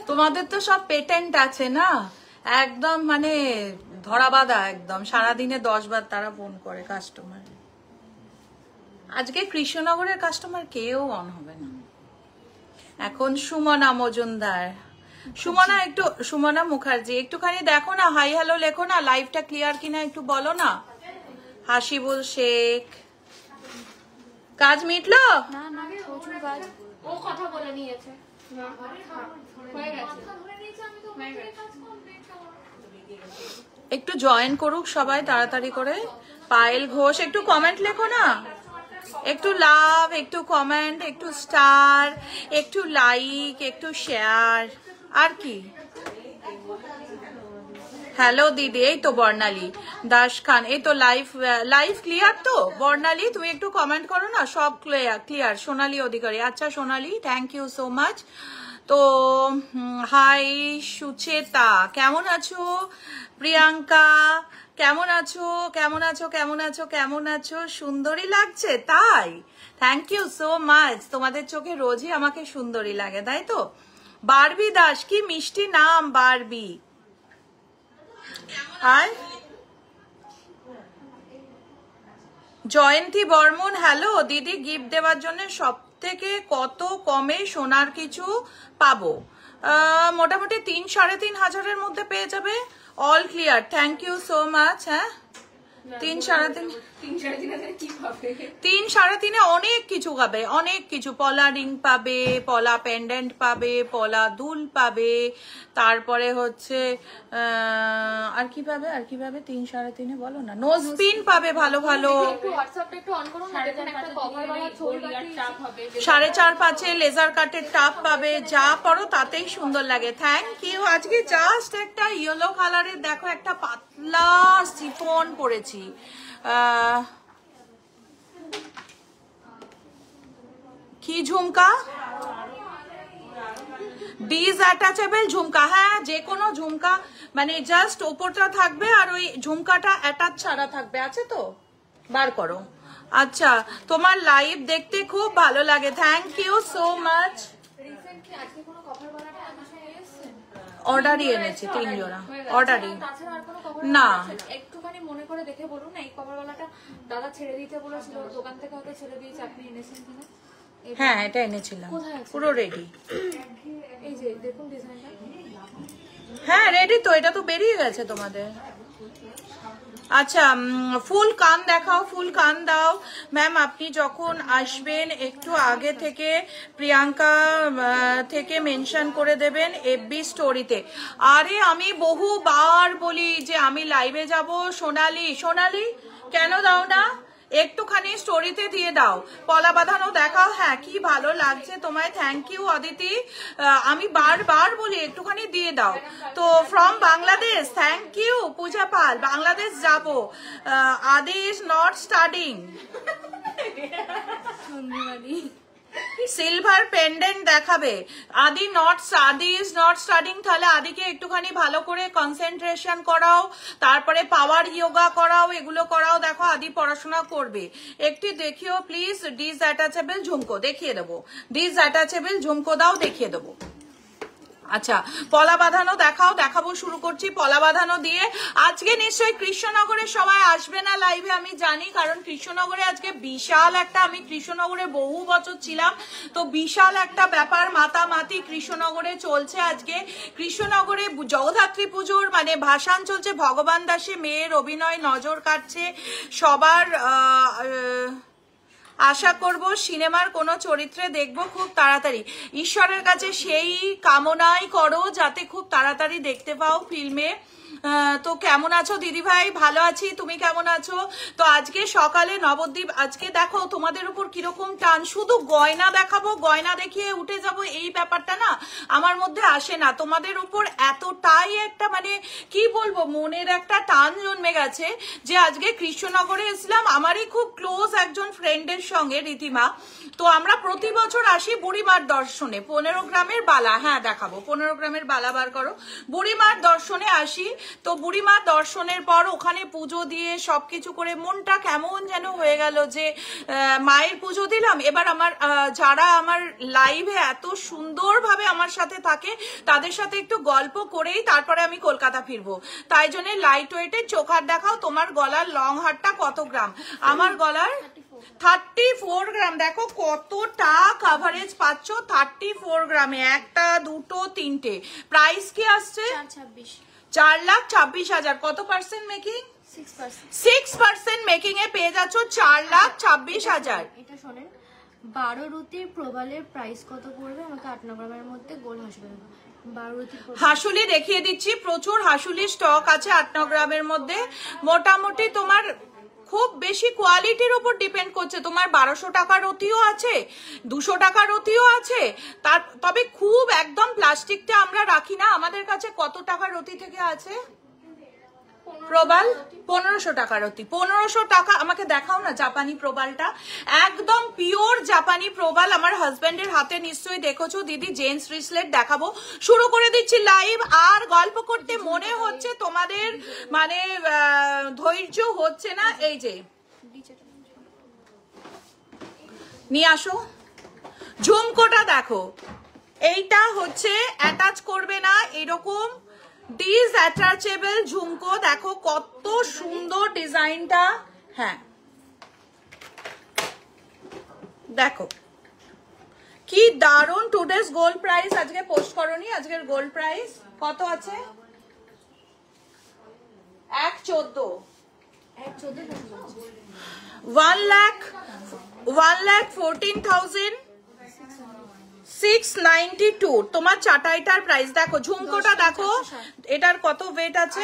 তোমাদের তো সব পেটেন্ট আছে না, একদম মানে ধরা বাঁধা, একদম সারাদিনে 10 বার তারা ফোন করে কাস্টমার। আজকে কৃষ্ণনগরের কাস্টমার কেউ অন হবে না। এখন সুমনা মজুমদার, সুমনা মুখার্জি একটুখানি দেখো না, হাই হ্যালো লেখো না, লাইভটা ক্লিয়ার কিনা একটু বলো না। হাসিবুল শেখ, কাজ মিটলো? না না, প্রচুর কাজ। ও কথা বলে নিয়েছে, হয়ে গেছে। একটু জয়েন করুক সবাই তাড়াতাড়ি করে। পায়েল ঘোষ, একটু কমেন্ট লেখো না, একটু লাভ, একটু কমেন্ট, একটু স্টার, একটু লাইক, একটু শেয়ার, আর কি। হ্যালো দিদি, এই তো বর্ণালী দাস খান, এই তো লাইভ ক্লিয়ার তো। বর্ণালী তুমি একটু কমেন্ট করো না, সব ক্লিয়ার। সোনালী অধিকারী, আচ্ছা সোনালী, থ্যাংক ইউ সো মাচ। তো হাই সুচেতা, কেমন আছো? প্রিয়াঙ্কা কেমন আছো? কেমন আছো? কেমন আছো? কেমন আছো? সুন্দরী লাগছে তাই, থ্যাংক ইউ সো মাচ। তোমাদের চোখে রোজই আমাকে সুন্দরী লাগে, তাই তো। বারবি দাস, কি মিষ্টি নাম বারবি। আর জয়ন্তী বর্মন, হ্যালো দিদি, গিফট দেওয়ার জন্য সব থেকে কত কমে সোনার কিছু পাবো? মোটামুটি 3-3.5 মধ্যে পেয়ে যাবে। All clear, thank you so much. হ্যাঁ 3-3.5 অনেক কিছু পাবে, অনেক কিছু। পলা রিং পাবে, পলা পেন্ডেন্ট পাবে, পলা দুল পাবে, তারপরে হচ্ছে আর কি পাবে, আর কি পাবে 3-3.5 বলো না। নোজ পিন পাবে ভালো ভালো। 4.5 লেজার কাটের টাপ পাবে, যা পরো তাতেই সুন্দর লাগে। Thank you. আজকে জাস্ট একটা ইয়েলো কালারের দেখো একটা পাতলা সিফন পরেছি। কি ঝুমকা? ডিসঅ্যাটাচেবল ঝুমকা, হ্যাঁ যে কোনো ঝুমকা, মানে জাস্ট ওপরটা থাকবে আর ওই ঝুমকাটা অ্যাটাচ ছাড়া থাকবে। আছে তো, বার করো। আচ্ছা, তোমার লাইভ দেখতে খুব ভালো লাগে, থ্যাংক ইউ সো মাচ। অর্ডারই এনেছি 3 জোড়া, অর্ডারই না। একটুখানি মনে করে দেখে বলুন না, এই কভারওয়ালাটা দাদা ছেড়ে দিতে বলেছিল, দোকান থেকে হয়তো ছেড়ে দিয়েছে, আপনি এনেছেন কিনা? হ্যাঁ এটা এনেছিলাম, পুরো রেডি। এই যে দেখুন ডিজাইনটা, হ্যাঁ রেডি তো, এটা তো বেরিয়ে গেছে তোমাদের। আচ্ছা ফুল কান দেখাও, ফুল কান দাও। ম্যাম আপনি যখন আসবেন একটু আগে থেকে প্রিয়াঙ্কা থেকে মেনশন করে দেবেন এফবি স্টোরিতে। আরে আমি বহুবার বলি যে আমি লাইভে যাব। সোনালি, সোনালি কেন দাও না, একটুখানি স্টোরিতে দিয়ে দাও। পলা বাঁধানো দেখাও, হ্যাঁ কি ভালো লাগছে তোমায়, থ্যাংক ইউ অদিতি। আমি বারবার বলি একটুখানি দিয়ে দাও। তো ফ্রম বাংলাদেশ, থ্যাংক ইউ পূজা পাল, বাংলাদেশ যাব। আদি is not studying. Silver pendant দেখাবে। আদি ইজ নট স্টাডিং, তাহলে আদিকে একটুখানি ভালো করে কনসেন্ট্রেশন করাও, তারপরে পাওয়ার যোগা করাও, এগুলো করাও। দেখো আদি পড়াশোনা করবে। একটু দেখিও প্লিজ ডিসঅ্যাটাচেবল ঝুমকো, দেখিয়ে দেবো। ডিসঅ্যাটাচেবল ঝুমকো দাও, দেখিয়ে দেবো। আচ্ছা পলা বাঁধানো দেখাও, দেখাবো, শুরু করছি পলা বাঁধানো দিয়ে। আজকে নিশ্চয়ই কৃষ্ণনগরে সবাই আসবে না লাইভে আমি জানি, কারণ কৃষ্ণনগরে আজকে বিশাল একটা, আমি কৃষ্ণনগরে বহু বছর ছিলাম, তো বিশাল একটা ব্যাপার মাতামাতি কৃষ্ণনগরে চলছে। আজকে কৃষ্ণনগরে জগদ্ধাত্রী পুজোর মানে ভাসান চলছে, ভগবান দাসে মেয়ের অভিনয় নজর কাটছে সবার। আশা করব সিনেমার কোনো চরিত্রে দেখব খুব তাড়াতাড়ি। ঈশ্বরের কাছে সেই কামনাই করো যাতে খুব তাড়াতাড়ি দেখতে পাও ফিল্মে। তো কেমন আছো দিদি ভাই? ভালো আছি, তুমি কেমন আছো? তো আজকে সকালে নবদ্বীপ, আজকে দেখো তোমাদের উপর কিরকম টান, শুধু গয়না দেখাবো, গয়না দেখিয়ে উঠে যাব, এই ব্যাপারটা না আমার মধ্যে আসে না। তোমাদের উপর এতটাই একটা মানে কি বলবো, মনের একটা টান জন্মে গেছে যে আজকে কৃষ্ণনগরে এসলাম আমারই খুব ক্লোজ একজন ফ্রেন্ডের সঙ্গে, রীতিমা। তো আমরা প্রতি বছর আসি বুড়িমার দর্শনে, 15 গ্রামের বালা, হ্যাঁ দেখাবো, 15 গ্রামের বালা বার করো, বুড়িমার দর্শনে আসি। তো বুড়িমার দর্শনের পর ওখানে পুজো দিয়ে সবকিছু করে মনটা কেমন যেন হয়ে গেল যে মায়ের পুজো দিলাম। এবার আমার যারা আমার লাইভে এত সুন্দরভাবে আমার সাথে থাকে তাদের সাথে একটু গল্প করেই তারপরে আমি কলকাতা ফিরবো, তাই জন্য লাইট ওয়েটের চোখার দেখাও। তোমার গলার লং হারটা কত গ্রাম? আমার গলার 34 গ্রাম। দেখো কতটা কাভারেজ পাচ্ছ 34 গ্রামে, একটা দুটো তিনটে। প্রাইস কি আসছে 4,26,000। কত পার্সেন্ট মেকিং? 6% মেকিং এ পেয়ে যাচ্ছ 4,26,000। এটা শোনেন, 12 রুটির প্রবালের প্রাইস কত পড়বে? আমাকে 8 গ্রামের মধ্যে গোল হাসবে। 12 রুটির হাসুলি দেখিয়ে দিচ্ছি, প্রচুর হাসুলি স্টক আছে 8 গ্রামের মধ্যে। মোটামুটি তোমার খুব বেশি কোয়ালিটির উপর ডিপেন্ড করছে। তোমার 1200 টাকার রতিও আছে, 200 টাকার রতিও আছে। তবে খুব একদম প্লাস্টিকটা আমরা রাখি না। আমাদের কাছে কত টাকার রতি থেকে আছে প্রবাল? 1500 টাকার রতি। 1500 টাকা। আমাকে দেখাও না জাপানি প্রবালটা, একদম পিওর জাপানি প্রবাল। আমার হাজবেন্ডের হাতে নিশ্চয়ই দেখেছো। দিদি জেন্টস রিসলেট দেখাবো, শুরু করে দিচ্ছি লাইভ। আর গল্প করতে মনে হচ্ছে তোমাদের মানে ধৈর্য হচ্ছে না। এই যে নিয়ে আসো ঝুমকোটা, দেখো এইটা হচ্ছে অ্যাটাচ করবে না, এরকম ডিসঅ্যাটাচেবল ঝুমকো। দেখো কত সুন্দর ডিজাইনটা। হ্যাঁ দেখো কি দারুন। টুডেস গোল্ড প্রাইস আজকে পোস্ট করনি, আজকের গোল্ড প্রাইস কত আছে? 1,14,000। 1,14,692। তোমার চাটাইটার প্রাইস দেখো, ঝুমকোটা দেখো, এটার কত ওয়েট আছে?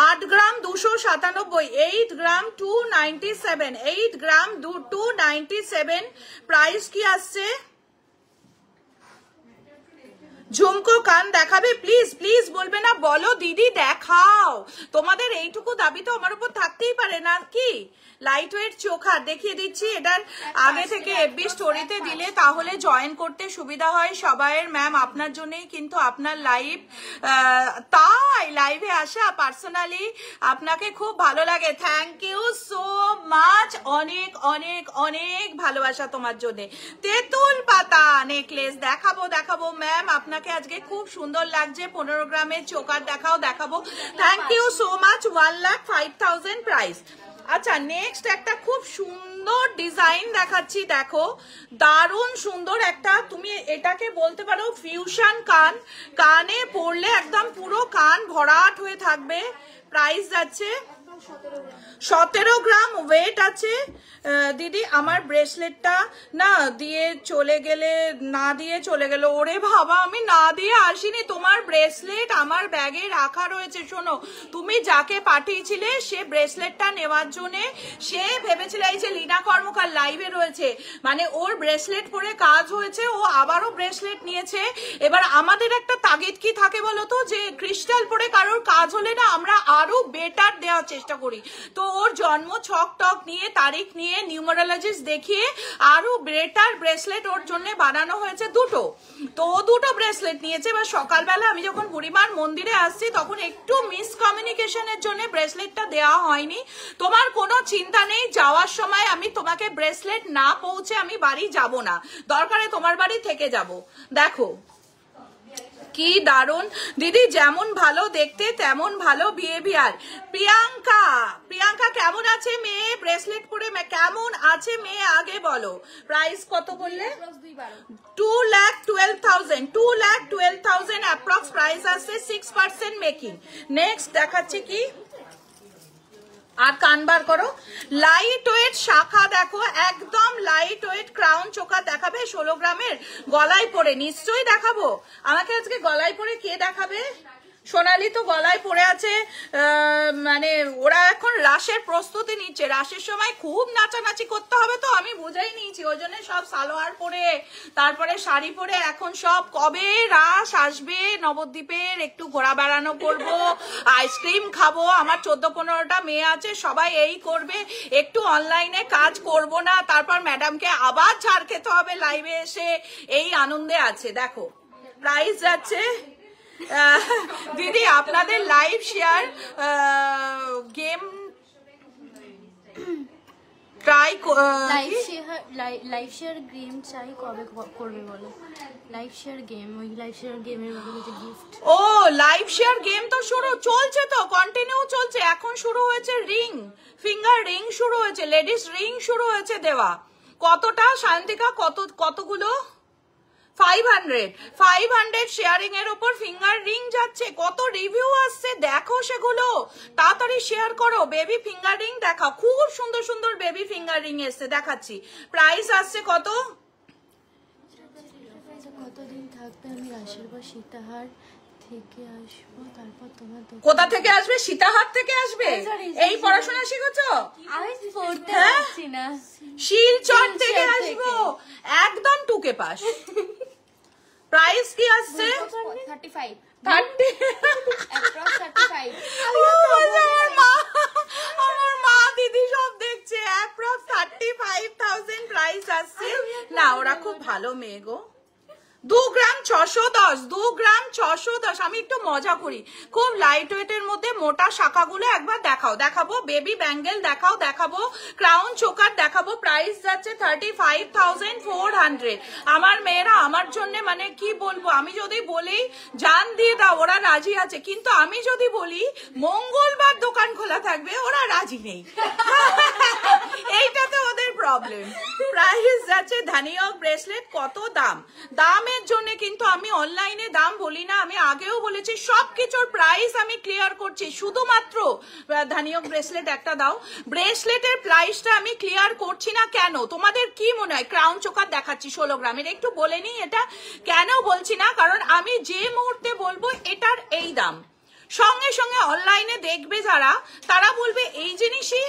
8 গ্রাম 297। 8 গ্রাম 297। 8 গ্রাম 297। প্রাইস কি আসছে? ঝুমকো কান দেখাবে প্লিজ? প্লিজ বলবে না, বলো দিদি দেখাও। তোমাদের এইটুকু দাবি তো আমার উপর থাকতেই পারে না কি? লাইট ওয়েট চোখা দেখিয়ে দিচ্ছি। এটার আগে থেকে এফবি স্টোরিতে দিলে তাহলে জয়েন করতে সুবিধা হয় সবাইয়ের। ম্যাম আপনার জন্যই কিন্তু আপনার লাইভ, তাই লাইভে আসা। পার্সোনালি আপনাকে খুব ভালো লাগে। Thank you so much. অনেক অনেক অনেক ভালোবাসা তোমার জন্য। তেঁতুল পাতা নেকলেস দেখাবো ম্যাম, আপনাকে আজকে খুব সুন্দর লাগছে। 15 গ্রামের চোকার দেখাবো। Thank you so much. 1,05,000 price. আচ্ছা নেক্সট একটা খুব সুন্দর ডিজাইন দেখাচ্ছি। দেখো দারুণ সুন্দর একটা, তুমি এটাকে বলতে পারো ফিউশন কান। কানে পরলে একদম পুরো কান ভরাট হয়ে থাকবে। প্রাইস যাচ্ছে 17 গ্রাম ওয়েট আছে। দিদি আমার ব্রেসলেটটা না দিয়ে চলে গেলে, না দিয়ে চলে গেল। ওরে বাবা, আমি না দিয়ে আসিনি। তোমার ব্রেসলেট আমার ব্যাগে রাখা রয়েছে। শোনো, তুমি যাকে পাঠিয়েছিলে সে ব্রেসলেটটা নেওয়ার জন্য সে ভেবেছিল এই যে লীনা কর্মকার লাইভে রয়েছে, মানে ওর ব্রেসলেট পরে কাজ হয়েছে, ও আবারও ব্রেসলেট নিয়েছে। এবার আমাদের একটা তাগিদ কি থাকে বলতো, যে ক্রিস্টাল পরে কারোর কাজ হলে না আমরা আরো বেটার দেওয়ার চেষ্টা করি। তো ওর জন্ম ছক টক নিয়ে, তারিখ নিয়ে, নিউমারোলজিস্ট দেখিয়ে আরো বেটার ব্রেসলেট ওর জন্য বানানো হয়েছে দুটো। তো ও দুটো ব্রেসলেট নিয়েছে। এবার সকালবেলা আমি যখন বুড়িমার মন্দিরে আসছি তখন একটু মিসকমিউনিকেশনের জন্য ব্রেসলেটটা দেওয়া হয়নি। তোমার কোনো চিন্তা নেই, যাওয়ার সময় আমি তোমাকে ব্রেসলেট না পৌঁছে আমি বাড়ি যাব না, দরকারে তোমার বাড়ি থেকে যাব। দেখো কি দারুন দিদি, যেমন ভালো দেখতে তেমন ভালো বিহেভিয়ার। প্রিয়াঙ্কা কেমন আছে মেয়ে? ব্রেসলেট পরে কেমন আছে মেয়ে আগে বলো। প্রাইস কত বললে? 2,12,000। 2,12,000 অ্যাপ্রক্স প্রাইস আছে। 6% মেকিং। নেক্সট দেখাচ্ছি কি, আর কান বার করো। লাইট ওয়েট শাখা দেখো, একদম লাইট ওয়েট ক্রাউন চোখা দেখাবে 16 গ্রামের। গলায় পরে নিশ্চয়ই দেখাবো। আমাকে আজকে গলায় পরে কে দেখাবে? সোনালি তো গলায় পরে আছে। মানে ওরা এখন রাসের প্রস্তুতি নিচ্ছে, রাসের সময় খুব নাচানাচি করতে হবে, তো আমি বুঝেই নিয়েছি। ওই জন্য সব সালোয়ার পরে তারপরে শাড়ি পরে এখন সব কবে রাস আসবে নবদ্বীপের, একটু ঘোরা বেড়ানো করবো, আইসক্রিম খাবো। আমার 14-15টা মেয়ে আছে, সবাই এই করবে। একটু অনলাইনে কাজ করব না, তারপর ম্যাডামকে আবার ছাড় খেতে হবে লাইভে এসে, এই আনন্দে আছে। দেখো প্রাইস যাচ্ছে দিদি আপনাদের live share game try live share game চাই কবে করবে বলো? লাইভ শেয়ার গেম, ওই লাইভ শেয়ার গেমের বদলে যে গিফট। ও লাইভ শেয়ার গেম তো শুরু চলছে, তো কন্টিনিউ চলছে। এখন শুরু হয়েছে রিং, ফিঙ্গার রিং শুরু হয়েছে, লেডিস রিং শুরু হয়েছে দেওয়া। কতটা শান্তিকা, কতগুলো 500 শেয়ারিং এর উপর ফিঙ্গার রিং যাচ্ছে। কত রিভিউ আসছে দেখো, সেগুলো তাড়াতাড়ি শেয়ার করো। বেবি ফিঙ্গার রিং দেখাও, খুব সুন্দর সুন্দর বেবি ফিঙ্গার রিং এসছে, দেখাচ্ছি। প্রাইস আসছে কত? কতদিন থাকবে? আমি রাশের বা সীতাহার থেকে আসবো, তারপর তোমার কোথা থেকে আসবে? সীতাহার থেকে আসবে। এই পড়াশোনা শিখেছো? আমি পড়তে পারছি না। শিলচর থেকে আসবো, একদম টুকে পাস। প্রাইস কি আসছে? 35 আমার মা দিদি সব দেখছে। অ্যাপ্রক্স 35,000 প্রাইস আসছে। না ওরা খুব ভালো মেয়ে গো। 2 গ্রাম 610, 2 গ্রাম 610। আমি একটু মজা করি, খুব লাইট ওয়েটের মধ্যে মোটা শাখাগুলো একবার দেখাবো। বেবি ব্যাঙ্গেল দেখাবো, ক্রাউন চোকার দেখাবো। প্রাইস যাচ্ছে 35,400। আমার মেয়েরা আমার জন্য মানে কি বলবো, আমি যদি বলি জান দিয়ে দাও ওরা রাজি আছে, কিন্তু আমি যদি বলি মঙ্গলবার দোকান খোলা থাকবে ওরা রাজি নেই। এইটাতে ওদের প্রবলেম। প্রাইস যাচ্ছে ধানিয়ক ব্রেসলেট। কত দামের জন্য কিন্তু আমি অনলাইনে দাম বলি না, আমি আগেও বলেছি সবকিছুর প্রাইস আমি ক্লিয়ার করছি। শুধুমাত্র ধানিয়ক ব্রেসলেট একটা দাও, ব্রেসলেটের প্রাইসটা আমি ক্লিয়ার করছি না কেন? তোমাদের কি মনে হয়? ক্রাউন চোকার দেখাচ্ছি 16 গ্রামের, একটু বলে নি এটা কেন বলছি না, কারণ আমি যে মুহূর্তে বলবো এটার এই দাম, সঙ্গে সঙ্গে অনলাইনে দেখবে যারা, তারা বলবে এই জিনিসই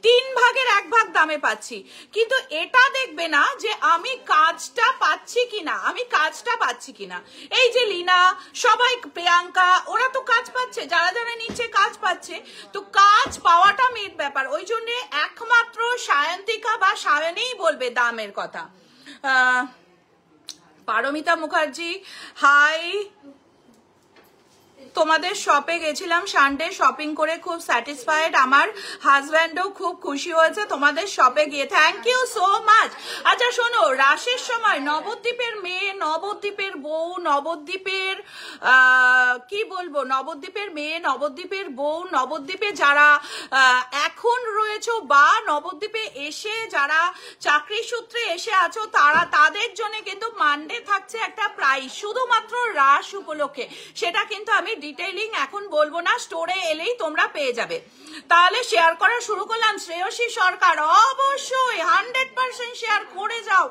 3 ভাগের 1 ভাগ দামে পাচ্ছি। কিন্তু এটা দেখবে না যে আমি কাজটা পাচ্ছি কিনা। এই যে লিনা, সবাই, প্রিয়াঙ্কা, ওরা তো কাজ পাচ্ছে, যারা নিচে কাজ পাচ্ছে। তো কাজ পাওয়াটা মেন ব্যাপার। ওই জন্য একমাত্র সায়ন্তিকা বা সায়নেই বলবে দামের কথা। পারমিতা মুখার্জি, হাই। তোমাদের শপে গেছিলাম সানডে, শপিং করে খুব স্যাটিসফাইড। আমার হাজব্যান্ডও খুব খুশি হয়েছে তোমাদের শপে গিয়ে। Thank you so much. আচ্ছা শোনো, রাশের সময় নবদ্বীপের মেয়ে, নবদ্বীপের বউ, নবদ্বীপের কি বলবো, নবদ্বীপের মেয়ে, নবদ্বীপের বউ, নবদ্বীপে যারা এখন রয়েছো বা নবদ্বীপে এসে যারা চাকরি সূত্রে এসে আছো, তাদের জন্য কিন্তু মানডে থাকছে একটা প্রাইস শুধুমাত্র রাস উপলক্ষে। সেটা কিন্তু আমি ডিটেইলিং এখন বলবো না, স্টোরে এলেই তোমরা পেয়ে যাবে। তাহলে শেয়ার করা শুরু করলাম। শ্রেয়সী সরকার, অবশ্যই 100% শেয়ার করে যাও,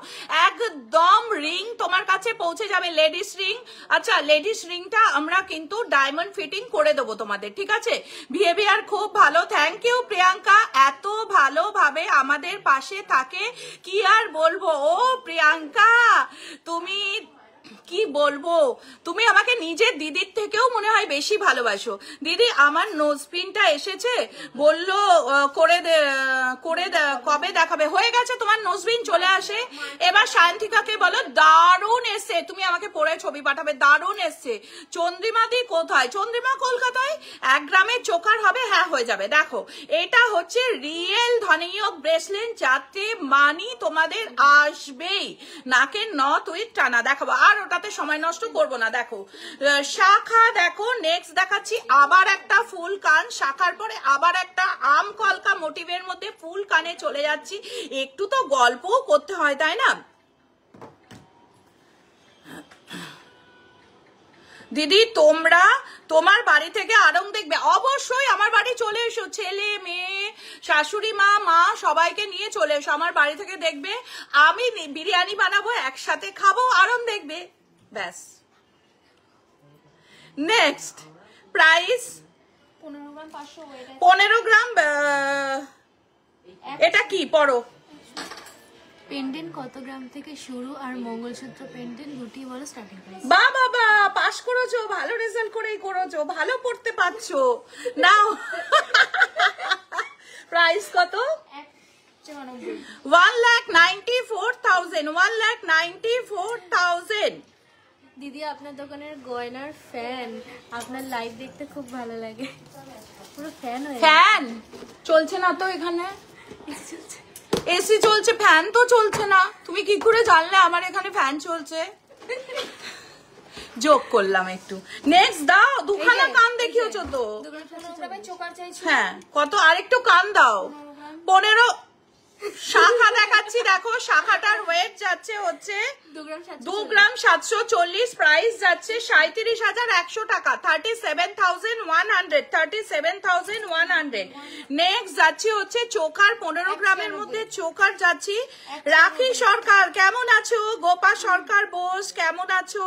একদম রিং তোমার কাছে পৌঁছে যাবে, লেডিস রিং। আচ্ছা লেডিস রিংটা আমরা কিন্তু ডায়মন্ড ফিটিং করে দেবো তোমাদের, ঠিক আছে? বিহেভিয়ার খুব ভালো। থ্যাংক ইউ প্রিয়াঙ্কা, এত ভালোভাবে আমাদের পাশে থাকে, কি আর বলবো। ও প্রিয়াঙ্কা, তুমি কি বলবো, তুমি আমাকে নিজের দিদির থেকেও মনে হয় বেশি ভালোবাসো। দিদি আমার নোজপিনটা এসেছে, বললো করে কবে দেখাবে? হয়ে গেছে তোমার নোজপিন, চলে আসে। এবার সায়ন্তিকাকে বলো দারুণ এসছে, তুমি আমাকে পরে ছবি পাঠাবে, দারুণ এসছে। চন্দ্রিমা দি কোথায়? চন্দ্রিমা কলকাতায়। 1 গ্রামের চোকার হবে, হ্যাঁ হয়ে যাবে। দেখো এটা হচ্ছে রিয়েল ধানিয়ক ব্রেসলেট, যাতে মানি তোমাদের আসবেই। নাকের নথ উইথ টানা দেখাবো, আর ওটাতে সময় নষ্ট করব না। দেখো শাখা, দেখো নেক্সট দেখাচ্ছি আবার একটা ফুল কান, শাখার পরে আবার একটা আম কলকা মোটিভের মধ্যে ফুল কানে চলে যাচ্ছি। একটু তো গল্পও করতে হয়, তাই না দিদি? তোমরা তোমার বাড়ি থেকে আরং দেখবে, অবশ্যই আমার বাড়ি চলে এসো, ছেলে মেয়ে শাশুড়ি মা সবাইকে নিয়ে চলে এসো আমার বাড়ি থেকে দেখবে। আমি বিরিয়ানি বানাবো, একসাথে খাবো, আরং দেখবে, ব্যাস। নেক্সট প্রাইস 15 গ্রাম। এটা কি পড়ো? পেন্ডেন্ট কত গ্রাম থেকে শুরু আর মঙ্গলসূত্র পেন্ডেন্ট দুটি বলো স্টার্টিং প্রাইস। বাবা পাস করেছো, ভালো রেজাল্ট করেই করেছো, ভালো পড়তে পারছো। নাও প্রাইস কত? 1,94,000। 1,94,000। দিদি আপনার দোকানের গয়নার ফ্যান, আপনার লাইভ দেখতে খুব ভালো লাগে, পুরো ফ্যান হয়ে ফ্যান চলছে না তো এখানে, এসি চলছে, ফ্যান তো চলছে না। তুমি কি করে জানলে আমার এখানে ফ্যান চলছে? যোগ করলাম একটু। নেক্সট দাও, দুখানা কান দেখিয়েছো তো। চোকার চাইছি। হ্যাঁ কত, আরেকটু কান দাও। 15 শাখা দেখাচ্ছি, দেখো শাখাটার ওয়েট যাচ্ছে হচ্ছে 2 গ্রাম 740, প্রাইস যাচ্ছে 37,100 টাকা, 37,100, 37,100। নেক্সট যাচ্ছি হচ্ছে চোকার, 15 গ্রামের মধ্যে চোকার যাচ্ছি। রাখি সরকার কেমন আছো? গোপা সরকার বোস কেমন আছো?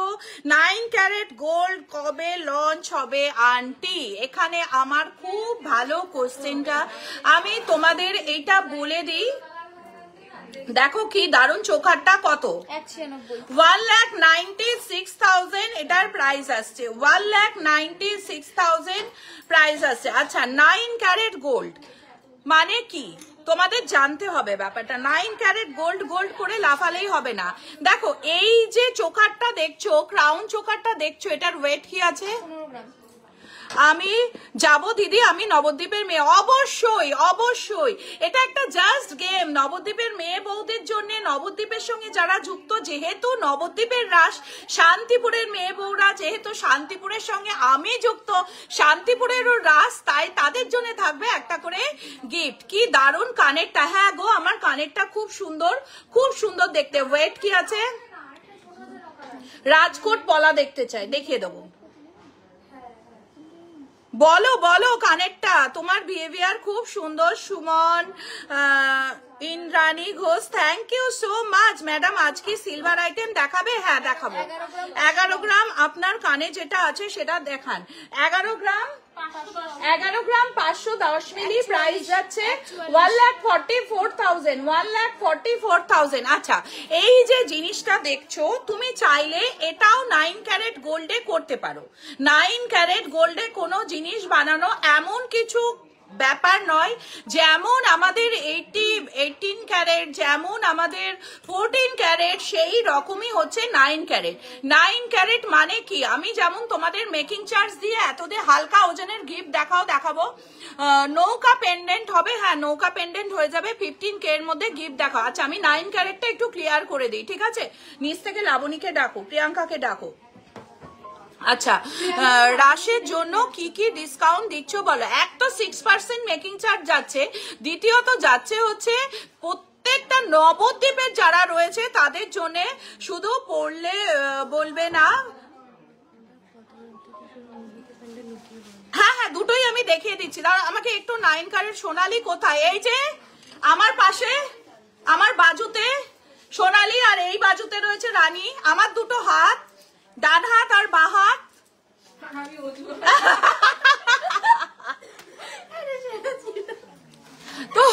9 ক্যারেট গোল্ড কবে লঞ্চ হবে আন্টি? এখানে আমার খুব ভালো কোশ্চেনটা, আমি তোমাদের এইটা বলে দিই। দেখো কি দারুণ চোকারটা, কত? 1,96,000 এটার প্রাইস আসছে, 1,96,000 প্রাইস আসছে। আচ্ছা 9 ক্যারেট গোল্ড মানে কি তোমাদের জানতে হবে ব্যাপারটা। 9 ক্যারেট গোল্ড গোল্ড করে লাফালেই হবে না। দেখো এই যে চোকারটা দেখছো, ক্রাউন চোকারটা দেখছো, এটার ওয়েট কি আছে? 15 গ্রাম। আমি যাব দিদি, আমি নবদ্বীপের মেয়ে, অবশ্যই অবশ্যই। এটা একটা জাস্ট গেম নবদ্বীপের মেয়ে বউদের জন্য, নবদ্বীপের সঙ্গে যারা যুক্ত, যেহেতু নবদ্বীপের রাস, শান্তিপুরের মেয়ে বউরা যেহেতু শান্তিপুরের সঙ্গে আমি যুক্ত, শান্তিপুরেরও রাস, তাই তাদের জন্য থাকবে একটা করে গিফট। কি দারুণ কানেরটা, হ্যাঁ গো আমার কানেরটা খুব সুন্দর, খুব সুন্দর দেখতে। ওয়েট কি আছে? রাজকোট পলা দেখতে চাই, দেখিয়ে দেবো। বলো বলো কানেরটা, তোমার বিহেভিয়ার খুব সুন্দর। Suman Indrani Ghosh, thank you so much madam. আজকে সিলভার আইটেম দেখাবে? হ্যাঁ দেখাবো। 11 গ্রাম আপনার কানে যেটা আছে সেটা দেখান। 11 গ্রাম 510 মিলি, প্রাইস যাচ্ছে 1,44,000, 1,44,000। আচ্ছা এই যে জিনিসটা দেখছো, তুমি চাইলে এটাও 9 ক্যারেট গোল্ডে করতে পারো। 9 ক্যারেট গোল্ডে কোনো জিনিস বানানো এমন কিছু ব্যাপার নয়, যেমন আমাদের 18 ক্যারেট, যেমন আমাদের 14 ক্যারেট, সেই রকমই হচ্ছে 9 ক্যারেট। 9 ক্যারেট মানে কি, আমি যেমন তোমাদের মেকিং চার্জ দিয়ে এতদের হালকা ওজনের গিফট দেখাবো। নৌকা পেন্ডেন্ট হবে, হ্যাঁ নৌকা পেন্ডেন্ট হয়ে যাবে 15K এর মধ্যে গিফট দেখাও। আচ্ছা আমি 9 ক্যারেটটা একটু ক্লিয়ার করে দিই, ঠিক আছে? নিচ থেকে লাবণীকে ডাকো, প্রিয়াঙ্কাকে ডাকো। আচ্ছা রাশের জন্য কি কি ডিসকাউন্ট দিচ্ছ বলো। এক তো 6% মেকিং চার্জ যাচ্ছে, দ্বিতীয়ত যাচ্ছে হচ্ছে প্রত্যেকটা নবদ্বীপের যারা রয়েছে তাদের জন্য, শুধু পড়লে বলবে না। হ্যাঁ হ্যাঁ দুটোই আমি দেখিয়ে দিচ্ছি, দাঁড়া আমাকে একটু 9 ক্যারেট সোনালি কোথায়? এই যে আমার পাশে, আমার বাজুতে সোনালি, আর এই বাজুতে রয়েছে রানী। আমার দুটো হাত, ডান হাত আর বাঁ হাত। তো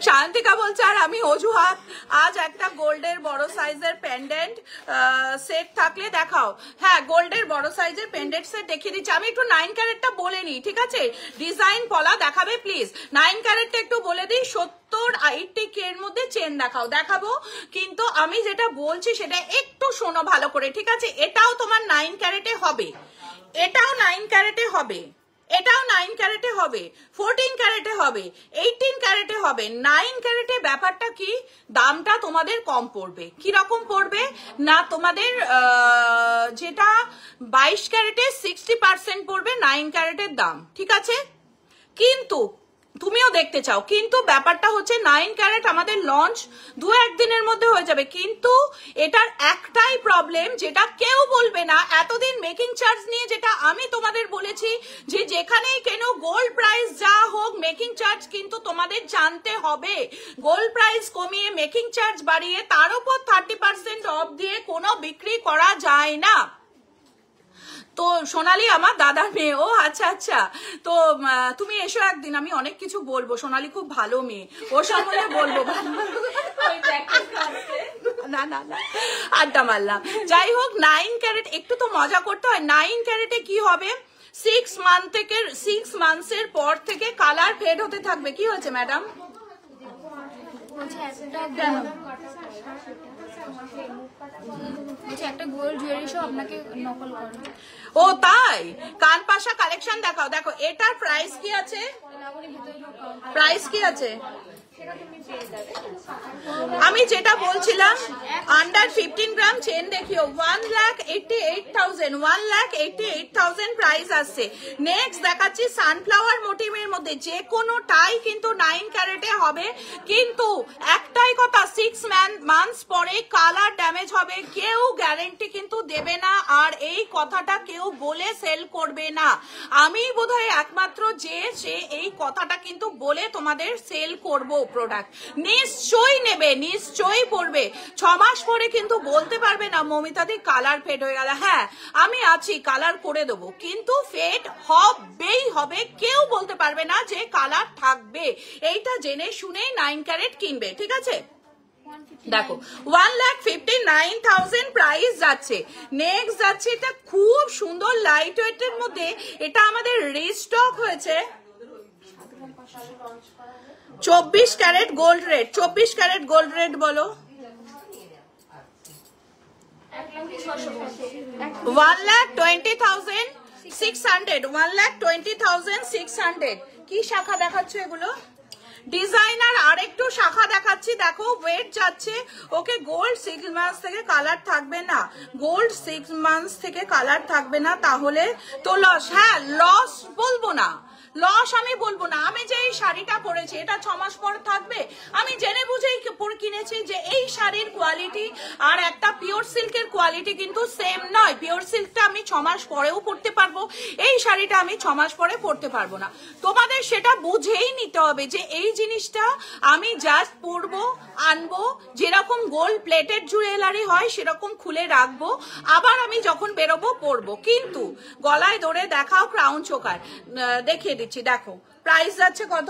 শান্তিকা বলছে আর আমি অজুহাত। আজ একটা গোল্ডের বড় সাইজের পেন্ডেন্ট সেট থাকলে দেখাও। হ্যাঁ গোল্ডের বড় সাইজের পেন্ডেন্ট সেট দেখিয়ে দিচ্ছি। আমি একটু 9 ক্যারেটটা বলে নিই, ঠিক আছে? ডিজাইন পলা দেখাবে প্লিজ। 9 ক্যারেটটা একটু বলে দিই। 70-80K এর মধ্যে চেন দেখাবো, কিন্তু আমি যেটা বলছি সেটা একটু শোনো ভালো করে, ঠিক আছে? এটাও তোমার 9 ক্যারেটে হবে, এটাও 9 ক্যারেটে হবে, এটাও 9 ক্যারেটে হবে, 14 ক্যারেটে হবে, 18 ক্যারেটে হবে। 9 ক্যারেটে ব্যাপারটা কি, দামটা তোমাদের কম পড়বে। কি রকম পড়বে না, তোমাদের যেটা 22 ক্যারেটে 60% পড়বে 9 ক্যারেটের দাম, ঠিক আছে? কিন্তু তুমিও দেখতে চাও, কিন্তু ব্যাপারটা হচ্ছে 9 ক্যারেট আমাদের লঞ্চ 2-1 দিনের মধ্যে হয়ে যাবে, কিন্তু এটার একটাই প্রবলেম, যেটা কেউ বলবে না এতদিন মেকিং চার্জ নিয়ে, যেটা আমি তোমাদের বলেছি যে যেখানেই কেন গোল্ড প্রাইস যা হোক মেকিং চার্জ কিন্তু তোমাদের জানতে হবে। গোল্ড প্রাইস কমিয়ে মেকিং চার্জ বাড়িয়ে তার উপর 30% অফ দিয়ে কোনো বিক্রি করা যায় না। তো সোনালি আমার দাদার মেয়ে। ও আচ্ছা আচ্ছা, তো তুমি এসো একদিন, আমি অনেক কিছু বলবো। সোনালি খুব ভালো মেয়ে, ওর সম্বন্ধে বলবো। না না না আড্ডা মারলাম। যাই হোক 9 ক্যারেট একটু তো মজা করতে হয়। 9 ক্যারেটে কি হবে, 6 মান্থসের পর থেকে কালার ফেড হতে থাকবে। কি হয়েছে ম্যাডাম? বলছে একটা গোল্ড জুয়েলারি শো আপনাকে নকল করে। ও তাই, কান পাশা কালেকশন দেখাও। দেখো এটার প্রাইস কি আছে, প্রাইস কি আছে? আমি যেটা বলছিলাম আন্ডার 15 গ্রাম চেন দেখিও 1,88,000 1,88,000 প্রাইস আসছে। নেক্সট দেখাচ্ছি সানফ্লাওয়ার মোটিভের মধ্যে যে কোনোটাই কিন্তু 9 ক্যারেটে হবে, কিন্তু একটাই কথা 6 মান্থস পরে কালার ড্যামেজ হবে, কেউ গ্যারেন্টি কিন্তু দেবে না, আর এই কথাটা কেউ বলে সেল করবে না। আমি বোধহয় একমাত্র যে সে এই কথাটা কিন্তু বলে তোমাদের সেল করব প্রোডাক্ট। নিশ্চয়ই নেবে, নিশ্চয়ই পড়বে, 6 মাস পরে কিন্তু বলতে পারবে না মমিতাদি কালার ফেড হয়ে গেল। হ্যাঁ আমি আছি, কালার করে দেবো, কিন্তু ফেড হবেই হবে, কেউ বলতে পারবে না যে কালার থাকবে। এইটা জেনে শুনেই 9 ক্যারেট কিনবে, ঠিক আছে? দেখো 1,59,000 প্রাইস যাচ্ছে। নেক্সট যাচ্ছে এটা খুব সুন্দর লাইট ওয়েটের মধ্যে, এটা আমাদের রিস্টক হয়েছে 24 carat gold rate. 24 carat gold rate বলো। 1,20,600 1,20,600 কি শাখা দেখাচ্ছ এগুলো? ডিজাইনার আরেকটু শাখা দেখাচ্ছি, দেখো ওয়েট যাচ্ছে। ওকে গোল্ড 6 মান্থস থেকে কালার থাকবে না, গোল্ড 6 মান্থস থেকে কালার থাকবে না, তাহলে তো লস। হ্যাঁ লস বলবো না, লস আমি বলবো না। আমি যে এই শাড়িটা পরেছি এটা 6 মাস পর থাকবে, আমি জেনে বুঝেই পরে কিনেছি যে এই শাড়ির কোয়ালিটি আর একটা পিওর সিল্কের কোয়ালিটি কিন্তু সেম নয়। পিওর সিল্কটা আমি 6 মাস পরেও পরতে পারবো, এই শাড়িটা আমি 6 মাস পরে পরতে পারবো না। তোমাদের সেটা বুঝেই নিতে হবে যে এই জিনিসটা আমি জাস্ট পরবো, আনবো, যেরকম গোল্ড প্লেটেড জুয়েলারি হয় সেরকম খুলে রাখবো, আবার আমি যখন বেরোবো পরবো। কিন্তু গলায় ধরে দেখাও ক্রাউন চোকার, দেখিয়ে দিচ্ছি। দেখো প্রাইস যাচ্ছে কত?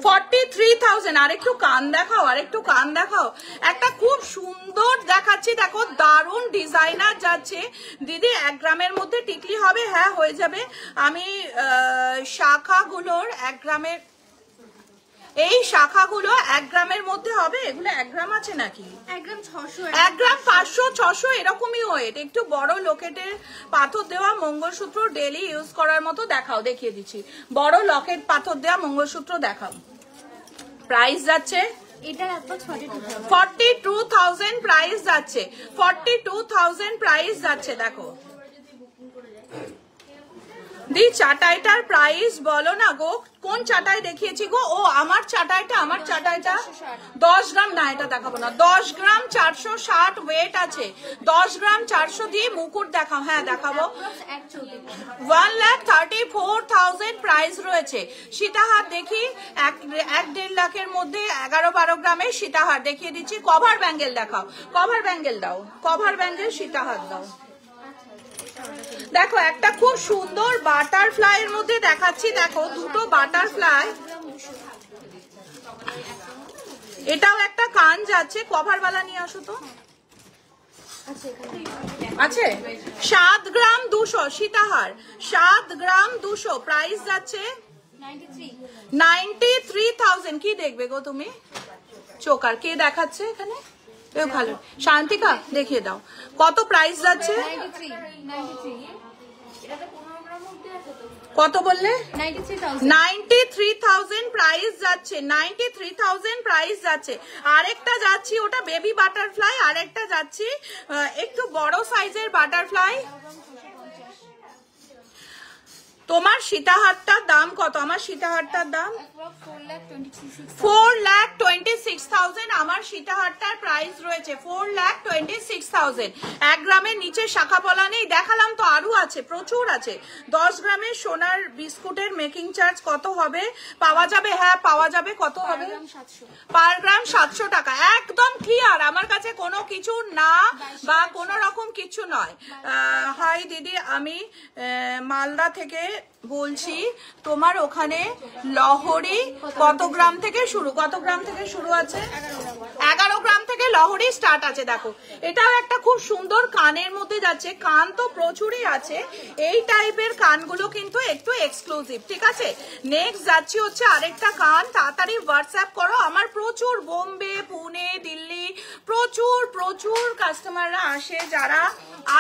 43,000। আরেকটু কান দেখাও, আরেকটু কান দেখাও। একটা খুব সুন্দর দেখাচ্ছি, দেখো দারুণ ডিজাইনার যাচ্ছে। দিদি 1 গ্রামের মধ্যে টিকলি হবে? হ্যাঁ হয়ে যাবে। আমি শাখাগুলোর 1 গ্রামের, এই শাখাগুলো 1 গ্রামের মধ্যে হবে। এগুলো 1 গ্রাম আছে নাকি? 1 গ্রাম 600, 1 গ্রাম 500 600 এরকমই ওয়েট। একটু বড় লকেটের পাথর দেওয়া মঙ্গলসূত্র ডেলি ইউজ করার মতো দেখাও, দেখিয়ে দিচ্ছি। বড় লকেট পাথর দেওয়া মঙ্গলসূত্র দেখাও। প্রাইস যাচ্ছে এটার একদম 42,000 প্রাইস যাচ্ছে, 42,000 প্রাইস যাচ্ছে। দেখো দি চাটাইটার প্রাইস বলো না গো, কোন চাটাই দেখিয়েছি গো? ও আমার চাটাইটা, আমার চাটাইটা 10 গ্রাম না, এটা দেখাবো না। 10 গ্রাম 460 ওয়েট আছে, 10 গ্রাম 400 দিয়ে মুকুট দেখাও। হ্যাঁ দেখাবো। 1,34,000 প্রাইস রয়েছে। সীতাহার দেখি 1.5 লাখের মধ্যে 11-12 গ্রামের সীতাহার দেখিয়ে দিচ্ছি। কভার ব্যাঙ্গেল দেখাও, কভার ব্যাঙ্গেল দাও, কভার ব্যাঙ্গেল সীতাহার দাও। দেখো একটা খুব সুন্দর বাটারফ্লাই এর মধ্যে দেখাচ্ছি, দেখো দুটো বাটারফ্লাই, এটাও একটা কান যাচ্ছে। কভার বালা নিয়ে আসো তো, আছে 7 গ্রাম 200 সীতাহার, 7 গ্রাম 200 প্রাইস যাচ্ছে 93,000। কি দেখবে গো তুমি? চোকার কে দেখাচ্ছে এখানে? ভালো শান্তিকা দেখিয়ে দাও কত প্রাইস যাচ্ছে। কত বললে? 93,000 প্রাইস যাচ্ছে, 93,000 প্রাইস যাচ্ছে। আরেকটা যাচ্ছি ওটা বেবি বাটারফ্লাই, আরেকটা যাচ্ছি একটু বড় সাইজের বাটারফ্লাই। তোমার সীতাহারটার দাম কত? আমার সীতাহারটার দাম 4,26,000। আমার সীতাহারটার প্রাইস রয়েছে 4,26,000। 1 গ্রামের নিচে শাখা পলা নেই, দেখালাম তো, আরো আছে, প্রচুর আছে। 10 গ্রামের সোনার বিস্কুটের মেকিং চার্জ কত হবে? পাওয়া যাবে? হ্যাঁ পাওয়া যাবে। কত হবে? পার গ্রাম 700 টাকা। একদম ক্লিয়ার, আমার কাছে কোনো কিছু না বা কোনো রকম কিছু নয়। হাই দিদি, আমি মালদা থেকে বলছি। তোমার ওখানে লহরি কত গ্রাম থেকে শুরু? কত গ্রাম থেকে শুরু আছে? 11 গ্রাম থেকে লহরি স্টার্ট আছে। দেখো এটাও একটা খুব সুন্দর কানের মধ্যে যাচ্ছে, কান তো প্রচুরই আছে, এই টাইপের কানগুলো কিন্তু একটু এক্সক্লুসিভ, ঠিক আছে। নেক্সট যাচ্ছি হচ্ছে আরেকটা কান, তাড়াতাড়ি হোয়াটসঅ্যাপ করো, আমার প্রচুর বোম্বে, পুনে, দিল্লি প্রচুর প্রচুর কাস্টমাররা আসে, যারা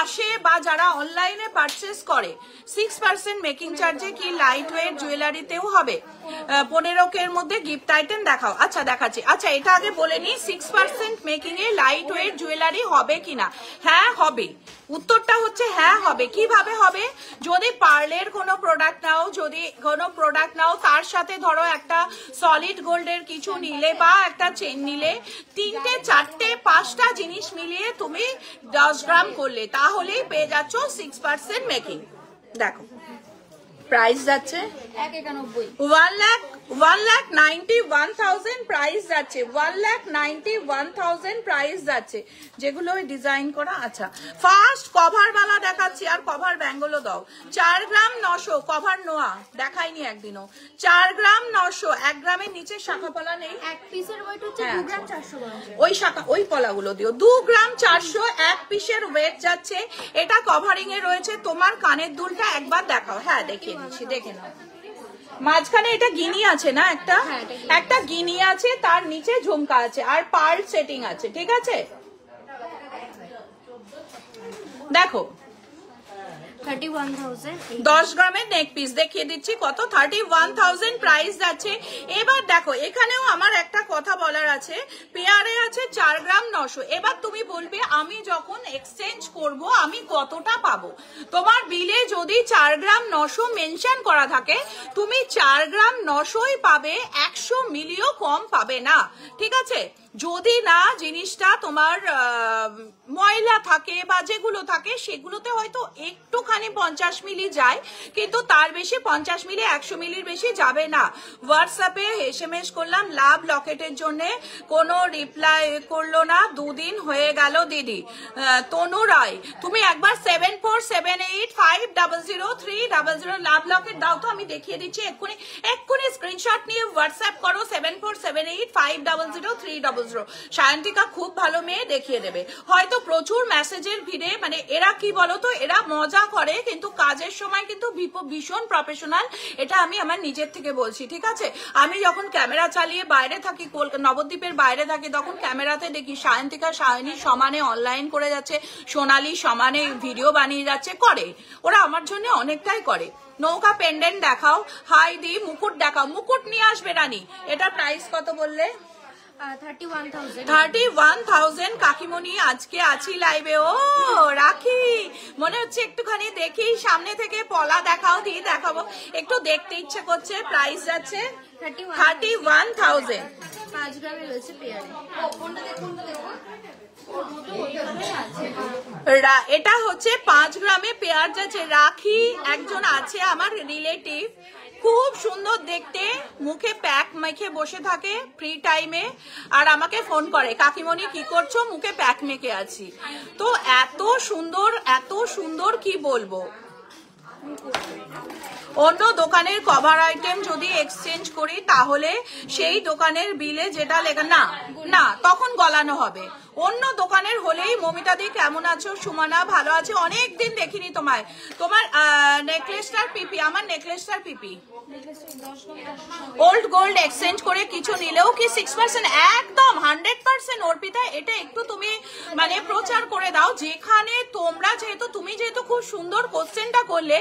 আসে বা যারা অনলাইনে পারচেস করে। 6% মেকিং চার্জে কি লাইট ওয়েট জুয়েলারিতেও হবে? 15 মধ্যে গিফট আইটেম দেখাও। আচ্ছা দেখাচ্ছি। আচ্ছা এটা আগে বলে নি 6% মেকিং এ লাইট ওয়েট জুয়েলারি হবে কিনা। হ্যাঁ হবে, উত্তরটা হচ্ছে হ্যাঁ হবে। কিভাবে হবে? যদি পার্লের কোনো প্রোডাক্ট নাও, যদি কোনো প্রোডাক্ট নাও তার সাথে ধরো একটা সলিড গোল্ডের কিছু নিলে বা একটা চেন নিলে, 3টে 4টে 5টা জিনিস মিলিয়ে তুমি 10 গ্রাম করলে, তাহলেই পেয়ে যাচ্ছ 6% মেকিং। দেখো প্রাইস যাচ্ছে 1,91,000 প্রাইস যাচ্ছে, 1,91,000 প্রাইস যাচ্ছে, যেগুলো ডিজাইন করা। আচ্ছা ফার্স্ট কভার বালা দেখাচ্ছি, আর কভার ব্যাঙ্গলও দাও। 4 গ্রাম 900 কভার নোয়া দেখাইনি একদিনও। 4 গ্রাম 900, 1 গ্রামের নিচে শাখা পলা নেই। এক পিসের ওয়েট হচ্ছে 2 গ্রাম 400 গ্রাম। ওই শাখা ওই পলাগুলো দিও। 2 গ্রাম 400 এক পিসের ওয়েট যাচ্ছে। এটা কভারিং এ রয়েছে। তোমার কানের দুলটা একবার দেখাও। হ্যাঁ দেখিয়ে দিচ্ছি, দেখে নাও। মাঝখানে এটা গিনি আছে না, একটা গিনি আছে, তার নিচে ঝুমকা আছে আর পার্ল সেটিং আছে, ঠিক আছে। দেখো 31,000 10 গ্রামের নেক পিস দেখিয়ে দিচ্ছি কত, 31,000 প্রাইস যাচ্ছে। এবার দেখো এখানেও আমার একটা কথা বলার আছে, পেয়ারে আছে 4 গ্রাম 900। এবার তুমি বলবে আমি যখন এক্সচেঞ্জ করব আমি কতটা পাবো। তোমার বিলে যদি 4 গ্রাম 900 মেনশন করা থাকে, তুমি 4 গ্রাম 900ই পাবে, 100 মিলিও কম পাবে না, ঠিক আছে। যদি না জিনিসটা তোমার ময়লা থাকে বা যেগুলো থাকে সেগুলোতে হয়তো একটুখানি 50 মিলি যায়, কিন্তু তার বেশি 50 মিলি 100 মিলির বেশি যাবে না। হোয়াটসঅ্যাপে SMS করলাম লাভ লকেটের জন্য, কোনো রিপ্লাই করলো না, 2 দিন হয়ে গেল দিদি। তনু রায় তুমি একবার 7478500300 লাভ লকেট দাও তো, আমি দেখিয়ে দিচ্ছি এক্ষুনি স্ক্রিনশট নিয়ে হোয়াটসঅ্যাপ করো 7478500300। সায়ন্তিকা খুব ভালো মেয়ে, দেখিয়ে দেবে। হয়তো প্রচুর মেসেজের ভিড়ে, মানে এরা কি বলতো, এরা মজা করে কিন্তু কাজের সময় কিন্তু ভীষণ প্রফেশনাল, এটা আমি আমার নিজের থেকে বলছি, ঠিক আছে। আমি যখন ক্যামেরা চালিয়ে বাইরে থাকি, নবদ্বীপের বাইরে থাকি, তখন ক্যামেরাতে দেখি সায়ন্তিকা সায়নী সমানে অনলাইন করে যাচ্ছে, সোনালি সমানে ভিডিও বানিয়ে যাচ্ছে, করে ওরা আমার জন্য অনেকটাই করে। নৌকা পেন্ডেন্ট দেখাও। হাই দি মুকুট দেখাও, মুকুট নিয়ে আসবে রানী। এটা প্রাইস কত বললে? 31,000 কাকিমণি আজকে আছি লাইভে। ও রাখি, মনে হচ্ছে একটুখানি দেখি সামনে থেকে পলা দেখাও, দিয়ে দেখাবো, একটু দেখতে ইচ্ছে করছে। প্রাইস যাচ্ছে 31,000। 5 গ্রামে রয়েছে পেয়ারে। এটা হচ্ছে 5 গ্রামে পেয়ার যাচ্ছে। রাখি একজন আছে আমার রিলেটিভ, খুব সুন্দর দেখতে, মুখে প্যাক মেখে বসে থাকে ফ্রি টাইমে, আর আমাকে ফোন করে কাকিমণি কি করছো, মুখে প্যাক মেখে আছি। তো এত সুন্দর কি বলবো। অন্য দোকানের কভার আইটেম যদি এক্সচেঞ্জ করি তাহলে সেই দোকানের বিলে যেটা লেখা না তখন গলানো হবে। অন্য দোকানের হলেই মমিতা দি কেমন আছো, সুমনা ভালো আছে, অনেকদিন দেখিনি তোমায়। তোমার নেকলেসটার পিপি, আমার নেকলেসটার পিপি ওল্ড গোল্ড এক্সচেঞ্জ করে কিছু নিলেও কি 6%? একদম 100% অর্পিতা, এটা একটু তুমি মানে প্রচার করে দাও। যেখানে তোমরা তুমি যেহেতু খুব সুন্দর কোশ্চেনটা করলে,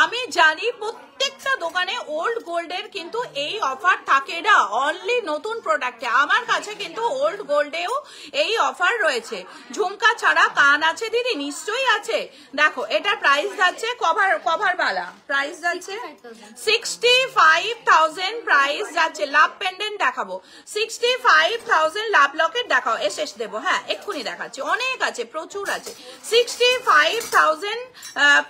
আমি জানি প্রত্যেকটা দোকানে ওল্ড গোল্ডের কিন্তু এই অফার থাকে না, অনলি নতুন প্রোডাক্টে। আমার কাছে কিন্তু ওল্ড গোল্ডেও এই অফার রয়েছে। ঝুমকা ছাড়া কান আছে দিদি? নিশ্চয়ই আছে। দেখো এটা প্রাইস যাচ্ছে, কভার বালা প্রাইস যাচ্ছে 65,000 প্রাইস যাচ্ছে। লাভ পেন্ডেন্ট দেখাবো 65,000, লাভ লকেট দেখাও, এসএস দেবো। হ্যাঁ এক্ষুনি দেখাচ্ছি, অনেক আছে, প্রচুর আছে। 65,000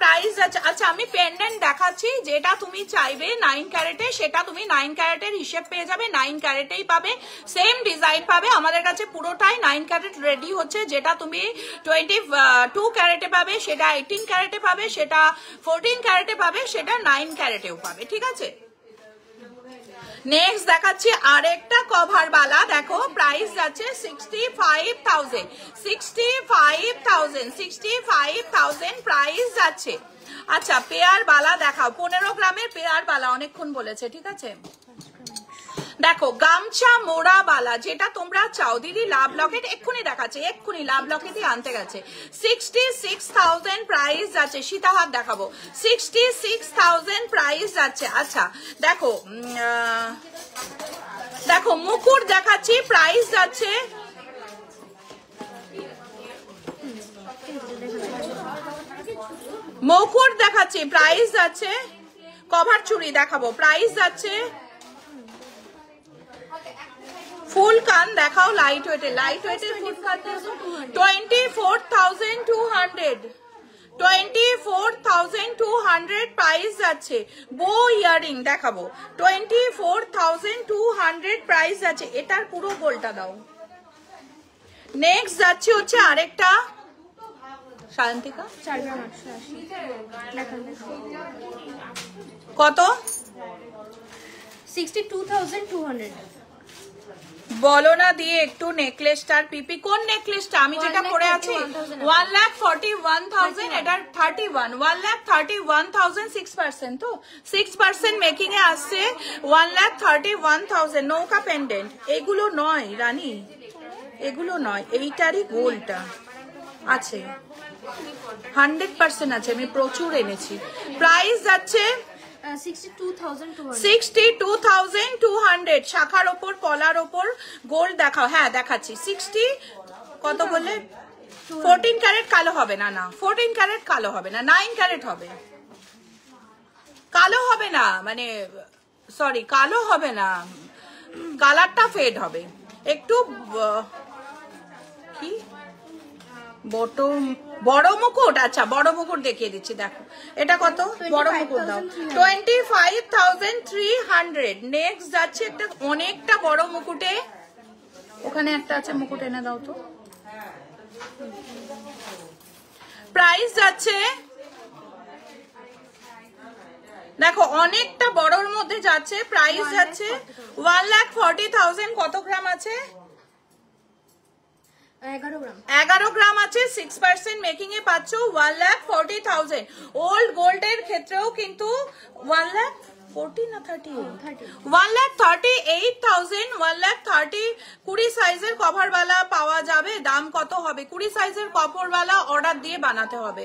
প্রাইস যাচ্ছে। আচ্ছা আমি পেন্ডেন্ট দেখাচ্ছি, যেটা তুমি চাইবে 9 ক্যারেটে সেটা তুমি 9 ক্যারেটের হিসেব পেয়ে যাবে, 9 ক্যারেটেই পাবে, সেম ডিজাইন পাবে। আমাদের কাছে পুরোটাই 9 ক্যারেট রেডি হচ্ছে। যেটা তুমি 22 ক্যারেটে পাবে, সেটা 18 ক্যারেটে পাবে, সেটা 14 ক্যারেটে পাবে, সেটা 9 ক্যারেটেও পাবে, ঠিক আছে। নেক্সট দেখাচ্ছি আরেকটা কভার বালা, দেখো প্রাইস যাচ্ছে 65,000, 65,000, 65,000 প্রাইস যাচ্ছে। আচ্ছা পেয়ার বালা দেখাও, 15 গ্রামের পেয়ার বালা, অনেকক্ষণ বলেছে, ঠিক আছে। দেখো গামছা মোড়া বালা, যেটা তোমরা চাও। দিদি লাভ লকেট এক্ষুনি দেখাচ্ছে, এক্ষুনি লাভ লকেটই আনতে গেছে। 66,000 প্রাইস যাচ্ছে। সীতাহার দেখাবো, 66,000 প্রাইস যাচ্ছে। আচ্ছা দেখো দেখো মুকুট দেখাচ্ছি, প্রাইস যাচ্ছে মুকুট দেখাচ্ছি, প্রাইস যাচ্ছে। কভার চুড়ি দেখাবো, প্রাইস যাচ্ছে। ফুল কান দেখাও, লাইট ওয়েটে, লাইট ওয়েটে ফুল কান 24,200, 24,200 প্রাইস যাচ্ছে। বো ইয়ারিং দেখাবো, 24,200 প্রাইস যাচ্ছে। এটার পুরো গোলটা দাও। নেক্সট যাচ্ছে হচ্ছে আরেকটা শান্তিকা, কত? 62,200 বলো না দিয়ে একটু নেকলেসটার পিপি, কোন নেকলেসটা আমি যেটা পরে আছি? 1,41,000, এটার 31, 1,31,000, 6% তো 6% মেকিং এ আসছে। 1,31,000 নৌকা পেন্ডেন্ট, এগুলো নয় রানী, এগুলো নয়, এইটারই গোলটা আছে, 100% আছে, আমি প্রচুর এনেছি। প্রাইস যাচ্ছে 62,200, শাখার ওপর পলার ওপর গোল্ড দেখাও। হ্যাঁ দেখাচ্ছি। 60 কত বললে? 14 ক্যারেট কালো হবে না, না 14 ক্যারেট কালো হবে না, 9 ক্যারেট হবে। কালো হবে না, মানে সরি কালো হবে না, কালারটা ফেড হবে একটু। কি বড় মুকুট? আচ্ছা বড় মুকুট দেখিয়ে দিচ্ছি, দেখো এটা কত? বড় মুকুট দাও, 25,300। নেক্সট যাচ্ছে একটা অনেকটা বড় মুকুটে, ওখানে একটা আছে, মুকুট এনে দাও তো। প্রাইস যাচ্ছে দেখো অনেকটা বড়র মধ্যে যাচ্ছে, প্রাইস যাচ্ছে 1,40,000। কত গ্রাম আছে? 11 গ্রাম আছে, 6% মেকিং এ পাচ্ছ, 1,40,000। ওল্ড গোল্ডের ক্ষেত্রেও কিন্তু 1,40 না 38, 1,38,000, 1,30,000 20 সাইজের কভারওয়ালা পাওয়া যাবে। দাম কত হবে? 20 সাইজের কভারওয়ালা অর্ডার দিয়ে বানাতে হবে।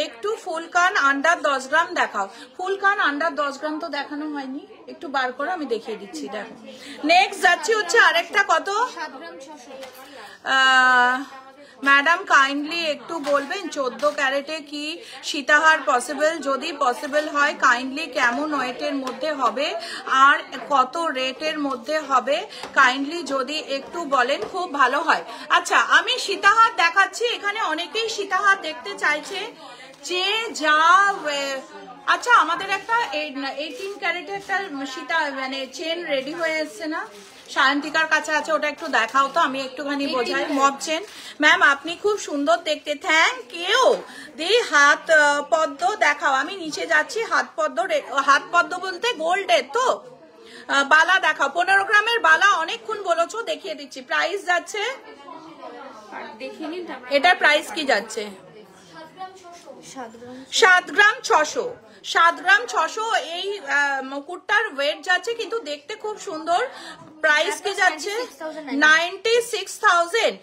একটু ফুল কান আন্ডার 10 গ্রাম দেখাও। ফুল কান আন্ডার 10 গ্রাম তো দেখানো হয়নি, একটু বার করো, আমি দেখিয়ে দিচ্ছি। দেখো নেক্সট যাচ্ছি হচ্ছে আরেকটা, কত? 7 গ্রাম 600। ম্যাডাম কাইন্ডলি একটু বলবেন 14 ক্যারেটে কি সীতাহার পসিবল? যদি পসিবল হয় কাইন্ডলি কেমন ওয়েটের মধ্যে হবে আর কত রেটের মধ্যে হবে, কাইন্ডলি যদি একটু বলেন খুব ভালো হয়। আচ্ছা আমি সীতাহার দেখাচ্ছি, এখানে অনেকেই সীতাহার দেখতে চাইছে যে যা। আচ্ছা আমাদের একটা 18 ক্যারেটের একটা সীতা মানে চেন রেডি হয়ে এসছে না, সায়ন্তিকার কাছে আছে, ওটা একটু দেখাও তো, আমি একটুখানি বোঝাই। মব চেন ম্যাম আপনি খুব সুন্দর দেখতে, থ্যাংক ইউ। দি হাত পদ্ম দেখাও, আমি নিচে যাচ্ছি। হাত পদ্ম বলতে গোল্ডের তো বালা দেখাও, 15 গ্রামের বালা, অনেকক্ষণ বলেছো, দেখিয়ে দিচ্ছি। প্রাইস যাচ্ছে, এটার প্রাইস কি যাচ্ছে? 7 গ্রাম 600, 7 গ্রাম 600। এই মুকুটটার ওয়েট যাচ্ছে কিন্তু দেখতে খুব সুন্দর। প্রাইস কি যাচ্ছে? 96,000।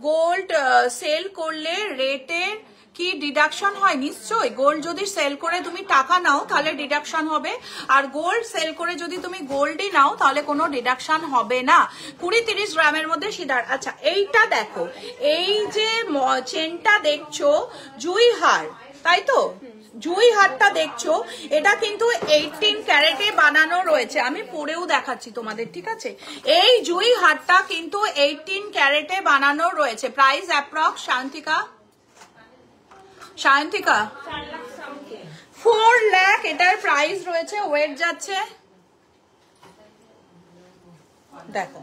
গোল্ড সেল করলে রেটে কি ডিডাকশন হয়? নিশ্চয়ই। গোল্ড যদি সেল করে তুমি টাকা নাও তাহলে ডিডাকশন হবে, আর গোল্ড সেল করে যদি তুমি গোল্ডই নাও তাহলে কোনো ডিডাকশন হবে না। 20-30 গ্রামের মধ্যে সিদার। আচ্ছা এইটা দেখো, এই যে চেনটা দেখছো জুই হার, তাই তো? জুই হারটা দেখছো, এটা কিন্তু 18 ক্যারেটে বানানো রয়েছে, আমি পরেও দেখাচ্ছি তোমাদের, ঠিক আছে? এই জুই হারটা কিন্তু 18 ক্যারেটে বানানো রয়েছে। প্রাইস অ্যাপ্রক্স সায়ন্তিকা 4 লাখ এটার প্রাইস রয়েছে। ওয়েট যাচ্ছে দেখো,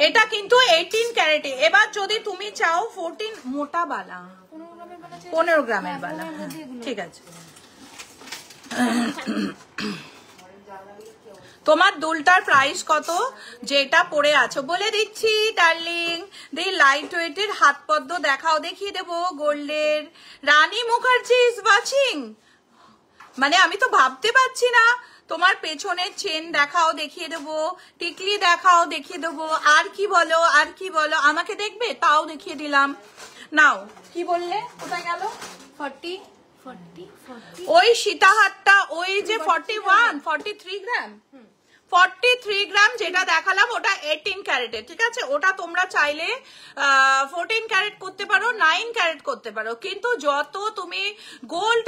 এটা কিন্তু 18 ক্যারেটে। এবার যদি তুমি চাও 14 মোটা বালা, 15 গ্রামের বালা, ঠিক আছে। তোমার দুলটার প্রাইস কত যেটা পরে আছো বলে দিচ্ছি ডার্লিং। দি লাইট ওয়েটের হাত পদ্ম দেখাও, দেখিয়ে দেবো গোল্ডের। রানী মুখার্জি ইজ ওয়াচিং, মানে আমি তো ভাবতে পারছি না। তোমার পেছনের চেন দেখাও, দেখিয়ে দেবো। টিকলি দেখাও, দেখিয়ে দেবো। আর কি বলো, আর কি বলো, আমাকে দেখবে তাও দেখিয়ে দিলাম। নাও কি বললে, কোথায় গেল? 40 ওই সীতাহারটা ওই যে 43 গ্রাম 43 গ্রাম যেটা দেখালাম ওটা 18 ক্যারেটের, ঠিক আছে? ওটা তোমরা চাইলে 14 ক্যারেট করতে পারো, 9 ক্যারেট করতে পারো, কিন্তু যত তুমি গোল্ড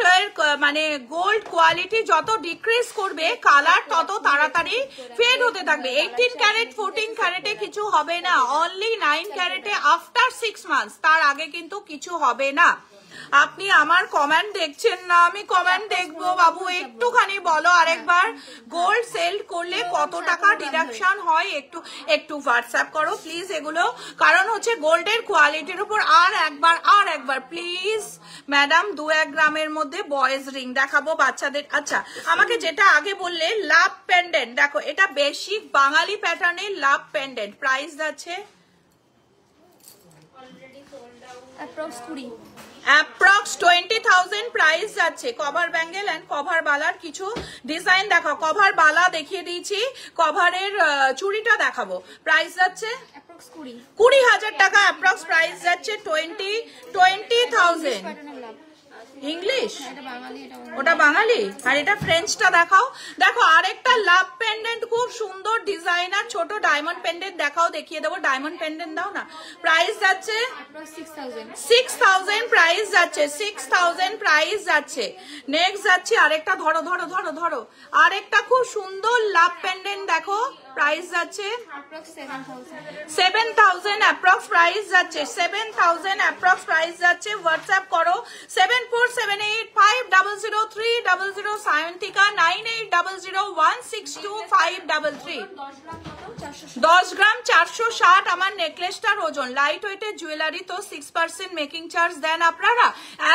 মানে গোল্ড কোয়ালিটি যত ডিক্রিজ করবে কালার তত তাড়াতাড়ি ফেড হতে থাকবে। 18 ক্যারেট 14 ক্যারেটে কিছু হবে না, অনলি 9 ক্যারেটে আফটার 6 মান্থস, তার আগে কিন্তু কিছু হবে না। আপনি আমার কমেন্ট দেখছেন না, আমি কমেন্ট দেখবো বাবু, একটুখানি বলো আরেকবার গোল্ড সেল করলে কত টাকা ডিডাকশন হয়, একটু হোয়াটসঅ্যাপ করো প্লিজ এগুলো, কারণ হচ্ছে গোল্ডের কোয়ালিটির উপর। আর একবার প্লিজ ম্যাডাম 2-1 গ্রামের মধ্যে বয়েজ রিং দেখাবো বাচ্চাদের। আচ্ছা আমাকে যেটা আগে বললে লাভ পেন্ডেন্ট, দেখো এটা বেসিক বাঙালি প্যাটার্নের লাভ পেন্ডেন্ট, প্রাইস যাচ্ছে অ্যাপ্রক্স 20,000 প্রাইস যাচ্ছে। কভার ব্যাঙ্গেল এন্ড কভার বালার কিছু ডিজাইন দেখাও। কভার বালা দেখিয়ে দিয়েছি, কভারের চুড়িটা দেখাবো। প্রাইস যাচ্ছে 20,000 টাকা, অ্যাপ্রক্স প্রাইস যাচ্ছে 20,000। ইংলিশ ওটা বাঙালি, আর এটা ফ্রেঞ্চটা দেখাও। দেখো আরেকটা লাভ পেন্ডেন্ট খুব সুন্দর ডিজাইনার ছোট ডায়মন্ড পেন্ডেন্ট দেখাও, দেখিয়ে দেবো। ডায়মন্ড পেন্ডেন্ট দাও না। প্রাইস যাচ্ছে 6,000 প্রাইস যাচ্ছে, 6,000 প্রাইস যাচ্ছে। নেক্সট যাচ্ছে আরেকটা, ধরো ধরো ধরো ধরো, আরেকটা খুব সুন্দর লাভ পেন্ডেন্ট দেখো, প্রাইস যাচ্ছে 7,000 অ্যাপ্রক্স প্রাইস যাচ্ছে, 7,000 অ্যাপ্রক্স প্রাইস যাচ্ছে। হোয়াটসঅ্যাপ করো 7478500300 সায়ন্তিকা 9800162533। 10 গ্রাম 460 আমার নেকলেসটার ওজন। লাইট ওয়েটের জুয়েলারি তো 6% মেকিং চার্জ দেন আপনারা,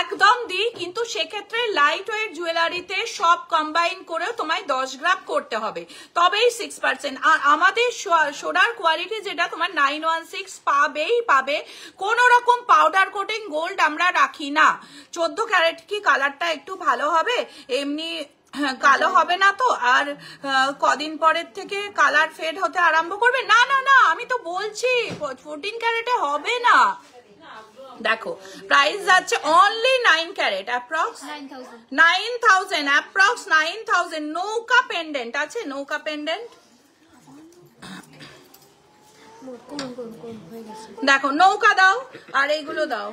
একদম দিই, কিন্তু সেক্ষেত্রে লাইট ওয়েট জুয়েলারিতে সব কম্বাইন করে তোমায় 10 গ্রাম করতে হবে, তবেই 6%। আর আমাদের সোনার কোয়ালিটি যেটা তোমার 916 পাবে, কোন রকম পাউডার কোটিং গোল্ড আমরা রাখি না। 14 ক্যারেট কি কালারটা একটু ভালো হবে, এমনি কালো হবে না তো? আর কদিন পরের থেকে কালার ফেড হতে আরম্ভ করবে। না না না, আমি তো বলছি 14 ক্যারেটে হবে না। দেখো প্রাইস যাচ্ছে অনলি 9 ক্যারেট, অ্যাপ্রক্স 9,000 অ্যাপ্রক্স 9,000। নৌকা পেন্ডেন্ট আছে, নৌকা পেন্ডেন্ট দেখো, নৌকা দাও আর এইগুলো দাও।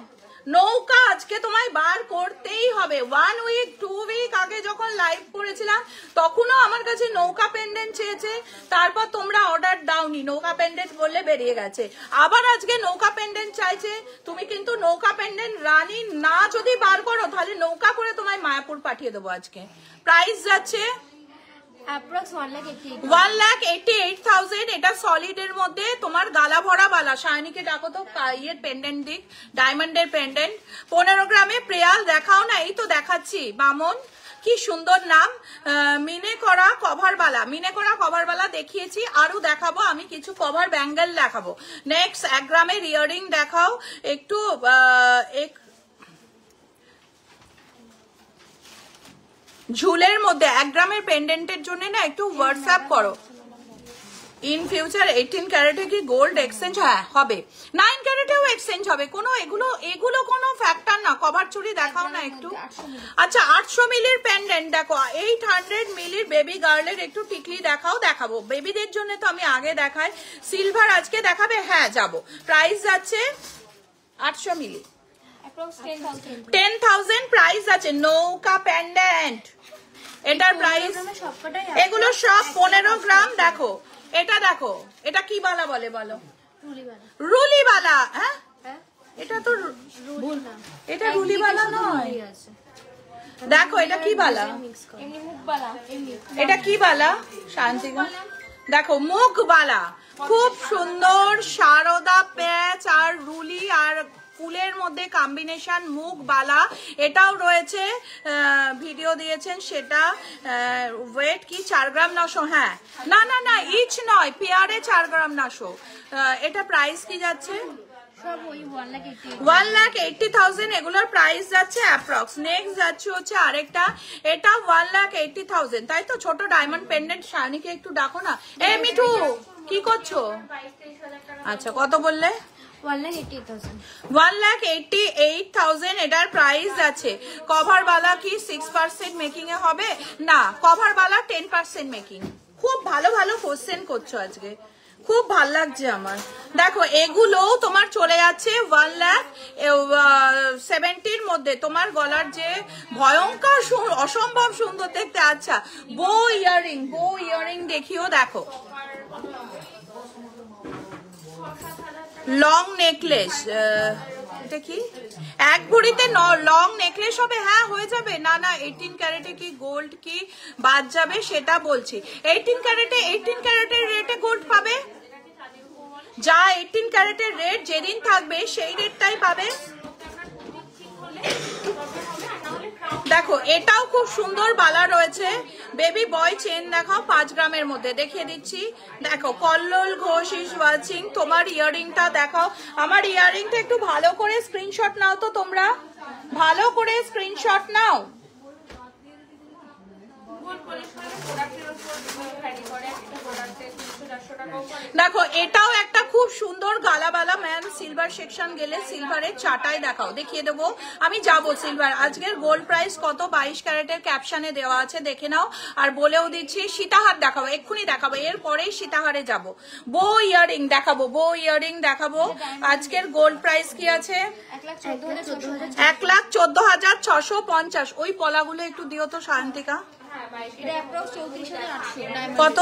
নৌকা আজকে তোমায় বার করতেই হবে। 1 উইক 2 উইক আগে যখন লাইভ করেছিলাম তখনও আমার কাছে নৌকা পেন্ডেন্ট চেয়েছে, তারপর তোমরা অর্ডার দাওনি, নৌকা পেন্ডেন্ট বললে বেরিয়ে গেছে। আবার আজকে নৌকা পেন্ডেন্ট চাইছে, তুমি কিন্তু নৌকা পেন্ডেন্ট রানী না যদি বার করো তাহলে নৌকা করে তোমায় মায়াপুর পাঠিয়ে দেবো আজকে। প্রাইস যাচ্ছে অ্যাপ্রক্স 1,88,000। এটা সলিডের মধ্যে তোমার গালা ভরা বালা। শায়নিকে ডাকো তো, ইয়ের পেন্ডেন্ট দিক, ডায়মন্ডের পেন্ডেন্ট। 15 গ্রামে প্রেয়াল দেখাও না, এই তো দেখাচ্ছি। বামন কি সুন্দর নাম, মিনে করা কভার বালা, মিনে করা কভার বালা দেখিয়েছি, আরো দেখাবো আমি কিছু কভার ব্যাঙ্গেল দেখাবো। নেক্সট 1 গ্রামের ইয়াররিং দেখাও একটু। ঝুলের মধ্যে 1 গ্রামের পেন্ডেন্টের জন্য না একটু হোয়াটসঅ্যাপ করো। ইন ফিউচার 18 ক্যারেটে কি গোল্ড এক্সচেঞ্জ? হ্যাঁ হবে, 9 ক্যারেটেও এক্সচেঞ্জ হবে, কোনো এগুলো কোনো ফ্যাক্টর না। কভার চুড়ি দেখাও না একটু। আচ্ছা 800 মিলির পেন্ডেন্ট দেখো, 800 মিলির বেবি গার্লের একটু টিকলি দেখাও। দেখাবো বেবিদের জন্য তো আমি আগে দেখাই। সিলভার আজকে দেখাবে? হ্যাঁ যাবো। প্রাইস যাচ্ছে 800 মিলি 10,000 প্রাইস আছে। নৌকা পেন্ডেন্ট এটার প্রাইস, এগুলো সব 15 গ্রাম। দেখো এটা, দেখো এটা কি বালা বলে বলো? রুলি বালা। হ্যাঁ এটা তো এটা রুলি বালা নয়। দেখো এটা কি বালা, এটা কি বালা শান্তিগা? দেখো মুখ বালা, খুব সুন্দর সারদা প্যাচ আর রুলি আর ফুলের মধ্যে কম্বিনেশন মুগ বালা, এটাও রয়েছে, ভিডিও দিয়েছেন সেটা। ওয়েট কি 4 গ্রাম 900? হ্যাঁ, না না না, ইচ নয়, পেয়ারে 4 গ্রাম 900। এটা প্রাইস কি যাচ্ছে? সব ওই 1,80,000। 1,80,000 এগুলোর প্রাইস যাচ্ছে অ্যাপ্রক্স। নেক্সট যাচ্ছে হচ্ছে আরেকটা, এটা 1,80,000, তাই তো? ছোট ডায়মন্ড পেন্ডেন্ট। শানিকে একটু ডাকো না। এ মিঠু, কি করছো? আচ্ছা, কত বললে? 1,80,000। 1,88,000 এটার প্রাইস আছে। কভার বালা কি 6% মেকিং এ হবে? না, কভার বালা 10% মেকিং। খুব ভালো ভালো কোশ্চেন করছো আজকে, খুব ভাল লাগছে আমার। দেখো এগুলো তোমার চলে যাচ্ছে 1,70,000 মধ্যে। তোমার গলার যে ভয়ঙ্কর অসম্ভব সুন্দর দেখতে। আচ্ছা, বো ইয়ারিং দেখিও, দেখো লং নেকলেস, এটা কি এক ভরিতে লং নেকলেস হবে? হ্যাঁ, হয়ে যাবে। না না, 18 ক্যারেটে কি গোল্ড কি বাদ যাবে সেটা বলছি। 18 ক্যারেটের রেটে গোল্ড পাবে, যা 18 ক্যারেটের রেট যেদিন থাকবে সেই রেটটাই পাবে। দেখো এটাও খুব সুন্দর বালা রয়েছে। বেবি বয় চেন দেখাও 5 গ্রামের মধ্যে, দেখিয়ে দিচ্ছি। দেখো কল্লোল ঘোষ ইজ ওয়াচিং। তোমার ইয়ারিংটা দেখাও। আমার ইয়ারিংটা একটু ভালো করে স্ক্রিনশট নাও তো তোমরা, ভালো করে স্ক্রিনশট নাও। দেখো এটাও একটা খুব সুন্দর গালাবালা ম্যাম। সিলভার সেকশন গেলে সিলভারের চাটাই দেখাও, দেখিয়ে দেবো। আমি যাবো সিলভার। আজকের গোল্ড প্রাইস কত 22 ক্যারেটের ক্যাপশনে দেওয়া আছে, দেখে নাও। আর বলেও দিচ্ছি সীতাহার দেখাবো, এক্ষুনি দেখাবো, এরপরেই সীতাহারে যাবো। বো ইয়ারিং দেখাবো। আজকের গোল্ড প্রাইস কি আছে? 1,14,650। ওই পলাগুলো একটু দিও তো শান্তিকা। কত?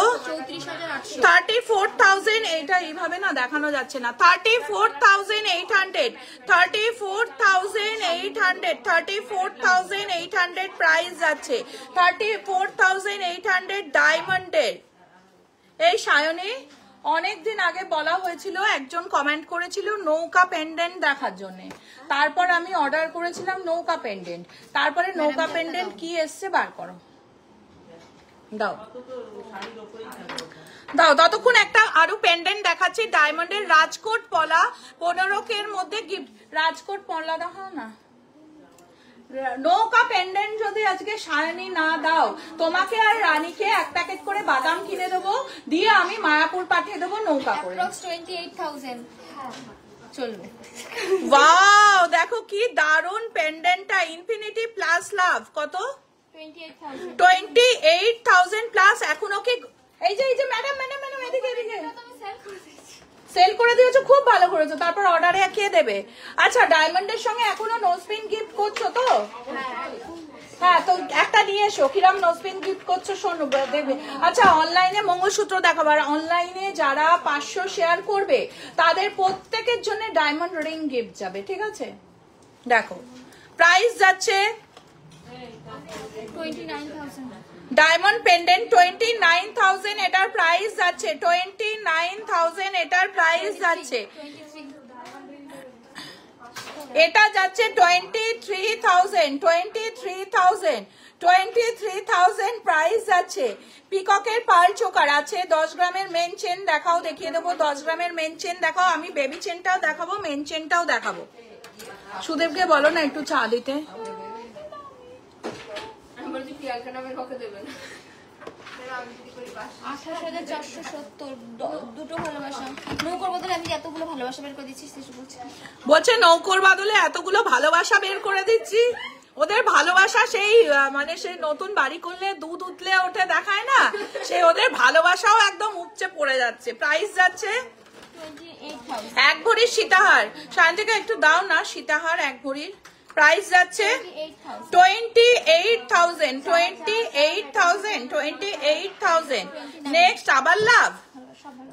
34,000। এইটা এইভাবে না দেখানো যাচ্ছে না। 34,800 প্রাইস যাচ্ছে। 34,800 ডায়মন্ডের। এই সায়নী, অনেকদিন আগে বলা হয়েছিল, একজন কমেন্ট করেছিল নৌকা পেন্ডেন্ট দেখার জন্য, তারপর আমি অর্ডার করেছিলাম নৌকা পেন্ডেন্ট। তারপরে নৌকা পেন্ডেন্ট কি এসছে বার করো, দাও ততক্ষণ একটা আরো পেন্ডেন্ট দেখাচ্ছি ডায়মন্ডের। রাজকোট পলা 15 মধ্যে গিফট। রাজকোট পলা দেখাও না। নৌকা পেন্ডেন্ট যদি আজকে সায়নী না দাও, তোমাকে আর রানীকে 1 প্যাকেট করে বাদাম কিনে দেবো, দিয়ে আমি মায়াপুর পাঠিয়ে দেবো নৌকা করে। 28,000 চলবে। ওয়াও, দেখো কি দারুন পেন্ডেন্টটা। ইনফিনিটি প্লাস লাভ কত? 28,000 প্লাস। এখনো কি এই যে ম্যাডাম এদিকে সেল করে দিয়েছো, খুব ভালো করেছো। তারপর অর্ডারে কে দেবে? আচ্ছা, ডায়মন্ডের সঙ্গে এখনো নোজপিন গিফট করছো তো? হ্যাঁ, তো একটা নিয়ে এসো। কিরাম নোজপিন গিফট করছো শোনো, দেবে। আচ্ছা, অনলাইনে মঙ্গলসূত্র দেখাবো। আর অনলাইনে যারা 500 শেয়ার করবে তাদের প্রত্যেকের জন্য ডায়মন্ড রিং গিফট যাবে, ঠিক আছে? দেখো প্রাইস যাচ্ছে 29,000। ডায়মন্ড পেন্ডেন্ট 29,000 এটার প্রাইস যাচ্ছে। 29,000 এটার প্রাইস যাচ্ছে। এটা যাচ্ছে 23,000 প্রাইস যাচ্ছে। পিককের পার্ল চোকার আছে 10 গ্রামের মেন চেন দেখাও, দেখিয়ে দেবো। 10 গ্রামের মেন চেন দেখাও। আমি বেবি চেনটাও দেখাবো, মেন চেনটাও দেখাবো। সুদেবকে বলো না একটু চা দিতে। 28,470 দুটো ভালোবাসা। নৌকোর বদলে আমি এতগুলো ভালোবাসা বের করে দিচ্ছি, বলছে নৌকোর বদলে এতগুলো ভালোবাসা বের করে দিচ্ছি। ওদের ভালোবাসা সেই মানে সেই নতুন বাড়ি করলে দুধ উতলে ওঠে দেখায় না, সেই ওদের ভালোবাসাও একদম উপচে পড়ে যাচ্ছে। প্রাইস যাচ্ছে 28,000। 1 ভরির সীতাহার। শান্তিকে একটু দাও না সীতাহার 1 ভরির। প্রাইস যাচ্ছে 28,000। নেক্সট আবার লাভ।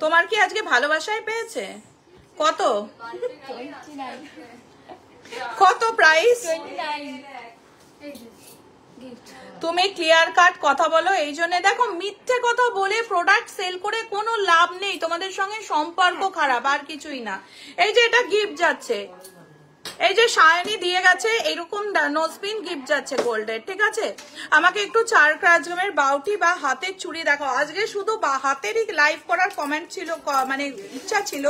তোমার কি আজকে ভালোবাসায় পেয়েছে? কত প্রাইস? তুমি ক্লিয়ার কাট কথা বলো। এই জন্য দেখো, মিথ্যে কথা বলে প্রোডাক্ট সেল করে কোনো লাভ নেই। তোমাদের সঙ্গে সম্পর্ক খারাপ, আর কিছুই না। এই যে এটা গিফট যাচ্ছে, এই যে সায়নী দিয়ে গেছে এরকম নোজপিন গিফট যাচ্ছে গোল্ডের, ঠিক আছে? আমাকে একটু 4 গ্রামের বাউটি বা হাতের চুড়ি দেখাও। আজকে শুধু হাতেরই লাইভ করার কমেন্ট ছিল, মানে ইচ্ছা ছিল,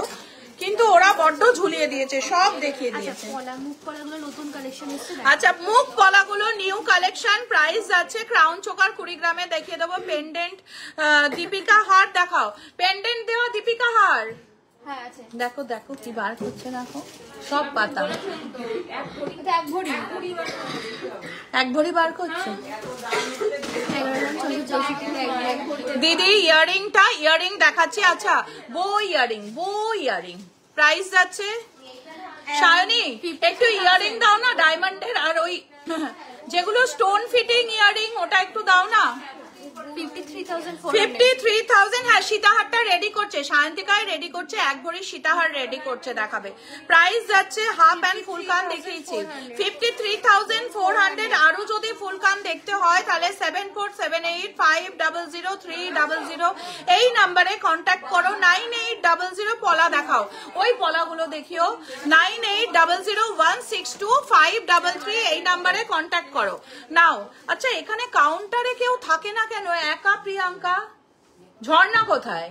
কিন্তু ওরা বড্ড ঝুলিয়ে দিয়েছে, সব দেখিয়ে দিয়েছে। মুখ পলাগুলো নতুন কালেকশন এসেছে। আচ্ছা, মুখ পলাগুলো নিউ কালেকশন, প্রাইস যাচ্ছে ক্রাউন চোকার 20 গ্রামে দেখিয়ে দেবো। পেন্ডেন্ট দীপিকা হার দেখাও, পেন্ডেন্ট দেওয়া দীপিকা হার। হ্যাঁ আছে, দেখো দেখো কি বার করছে, দেখো সব পাতা এক ভরি বার করছে। দিদি ইয়ারিং দেখাচ্ছি। আচ্ছা, বো ইয়ারিং প্রাইস যাচ্ছে। সায়নী একটু ইয়ারিং দাও না ডায়মন্ডের, আর ওই যেগুলো স্টোন ফিটিং ইয়ারিং ওটা একটু দাও না। 53,000। হ্যাঁ, সীতাহারটা রেডি করছে, সায়ন্তিকায় রেডি করছে, এক ভরি সীতাহার রেডি করছে, দেখাবে। প্রাইস যাচ্ছে হাফ অ্যান্ড ফুল কান দেখিয়েছি 53,400। আরো যদি ফুল কান দেখতে হয় তাহলে 7478500300 এই নাম্বারে কন্ট্যাক্ট করো। 9800 পলা দেখাও, ওই পলাগুলো দেখিও। 9800162533 এই নাম্বারে কন্ট্যাক্ট করো নাও। আচ্ছা, এখানে কাউন্টারে কেউ থাকে না কেন? একা প্রিয়াঙ্কা। ঝর্ণা কোথায়?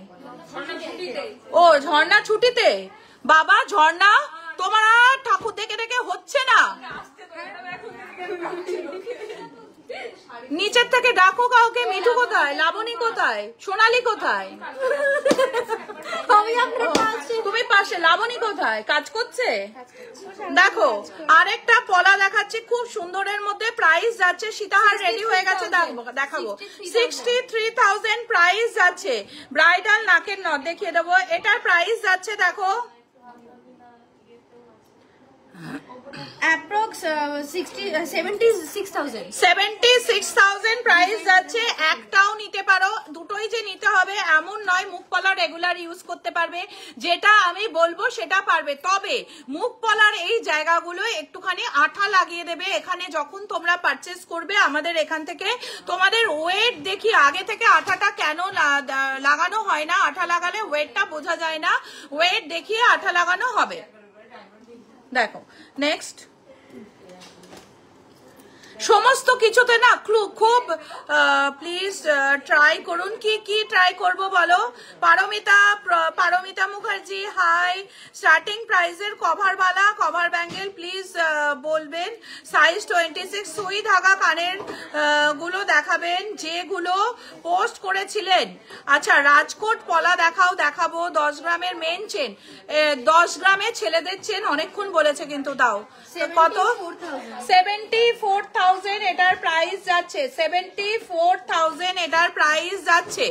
ও, ঝর্ণা ছুটিতে। বাবা ঝর্ণা, তোমার আর ঠাকুর দেখে দেখে হচ্ছে না, নিচের থেকে ডাকো কাউকে। মিঠু কোথায়? লাবণী কোথায়? সোনালী কোথায়? তুমি পাশে। লাবণী কোথায়? কাজ করছে। দেখো আরেকটা পলা দেখাচ্ছি খুব সুন্দরের মধ্যে, প্রাইস যাচ্ছে, সীতাহার রেডি হয়ে গেছে, দেখাবো। 63,000 প্রাইস যাচ্ছে। ব্রাইডাল নাকের নথ দেখিয়ে দেবো, এটার প্রাইস যাচ্ছে দেখো অ্যাপ্রক্স 76,000 প্রাইস যাচ্ছে। একটাও নিতে পারো, দুটোই যে নিতে হবে এমন নয়। মুখ পলা রেগুলার ইউজ করতে পারবে, যেটা আমি বলবো সেটা পারবে। তবে মুখ পলার এই জায়গাগুলো একটুখানি আঠা লাগিয়ে দেবে এখানে যখন তোমরা পারচেস করবে আমাদের এখান থেকে। তোমাদের ওয়েট দেখি আগে থেকে আঠাটা কেন লাগানো হয় না, আঠা লাগালে ওয়েটটা বোঝা যায় না, ওয়েট দেখিয়ে আঠা লাগানো হবে। দেখো নেক্সট, সমস্ত কিছুতে না খুব প্লিজ ট্রাই করুন। কি ট্রাই করব বলো? পারমিতা মুখার্জি হাই। স্টার্টিং প্রাইসের কভারওয়ালা কভার ব্যাঙ্গেল প্লিজ বলবেন। সাইজ 26। সুই ধাগা কানের গুলো দেখাবেন যেগুলো পোস্ট করেছিলেন। আচ্ছা, রাজকোট পলা দেখাবো। 10 গ্রামের মেন চেন, 10 গ্রামে ছেলেদের চেন অনেকক্ষণ বলেছে কিন্তু দাও কত? 74,000 এটার প্রাইস যাচ্ছে। 74,000 এটার প্রাইস যাচ্ছে।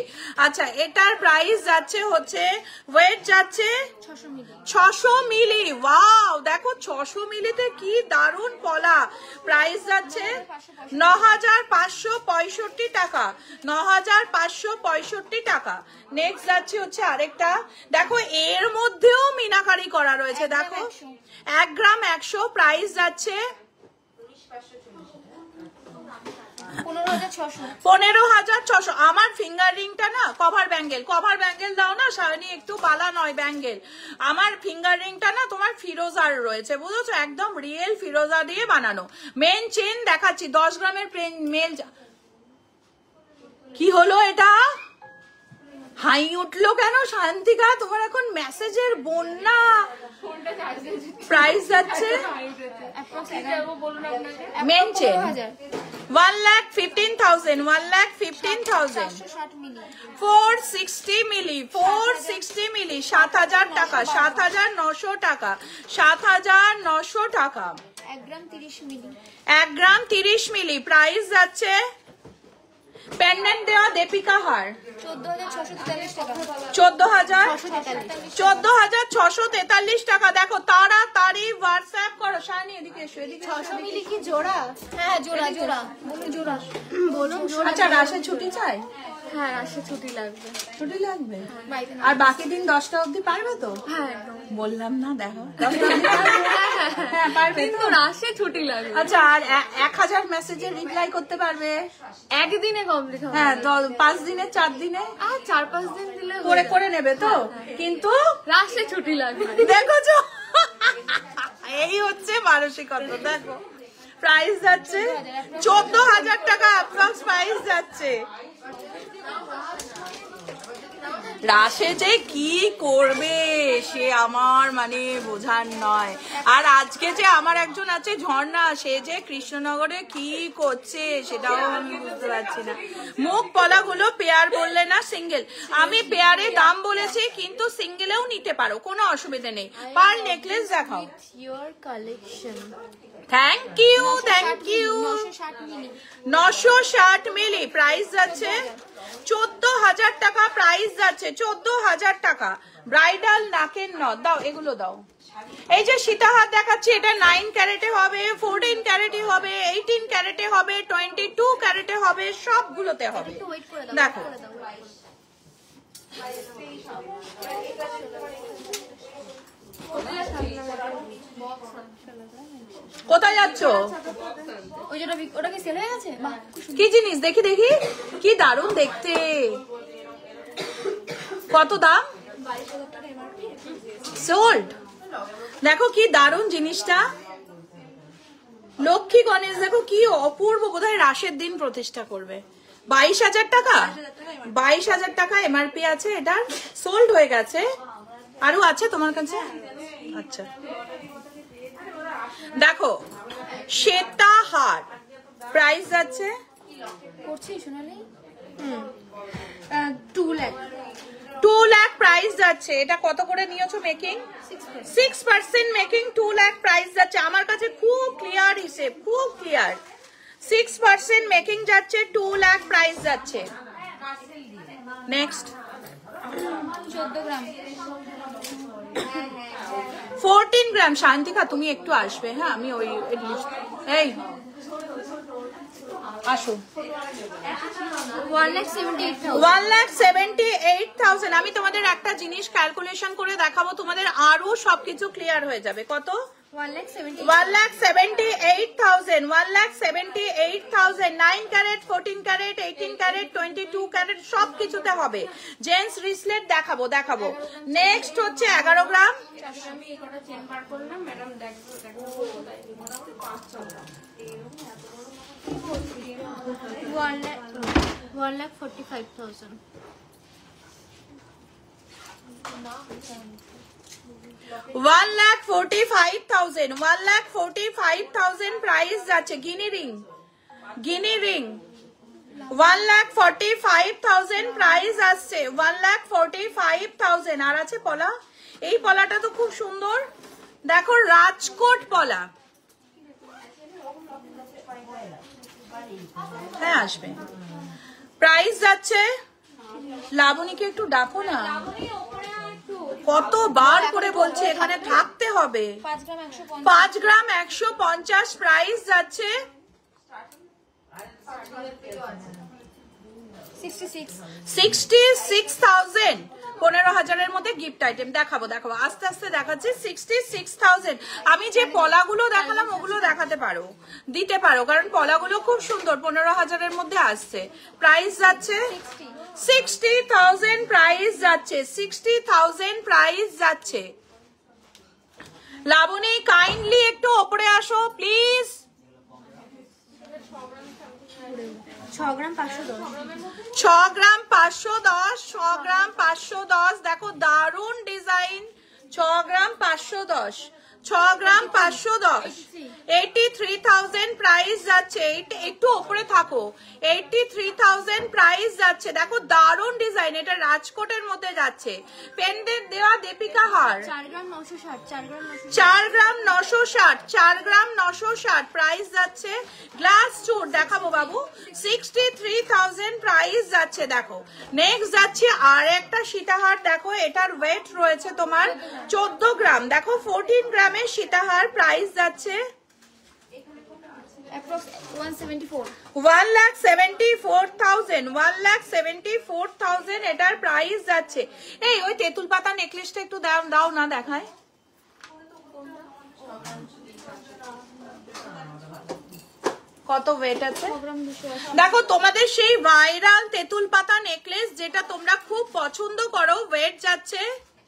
আচ্ছা, এটার প্রাইস যাচ্ছে হচ্ছে, ওয়েট যাচ্ছে 600 মিলি। ওয়াও, দেখো 600 মিলিতে কি দারুণ পলা। প্রাইস যাচ্ছে 9,565 টাকা। 9,565 টাকা। নেক্সট যাচ্ছে হচ্ছে আরেকটা, দেখো এর মধ্যেও মিনাকারি করা রয়েছে। দেখো 1 গ্রাম 100 প্রাইস যাচ্ছে 15,600। আমার ফিঙ্গার রিংটা না কভার ব্যাঙ্গেল দাও না সায়নী, একটু বালা নয় ব্যাঙ্গেল। আমার ফিঙ্গার রিংটা না তোমার ফিরোজার রয়েছে, বুঝেছো, একদম রিয়েল ফিরোজা দিয়ে বানানো। মেন চেন দেখাচ্ছি 10 গ্রামের মেল। কি হলো এটা? হাই উঠলো কেন শান্তিকা? তোমার এখন মেসেজের বন্যা। প্রাইস যাচ্ছে মেন চেন 1,15,000। 1,15,000। 460 মিলি 7,000 টাকা। 7,900 টাকা। 7,900 টাকা। 1 গ্রাম 30 মিলি। 1 গ্রাম 30 মিলি প্রাইস যাচ্ছে। পেন্ডেন্ট দেওয়া দীপিকা হার 14,643 টাকা। 14,643 টাকা। দেখো তাড়াতাড়ি হোয়াটসঅ্যাপ করো। শানি এদিকে এসো, এদিকে 600 মিলি কি জোড়া? হ্যাঁ জোড়া। বলুন জোড়া। আচ্ছা, রাশে ছুটি চাই? হ্যাঁ, রাশে ছুটি লাগবে। আর বাকি দিন 10টা অবধি পারবে তো? হ্যাঁ, বললাম না, দেখো 10টা অবধি হ্যাঁ পারবে তো? রাশে ছুটি লাগবে। আচ্ছা, আর 1000 মেসেজের রিপ্লাই করতে পারবে? একদিনে কমপ্লিট হবে। হ্যাঁ, 5 দিনে 4 দিনে 4-5 দিন দিলে করে নেবে তো? কিন্তু রাশে ছুটি লাগবে। দেখো এই হচ্ছে মানসিকতা। দেখো প্রাইস যাচ্ছে 14,000 টাকা, অ্যাপ্রক্স প্রাইস যাচ্ছে। রাশে যে কি করবে সে আমার মানে বোঝার নয়। আর আজকে যে আমার একজন আছে ঝর্ণা, সে যে কৃষ্ণনগরে কি করছে সেটাও আমি বুঝতে পারছি না। মুখ পলাগুলো পেয়ার বললে না, সিঙ্গেল। আমি পেয়ারে দাম বলেছি, কিন্তু সিঙ্গেলেও নিতে পারো, কোনো অসুবিধা নেই। পার নেকলেস দেখাও। Your collection. Thank you, thank you. 960 মিলি প্রাইস যাচ্ছে 14,000 টাকা, প্রাইস যাচ্ছে 14,000 টাকা। ব্রাইডাল নাকের নথ দাও, এগুলো দাও। এই যে সীতাহার দেখাচ্ছি, এটা 9 ক্যারেটে হবে, 14 ক্যারেটে হবে, 18 ক্যারেটে হবে, 22 ক্যারেটে হবে, সবগুলোতে হবে। দেখো কোথায় যাচ্ছ? ওটা কি সেল হয়ে গেছে? কি জিনিস দেখি দেখি, কি দারুণ দেখতে। কত দাম? সোল্ড। দেখো কি দারুণ জিনিসটা, লক্ষ্মী গণেশ দেখো কি অপূর্ব, বোধহয় রাশের দিন প্রতিষ্ঠা করবে। 22,000 টাকা, 22,000 টাকা এমআরপি আছে, এটার সোল্ড হয়ে গেছে। আরো আছে তোমার কাছে? আচ্ছা দেখো শ্বেতা হার প্রাইস যাচ্ছে করছি সোনালি 2 লাখ। 2 লাখ প্রাইস যাচ্ছে। এটা কত করে নিয়েছো মেকিং? 6% মেকিং, 2 লাখ প্রাইস যাচ্ছে। আমার কাছে খুব ক্লিয়ার হিসেব, খুব ক্লিয়ার। 6% মেকিং যাচ্ছে, 2 লাখ প্রাইস যাচ্ছে। নেক্সট 14 গ্রাম। 14 গ্রাম। শান্তিকা তুমি একটু আসবে, হ্যাঁ আমি ওই এই আসো। 1,78,000। আমি তোমাদের একটা জিনিস ক্যালকুলেশন করে দেখাবো, তোমাদের আরো সবকিছু ক্লিয়ার হয়ে যাবে। কত? 1,78,000। 1,78,000। 9 ক্যারেট, 14 ক্যারেট, 18 ক্যারেট, 22 ক্যারেট সবকিছুতে হবে। জেন্টস রিসলেট দেখাবো। নেক্সট হচ্ছে 11 গ্রাম। 1,45,000। 1,45,000। 1,45,000 প্রাইস যাচ্ছে। গিনি রিং 1,45,000 প্রাইস আসছে। 1,45,000। আর আছে পলা, এই পলাটা তো খুব সুন্দর, দেখো রাজকোট পলা। হ্যাঁ আসবে। প্রাইস যাচ্ছে। লাবণীকে একটু ডাকো না, কতবার করে বলছে এখানে থাকতে হবে। 5 গ্রাম 150 প্রাইস যাচ্ছে। 66,000। 15,000-এর মধ্যে গিফট আইটেম দেখাবো আস্তে আস্তে দেখাচ্ছি। 66,000। আমি যে পলাগুলো দেখালাম ওগুলো দেখাতে পারো, দিতে পারো, কারণ পলাগুলো খুব সুন্দর। 15,000-এর মধ্যে আসছে। প্রাইস যাচ্ছে 60,000 প্রাইস যাচ্ছে। 60,000 প্রাইস যাচ্ছে। লাবণী কাইন্ডলি একটু ওপরে আসো প্লিজ। 6 গ্রাম 510। 6 গ্রাম 510। 6 গ্রাম 510। দেখো দারুণ ডিজাইন। 6 গ্রাম 510। 6 গ্রাম 510। 83,000 প্রাইস যাচ্ছে। একটু উপরে থাকো। 83,000 প্রাইস যাচ্ছে। দেখো দারুণ ডিজাইন, এটা রাজকোটের মধ্যে যাচ্ছে। পেন্ডেন্ট দেওয়া দীপিকা হার। 4 গ্রাম 960। 4 গ্রাম 960। 4 গ্রাম 960 প্রাইস যাচ্ছে। গ্লাস চুর দেখাবো বাবু। 63,000 প্রাইস যাচ্ছে। দেখো নেক্সট যাচ্ছে আর একটা সীতাহার। দেখো এটার ওয়েট রয়েছে তোমার 14 গ্রাম। দেখো 14 গ্রামের সীতাহার প্রাইস যাচ্ছে 1,74,000। 1,74,000 এটার প্রাইস যাচ্ছে। এই ওই তেঁতুল পাতা নেকলেসটা একটু দাও না, দেখায়। কত ওয়েট আছে দেখো। তোমাদের সেই ভাইরাল তেঁতুল পাতা নেকলেস যেটা তোমরা খুব পছন্দ করো, ওয়েট যাচ্ছে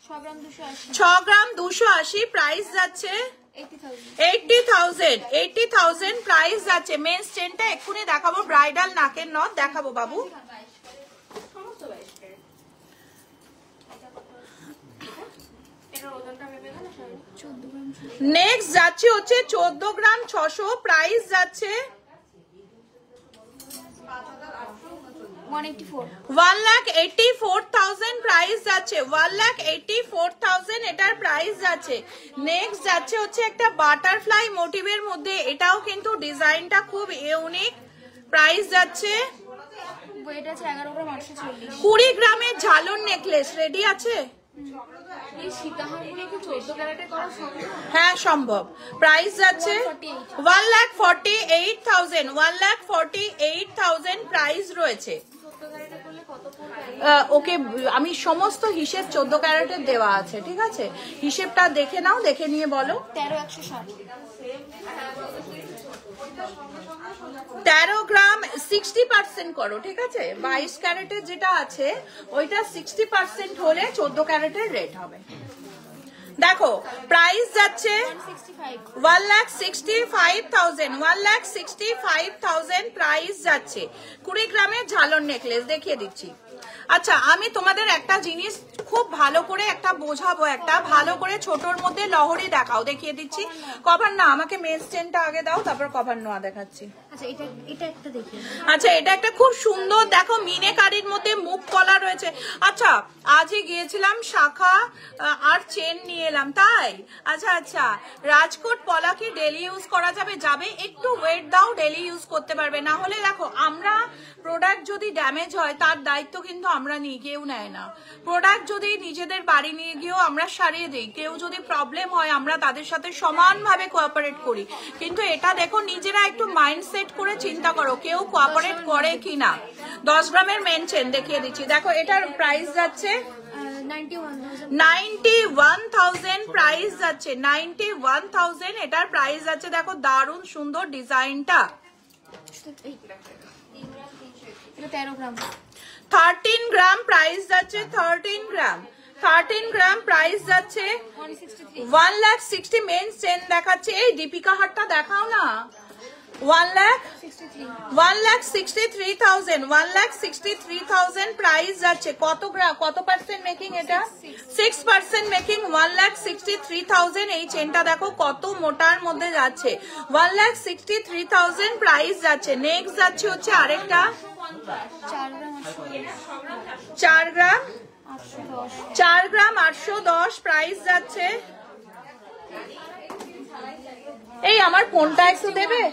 6 গ্রাম 280। 6 গ্রাম 280 প্রাইস যাচ্ছে। 80,000 প্রাইস যাচ্ছে। মেন্স চেনটা এক্ষুনি দেখাবো, ব্রাইডাল নাকের নথ দেখাবো বাবু। নেক্সট যাচ্ছে হচ্ছে 14 গ্রাম 600, প্রাইস যাচ্ছে 1,84,000 প্রাইস যাচ্ছে, 1,84,000 এটার প্রাইস যাচ্ছে। নেক্সট যাচ্ছে হচ্ছে একটা বাটারফ্লাই মোটিভের মধ্যে, এটাও কিন্তু ডিজাইনটা খুব ইউনিক, প্রাইস যাচ্ছে 20 গ্রামের ঝালর নেকলেস। রেডি আছে? হ্যাঁ সম্ভব। প্রাইস যাচ্ছে 1,48,000, 1,48,000 প্রাইস রয়েছে। ওকে, আমি সমস্ত হিসেব 14 ক্যারেটের দেওয়া আছে, ঠিক আছে? হিসেবটা দেখে নাও, দেখে নিয়ে বলো। 13 গ্রাম 60% করো, ঠিক আছে? 22 ক্যারেটের যেটা আছে ওইটা 60% হলে 14 ক্যারেটের রেট হবে। দেখো প্রাইস যাচ্ছে 1,65,000, 1,65,000 প্রাইস যাচ্ছে। 20 গ্রামের ঝালর নেকলেস দেখিয়ে দিচ্ছি। আচ্ছা, আমি তোমাদের একটা জিনিস খুব ভালো করে একটা বোঝাবো, একটা ভালো করে ছোটর মধ্যে লহরি দেখাও, দেখিয়ে দিচ্ছি। কভার না, আমাকে মেস চেনটা আগে দাও, তারপর কভার নোয়া দেখাচ্ছি। আচ্ছা, এটা একটা খুব সুন্দর, দেখো মিনেকারির মধ্যে মুখ কলা রয়েছে। আচ্ছা, আজই গিয়েছিলাম শাখা আর চেন নিয়ে এলাম, তাই? আচ্ছা আচ্ছা, রাজকোট পলা কি ডেলি ইউজ করা যাবে? যাবে, একটু ওয়েট দাও, ডেলি ইউজ করতে পারবে। না হলে দেখো, আমরা প্রোডাক্ট যদি ড্যামেজ হয় তার দায়িত্ব কিন্তু আমরা নিই, কেউ নেয় না। প্রোডাক্ট যদি নিজেদের বাড়ি নিয়ে গিয়েও আমরা সারিয়ে দিই, কেউ যদি প্রবলেম হয় আমরা তাদের সাথে সমানভাবে কোঅপারেট করি। কিন্তু এটা দেখো, নিজেরা একটু মাইন্ডসেট করে চিন্তা করো, কেউ কোঅপারেট করে কিনা। 10 গ্রামের মেন চেন দেখিয়ে দিচ্ছি। দেখো এটার প্রাইস যাচ্ছে 91,000 প্রাইস যাচ্ছে, 91,000 এটার প্রাইস যাচ্ছে। দেখো দারুণ সুন্দর ডিজাইনটা। 13 গ্রাম প্রাইস যাচ্ছে, 13 গ্রাম প্রাইস যাচ্ছে 1,60,000 মেন চেন দেখাচ্ছে। এই দীপিকা হাটটা দেখাও না। 1,63,000, 1,63,000 প্রাইস যাচ্ছে। কত গ্রাম, কত পার্সেন্ট মেকিং এটা? 6% মেকিং, 1,63,000। এই চেনটা দেখো কত মোটার মধ্যে যাচ্ছে, 1,63,000 প্রাইস যাচ্ছে। নেক্সট যাচ্ছে হচ্ছে আরেকটা 4 গ্রাম 810 প্রাইস যাচ্ছে। এই আমার ফোনটা একটু দেবে।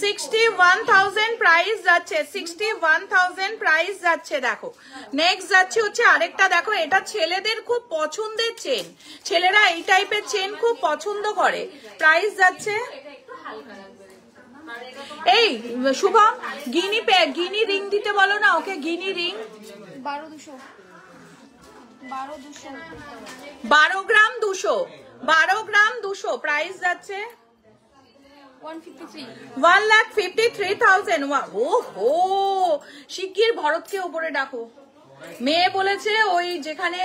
61,000 প্রাইস যাচ্ছে, 61,000 প্রাইস যাচ্ছে। দেখো নেক্সট যাচ্ছে হচ্ছে আরেকটা, দেখো এটা ছেলেদের খুব পছন্দের চেন, ছেলেরা এই টাইপের চেন খুব পছন্দ করে। প্রাইস যাচ্ছে, এই শুভম গিনি রিং দিতে বলো না ওকে, গিনি রিং 12 গ্রাম 200 প্রাইস যাচ্ছে 1,53,000। ওহো, শিগগির ভরতকে উপরে ডাকো। মেয়ে বলেছে ওই যেখানে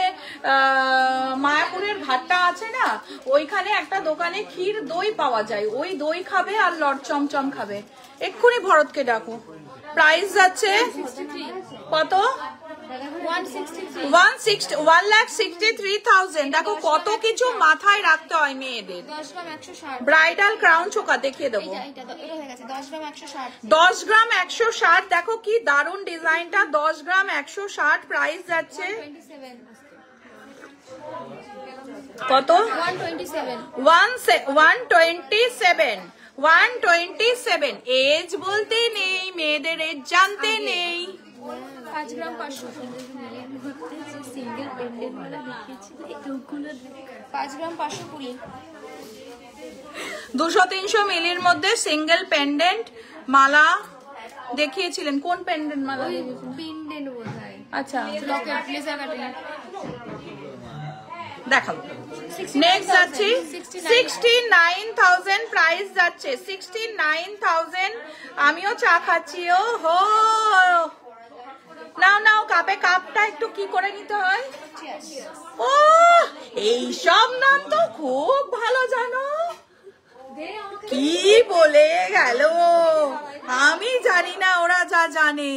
মায়াপুরের ঘাটটা আছে না, ওইখানে একটা দোকানে ক্ষীর দই পাওয়া যায়, ওই দই খাবে আর লট চমচম খাবে। এক্ষুনি ভরতকে ডাকো। প্রাইস যাচ্ছে কত? 1,63,000। দেখো কত কিছু মাথায় রাখতে হয় মেয়েদের। ব্রাইডাল ক্রাউন চোকা দেখিয়ে দেবো। 10 গ্রাম 160। দেখো কি দারুণ ডিজাইনটা, 10 গ্রাম 160 প্রাইস যাচ্ছে কত? 127। এজ বলতে নেই, মেয়েদের এজ জানতে নেই। 5 গ্রাম 500, সিঙ্গেল পেন্ডেন্ট वाला দেখিয়েছি, ওগুলো 5 গ্রাম 520। 200-300 মিলির মধ্যে সিঙ্গেল পেন্ডেন্ট মালা দেখিয়েছিলেন। কোন পেন্ডেন্ট মালা? পেন্ডেন্ট বোধহয়। আচ্ছা, লকেট লেজার কাটিং দেখাবো। নেক্সট যাচ্ছে 69,000 প্রাইস যাচ্ছে, 69,000। আমিও চা খাচ্ছি। ও হো, নাও কাপে, কাপটা একটু কি করে নিতে হয়? ও, এই সব নাম তো খুব ভালো জানো। কি বলে গেল আমি জানি না, ওরা যা জানে।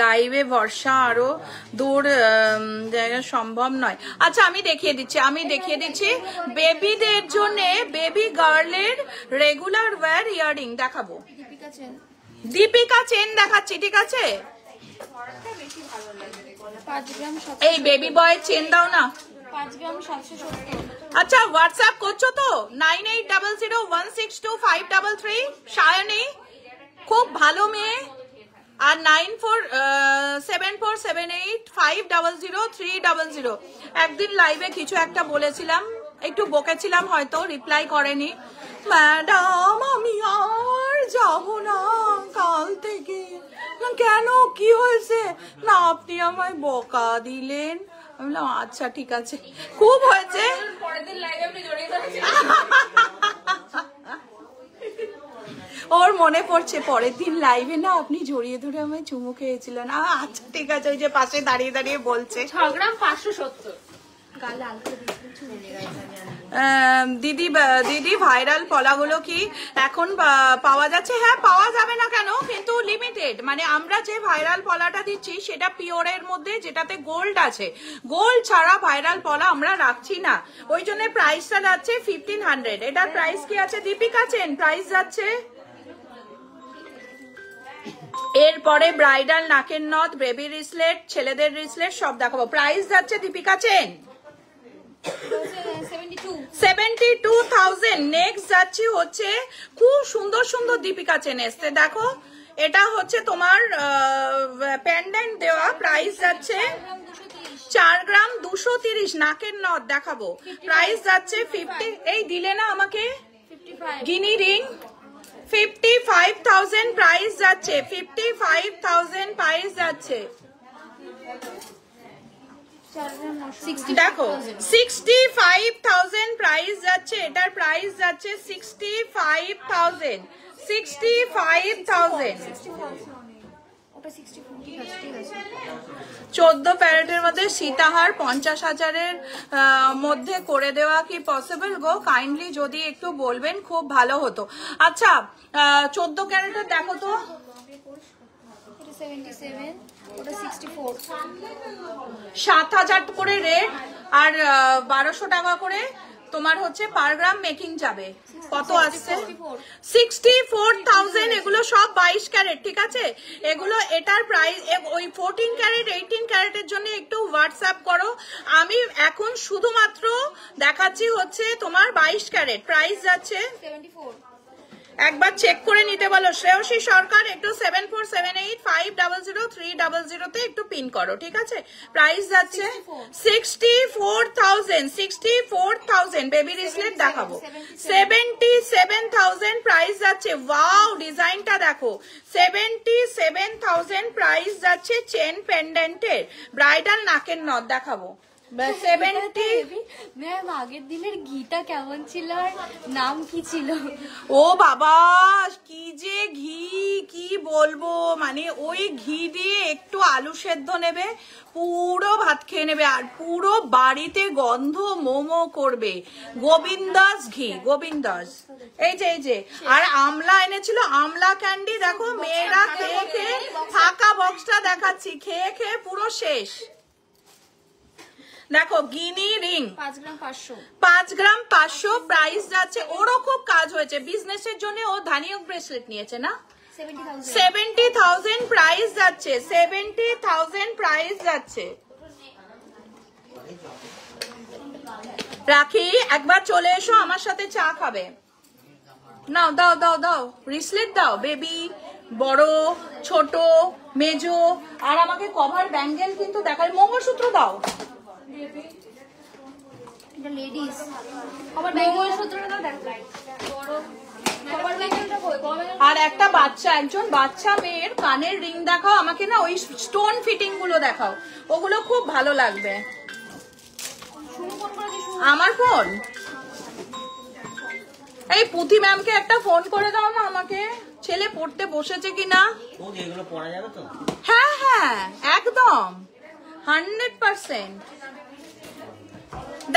লাইভে ভরসা আরো দূর জায়গা সম্ভব নয়। আচ্ছা আমি দেখিয়ে দিচ্ছি বেবিদের জন্য, বেবি গার্লের রেগুলার ওয়্যার ইয়ারিং দেখাবো। দীপিকা চেন দেখাচ্ছি, ঠিক আছে? এই বেবি বয় চেন দাও না। 5 গ্রাম 770। আচ্ছা হোয়াটসঅ্যাপ করছো তো? 9800162533 সায়নী, খুব ভালো মেয়ে। আর 947478500300। একদিন লাইভে কিছু একটা বলেছিলাম, একটু বকেছিলাম, হয়তো রিপ্লাই করেনি। ম্যাডাম আমি আর যাব না কাল থেকে। কেন, কি হয়েছে? না আপনি আমায় বকা দিলেন। আমি বললাম আচ্ছা ঠিক আছে, খুব হয়েছে। ওর মনে পড়ছে পরের দিন লাইভে না আপনি জড়িয়ে ধরে আমায় চুমু খেয়েছিলেন। আচ্ছা ঠিক আছে, ওই যে পাশে দাঁড়িয়ে দাঁড়িয়ে বলছে। 6 গ্রাম 570। দিদি ভাইরাল পলাগুলো কি এখন পাওয়া যাচ্ছে? হ্যাঁ পাওয়া যাবে না কেন, কিন্তু লিমিটেড। মানে আমরা যে ভাইরাল পলাটা দিচ্ছি সেটা পিওরের মধ্যে, যেটাতে গোল্ড আছে। গোল্ড ছাড়া ভাইরাল পলা আমরা রাখছি না, ওই জন্য প্রাইসটা যাচ্ছে 1500। এটার প্রাইস কি আছে দীপিকা চেন? প্রাইস যাচ্ছে, এরপরে ব্রাইডাল নাকের নথ, বেবি রিসলেট, ছেলেদের রিসলেট সব দেখাবো। প্রাইস যাচ্ছে দীপিকা চেন 72,000। নেক্সট যাচ্ছি হচ্ছে খুব সুন্দর সুন্দর দীপিকা চেন এসছে, দেখো এটা হচ্ছে তোমার পেন্ডেন্ট দেওয়া। প্রাইস যাচ্ছে 4 গ্রাম 230। নাকের নথ দেখাবো, প্রাইস যাচ্ছে 50। এই দিলে না আমাকে গিনি রিং, 55,000 প্রাইস যাচ্ছে, 55,000 প্রাইস যাচ্ছে। দেখো 65,000 প্রাইস যাচ্ছে, এটার প্রাইস যাচ্ছে 65,000। 14 প্যারেটের মধ্যে সীতাহার 50,000-এর মধ্যে করে দেওয়া কি পসিবল গো? কাইন্ডলি যদি একটু বলবেন খুব ভালো হতো। আচ্ছা 14 ক্যারেটের দেখো তো, 7,000 করে রেট আর 1200 টাকা করে তোমার হচ্ছে পার গ্রাম মেকিং যাবে। কত আসছে? 64,000। এগুলো সব 22 ক্যারেট, ঠিক আছে? এগুলো এটার প্রাইস ওই 14 ক্যারেট 18 ক্যারেটের জন্য একটু হোয়াটসঅ্যাপ করো। আমি এখন শুধুমাত্র দেখাচ্ছি হচ্ছে তোমার 22 ক্যারেট। প্রাইস যাচ্ছে 74। একবার চেক করে নিতে বলো শ্রেয়সী সরকার, একটু 7478500300 তে একটু পিন করো, ঠিক আছে? প্রাইস যাচ্ছে 64,000। 64,000 বেবি রিসলেট দেখাবো, 77,000 প্রাইস যাচ্ছে। ওয়াও ডিজাইনটা দেখো, 77,000 প্রাইস যাচ্ছে। চেন পেন্ডেন্টের ব্রাইডাল নাকের নথ দেখাবো, 70। ম্যাম আগের দিনের ঘিটা কেমন ছিল আর নাম কি ছিল? ও বাবা কি যে ঘি, কি বলবো, মানে ওই ঘি দিয়ে একটু আলু সেদ্ধ নেবে, পুরো ভাত খেয়ে নেবে, আর পুরো বাড়িতে গন্ধ মোমো করবে। গোবিন্দাস ঘি, গোবিন্দাস। এই যে আর আমলা এনেছিল, আমলা ক্যান্ডি দেখো, মেয়েরা খেয়ে খেয়ে ফাঁকা বক্সটা দেখাচ্ছি, খেয়ে খেয়ে পুরো শেষ। দেখো গিনি রিং 5 গ্রাম 500। 5 গ্রাম 500 প্রাইস যাচ্ছে। ওরও খুব কাজ হয়েছে বিজনেসের জন্য, ও ধানিয়ক ব্রেসলেট নিয়েছে না। 70,000 প্রাইস যাচ্ছে, 70,000 প্রাইস যাচ্ছে। রাখি একবার চলে এসো আমার সাথে চা খাবে। নাও দাও দাও দাও, রিসলেট দাও, বেবি, বড়, ছোট, মেজো। আর আমাকে কভার ব্যাঙ্গেল কিন্তু দেখায়, মঙ্গলসূত্র দাও। এটা লেডিস। আর একটা বাচ্চা, একজন বাচ্চা মেয়ের কানের রিং দেখাও আমাকে, না ওই স্টোন ফিটিং গুলো দেখাও, ওগুলো খুব ভালো লাগবে। আমার ফোন, এই পুঁথি ম্যামকে একটা ফোন করে দাও না আমাকে, ছেলে পড়তে বসেছে কিনা। হ্যাঁ হ্যাঁ একদম 100%।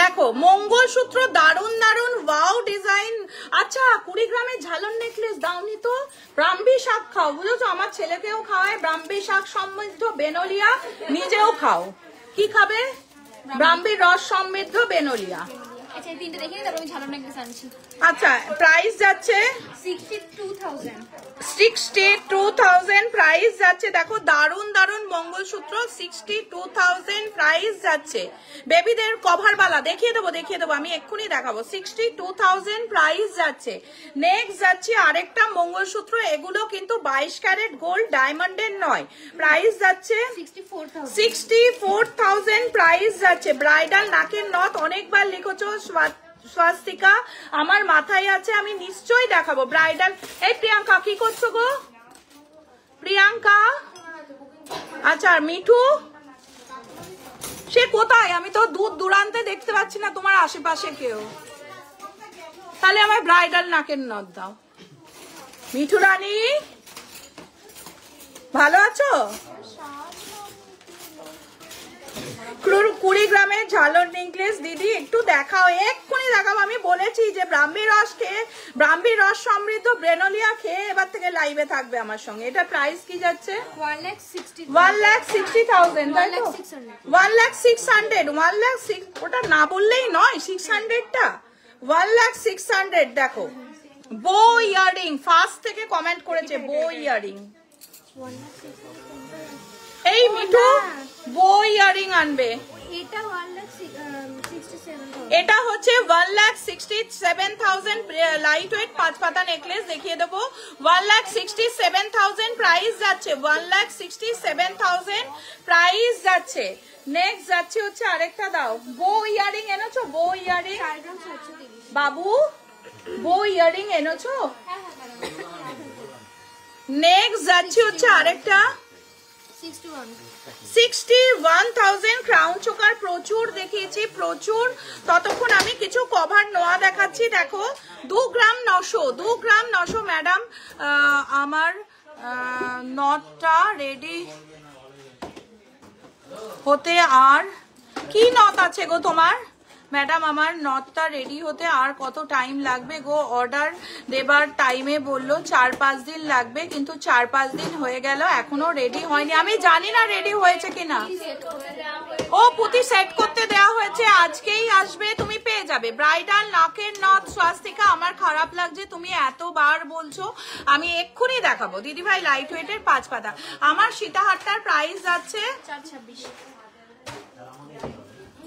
দেখো মঙ্গলসূত্র দারুন দারুন ওয়াও ডিজাইন। আচ্ছা 20 গ্রামের ঝালর নেকলেস দাওনি তো? ব্রাহ্মী শাক খাও, বুঝেছো? আমার ছেলেকেও খাওয়ায় ব্রাহ্মী শাক সমৃদ্ধ বেনলিয়া, নিজেও খাও। কি খাবে? ব্রাহ্মীর রস সমৃদ্ধ বেনলিয়া। আচ্ছা এই তিনটে দেখিয়ে তারপর আমি ঝালর নেকলেস আনছি। আচ্ছা প্রাইস যাচ্ছে 62,000। 62,000 প্রাইস যাচ্ছে। দেখো দারুন দারুন মঙ্গলসূত্র 62,000 প্রাইস যাচ্ছে। বেবিদের কভার বালা দেখিয়ে দেবো আমি এক্ষুনি দেখাবো। 62,000 প্রাইস যাচ্ছে। নেক্সট যাচ্ছে আরেকটা মঙ্গলসূত্র, এগুলো কিন্তু 22 ক্যারেট গোল্ড ডায়মন্ডের নয়। প্রাইস যাচ্ছে 64,000 প্রাইস যাচ্ছে। ব্রাইডাল নাকের নথ অনেকবার লিখেছো স্বাস্তিকা, আমার মাথায় আছে, আমি নিশ্চয়ই দেখাবো ব্রাইডাল। এই প্রিয়াঙ্কা কি করছো গো? প্রিয়াঙ্কা আচ্ছা আর মিঠু সে কোথায়? আমি তো দূর দূরান্তে দেখতে পাচ্ছি না তোমার আশেপাশে কেউ। তাহলে আমার ব্রাইডাল নাকের নথ দাও। মিঠু রানী ভালো আছো? 20 গ্রামের ঝালর নেকলেস দিদি একটু দেখাও, এক্ষুনি দেখাবো। আমি বলেছি যে ব্রাহ্মীর রস সমৃদ্ধ ব্রেনোলিয়া খেয়ে এবার থেকে লাইভে থাকবে আমার সঙ্গে। এটা প্রাইস কি যাচ্ছে? 1,60,000 তাই তো? 1,600,000 1,06,000 ওটা না বললেই নয়। 600টা 1,06,000। দেখো বো ইয়ারিং ফার্স্ট থেকে কমেন্ট করেছে বো ইয়ারিং। এই মিঠু বো ইয়ারিং আনবে। এটা হচ্ছে 1,67,000 লাইট ওয়েট 5 পাতা নেকলেস দেখিয়ে দেবো। 1,67,000 প্রাইস যাচ্ছে। 1,67,000 প্রাইস যাচ্ছে। নেক্সট যাচ্ছে হচ্ছে আরেকটা দাও। বো ইয়ারিং এনেছো? বো ইয়ারিং বাবু বো ইয়ারিং এনেছো? নেক্সট যাচ্ছে হচ্ছে আরেকটা 61,000 ক্রাউন চোকার প্রচুর দেখিয়েছি প্রচুর। ততক্ষণ আমি কিছু কভার নোয়া দেখাচ্ছি। দেখো 2 গ্রাম 900 ম্যাডাম আমার নটটা রেডি হতে আর কি নট আছে গো তোমার? ম্যাডাম আমার নটটা রেডি হতে আর কত টাইম লাগবে গো? অর্ডার দেবার টাইমে বললো 4-5 দিন লাগবে, কিন্তু 4-5 দিন হয়ে গেল এখনো রেডি হয়নি। আমি জানি না রেডি হয়েছে কিনা। ও পুঁতি সেট করতে দেওয়া হয়েছে, আজকেই আসবে, তুমি পেয়ে যাবে। ব্রাইডাল নাকের নথ স্বাস্তিকা আমার খারাপ লাগছে তুমি এতবার বলছো, আমি এক্ষুনি দেখাবো। দিদিভাই লাইট ওয়েটের 5 পাতা। আমার সীতাহারটার প্রাইস যাচ্ছে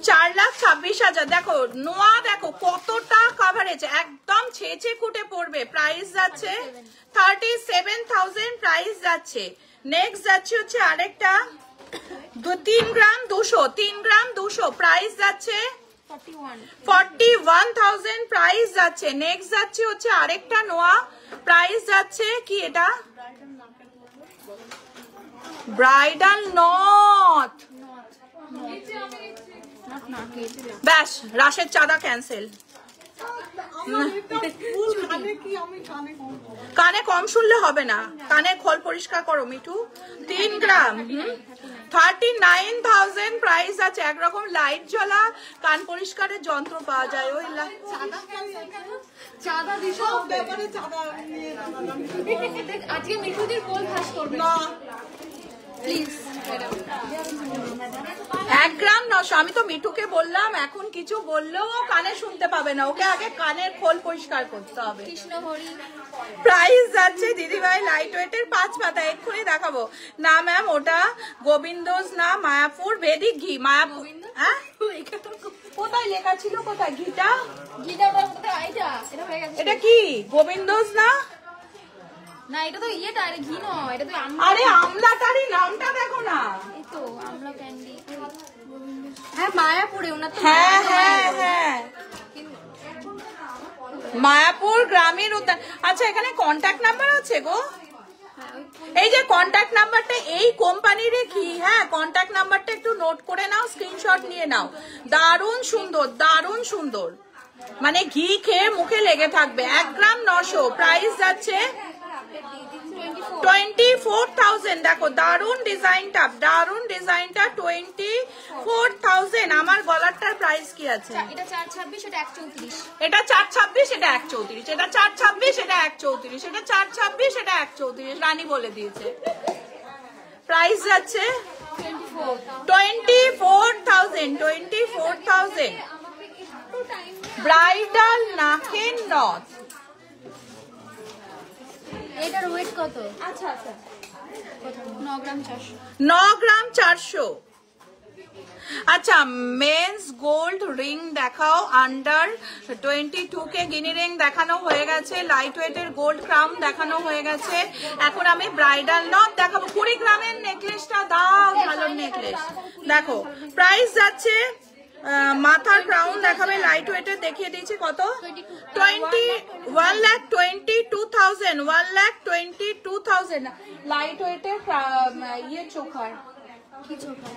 4,26,000। দেখো নোয়া দেখো কতটা কাভারেজ, একদম ছেঁচে কুটে পড়বে। প্রাইস যাচ্ছে 37,000 প্রাইস যাচ্ছে। নেক্সট যাচ্ছে হচ্ছে আরেকটা 3 গ্রাম 200 প্রাইস যাচ্ছে 41,000 প্রাইস যাচ্ছে। নেক্সট যাচ্ছে হচ্ছে আরেকটা নোয়া, প্রাইস যাচ্ছে কি এটা? ব্রাইডাল নথ। ব্যাস রাশের চাঁদা ক্যান্সেল। কানে কম শুনলে হবে না, কানে খোল পরিষ্কার করো মিঠু। 3 গ্রাম 39,000 প্রাইস আছে। একরকম লাইট জ্বলা কান পরিষ্কারের যন্ত্র পাওয়া যায়। ওই আজকে মিঠুদের পোল ফাঁস করবে না প্লিজ। 1 গ্রাম 900। আমি তো মিঠুকে বললাম এখন কিছু বললেও কানে শুনতে পাবে না, ওকে আগে কানের খোল পরিষ্কার করতে হবে। প্রাইস যাচ্ছে দিদিভাই লাইট ওয়েটের 5 পাতা, এক্ষুনি দেখাবো। না ম্যাম ওটা গোবিন্দজ না, মায়াপুর বেদিক ঘি। মায়াপুর হ্যাঁ কোথায় লেখা ছিল? কোথায় ঘিটা? এটা কি গোবিন্দজ না? না এটা তো ইয়েটা, এটা ঘি নয়, এটা তো আরে আমলাটারই নামটা দেখো না। এই তো আমলা ক্যান্ডি। হ্যাঁ মায়াপুরে ওনা তো। হ্যাঁ হ্যাঁ হ্যাঁ মায়াপুর গ্রামের উদ্যান। আচ্ছা এখানে কন্ট্যাক্ট নাম্বার আছে গো? এই যে কন্ট্যাক্ট নাম্বারটা এই কোম্পানির কি? হ্যাঁ কন্ট্যাক্ট নাম্বারটা একটু নোট করে নাও, স্ক্রিনশট নিয়ে নাও। দারুণ সুন্দর দারুণ সুন্দর, মানে ঘি খেয়ে মুখে লেগে থাকবে। 1 গ্রাম 900 প্রাইস যাচ্ছে 24,000 দেখো দারুন ডিজাইনটা 24,000 আমার গলারটার প্রাইস কি আছে এটা 426 এটা 134 এটা 426 এটা 134 এটা 426 এটা 134 এটা 426 এটা 134 রানী বলে দিয়েছে প্রাইস যাচ্ছে 24,000 ব্রাইডাল নাকের নথ এটার ওয়েট কত আচ্ছা আচ্ছা 9 গ্রাম 400 9 গ্রাম 400 আচ্ছা মেন্স গোল্ড রিং দেখাও আন্ডার 22 কে গিনি রিং দেখানো হয়ে গেছে লাইট ওয়েটের গোল্ড ক্রাউন দেখানো হয়ে গেছে এখন আমি ব্রাইডাল নথ দেখাবো 20 গ্রামের নেকলেসটা দাও ভালো নেকলেস দেখো প্রাইস যাচ্ছে মাথার ক্রাউন দেখাবে লাইট ওয়েটের দেখিয়ে দিয়েছি কত 1,22,000 লাইট ওয়েটের ইয়ে চোখার কি চোখা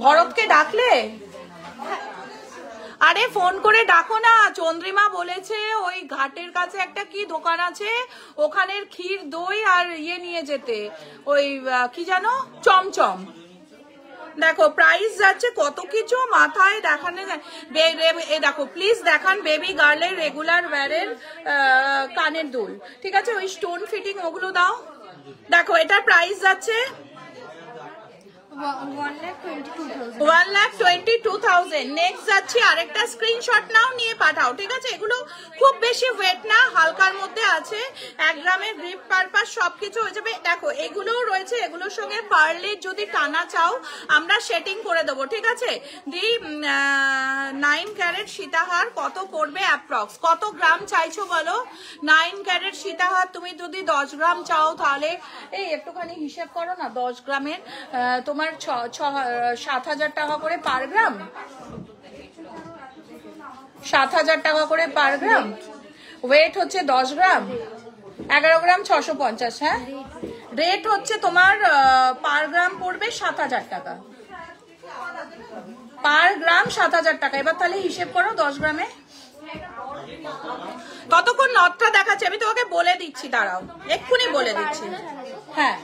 ভরতকে ডাকলে আরে ফোন করে ডাকো না চন্দ্রিমা বলেছে ওই ঘাটের কাছে একটা কি দোকান আছে ওখানের ক্ষীর দই আর ইয়ে নিয়ে যেতে ওই কি জানো চমচম দেখো প্রাইস যাচ্ছে কত কিছু মাথায় দেখানো দেখো প্লিজ দেখান বেবি গার্লের রেগুলার ওয়্যারের কানের দুল ঠিক আছে ওই স্টোন ফিটিং ওগুলো দাও দেখো এটার প্রাইস যাচ্ছে 1,22,000 নেক্সট যাচ্ছি আরেকটা স্ক্রিনশট নাও নিয়ে পাঠাও ঠিক আছে এগুলো খুব বেশি ওয়েট না হালকার মধ্যে আছে 1 গ্রামের গ্রিপ পারপাস সবকিছু হয়ে যাবে দেখো এগুলোও রয়েছে এগুলোর সঙ্গে পারলে যদি টানা চাও আমরা সেটিং করে দেবো ঠিক আছে দি 9 ক্যারেট সীতাহার কত পড়বে অ্যাপ্রক্স কত গ্রাম চাইছো বলো 9 ক্যারেট সীতাহার তুমি যদি 10 গ্রাম চাও তাহলে এই একটুখানি হিসেব করো না 10 গ্রামের তোমার 7,000 টাকা করে পার গ্রাম 7,000 টাকা করে পার গ্রাম ওয়েট হচ্ছে 10 গ্রাম 11 গ্রাম 650 হ্যাঁ রেট হচ্ছে তোমার পার গ্রাম পড়বে 7,000 টাকা পার গ্রাম 7,000 টাকা এবার তাহলে হিসেব করো 10 গ্রামে ততক্ষণ নথটা দেখাচ্ছি আমি তোমাকে বলে দিচ্ছি দাঁড়াও এক্ষুনি বলে দিচ্ছি হ্যাঁ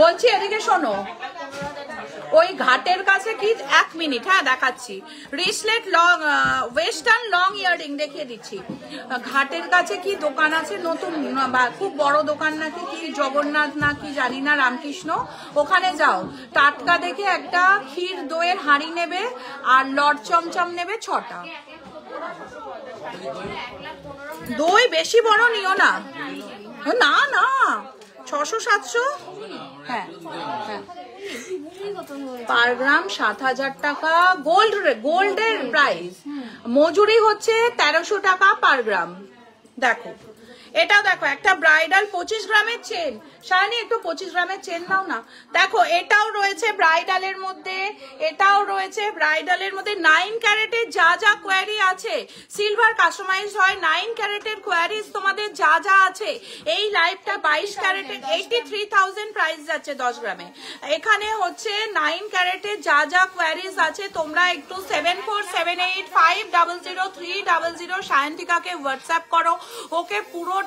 বলছি এদিকে শোনো ওই ঘাটের কাছে কি 1 মিনিট হ্যাঁ দেখাচ্ছি রিসলেট লং ওয়েস্টার্ন লং ইয়ারিং দেখিয়ে দিচ্ছি ঘাটের কাছে কি দোকান আছে নতুন বা খুব বড় দোকান নাকি কি জগন্নাথ না কি জানি না রামকৃষ্ণ ওখানে যাও টাটকা দেখে একটা ক্ষীর দইয়ের হাঁড়ি নেবে আর লট চমচম নেবে 6টা দই বেশি বড় নিও না না না 600-700 হ্যাঁ হ্যাঁ পার গ্রাম 7,000 টাকা গোল্ডের প্রাইস মজুরি হচ্ছে 1300 টাকা পার গ্রাম দেখো এটাও দেখো একটা ব্রাইডাল 25 গ্রামের চেন শাইনি একটু 25 গ্রামের চেন নাও না দেখো এটাও রয়েছে ব্রাইডালের মধ্যে এটাও রয়েছে ব্রাইডালের মধ্যে 9 ক্যারেটের যা যা কোয়ারি আছে সিলভার কাস্টমাইজ হয় 9 ক্যারেটের কোয়ারিজ তোমাদের যা যা আছে এই লাইফটা 22 ক্যারেটের 83,000 প্রাইস যাচ্ছে 10 গ্রামে এখানে হচ্ছে 9 ক্যারেটের যা যা কোয়ারিজ আছে তোমরা একটু 7478500300 সায়ন্তিকাকে হোয়াটসঅ্যাপ করো ওকে পুরোটা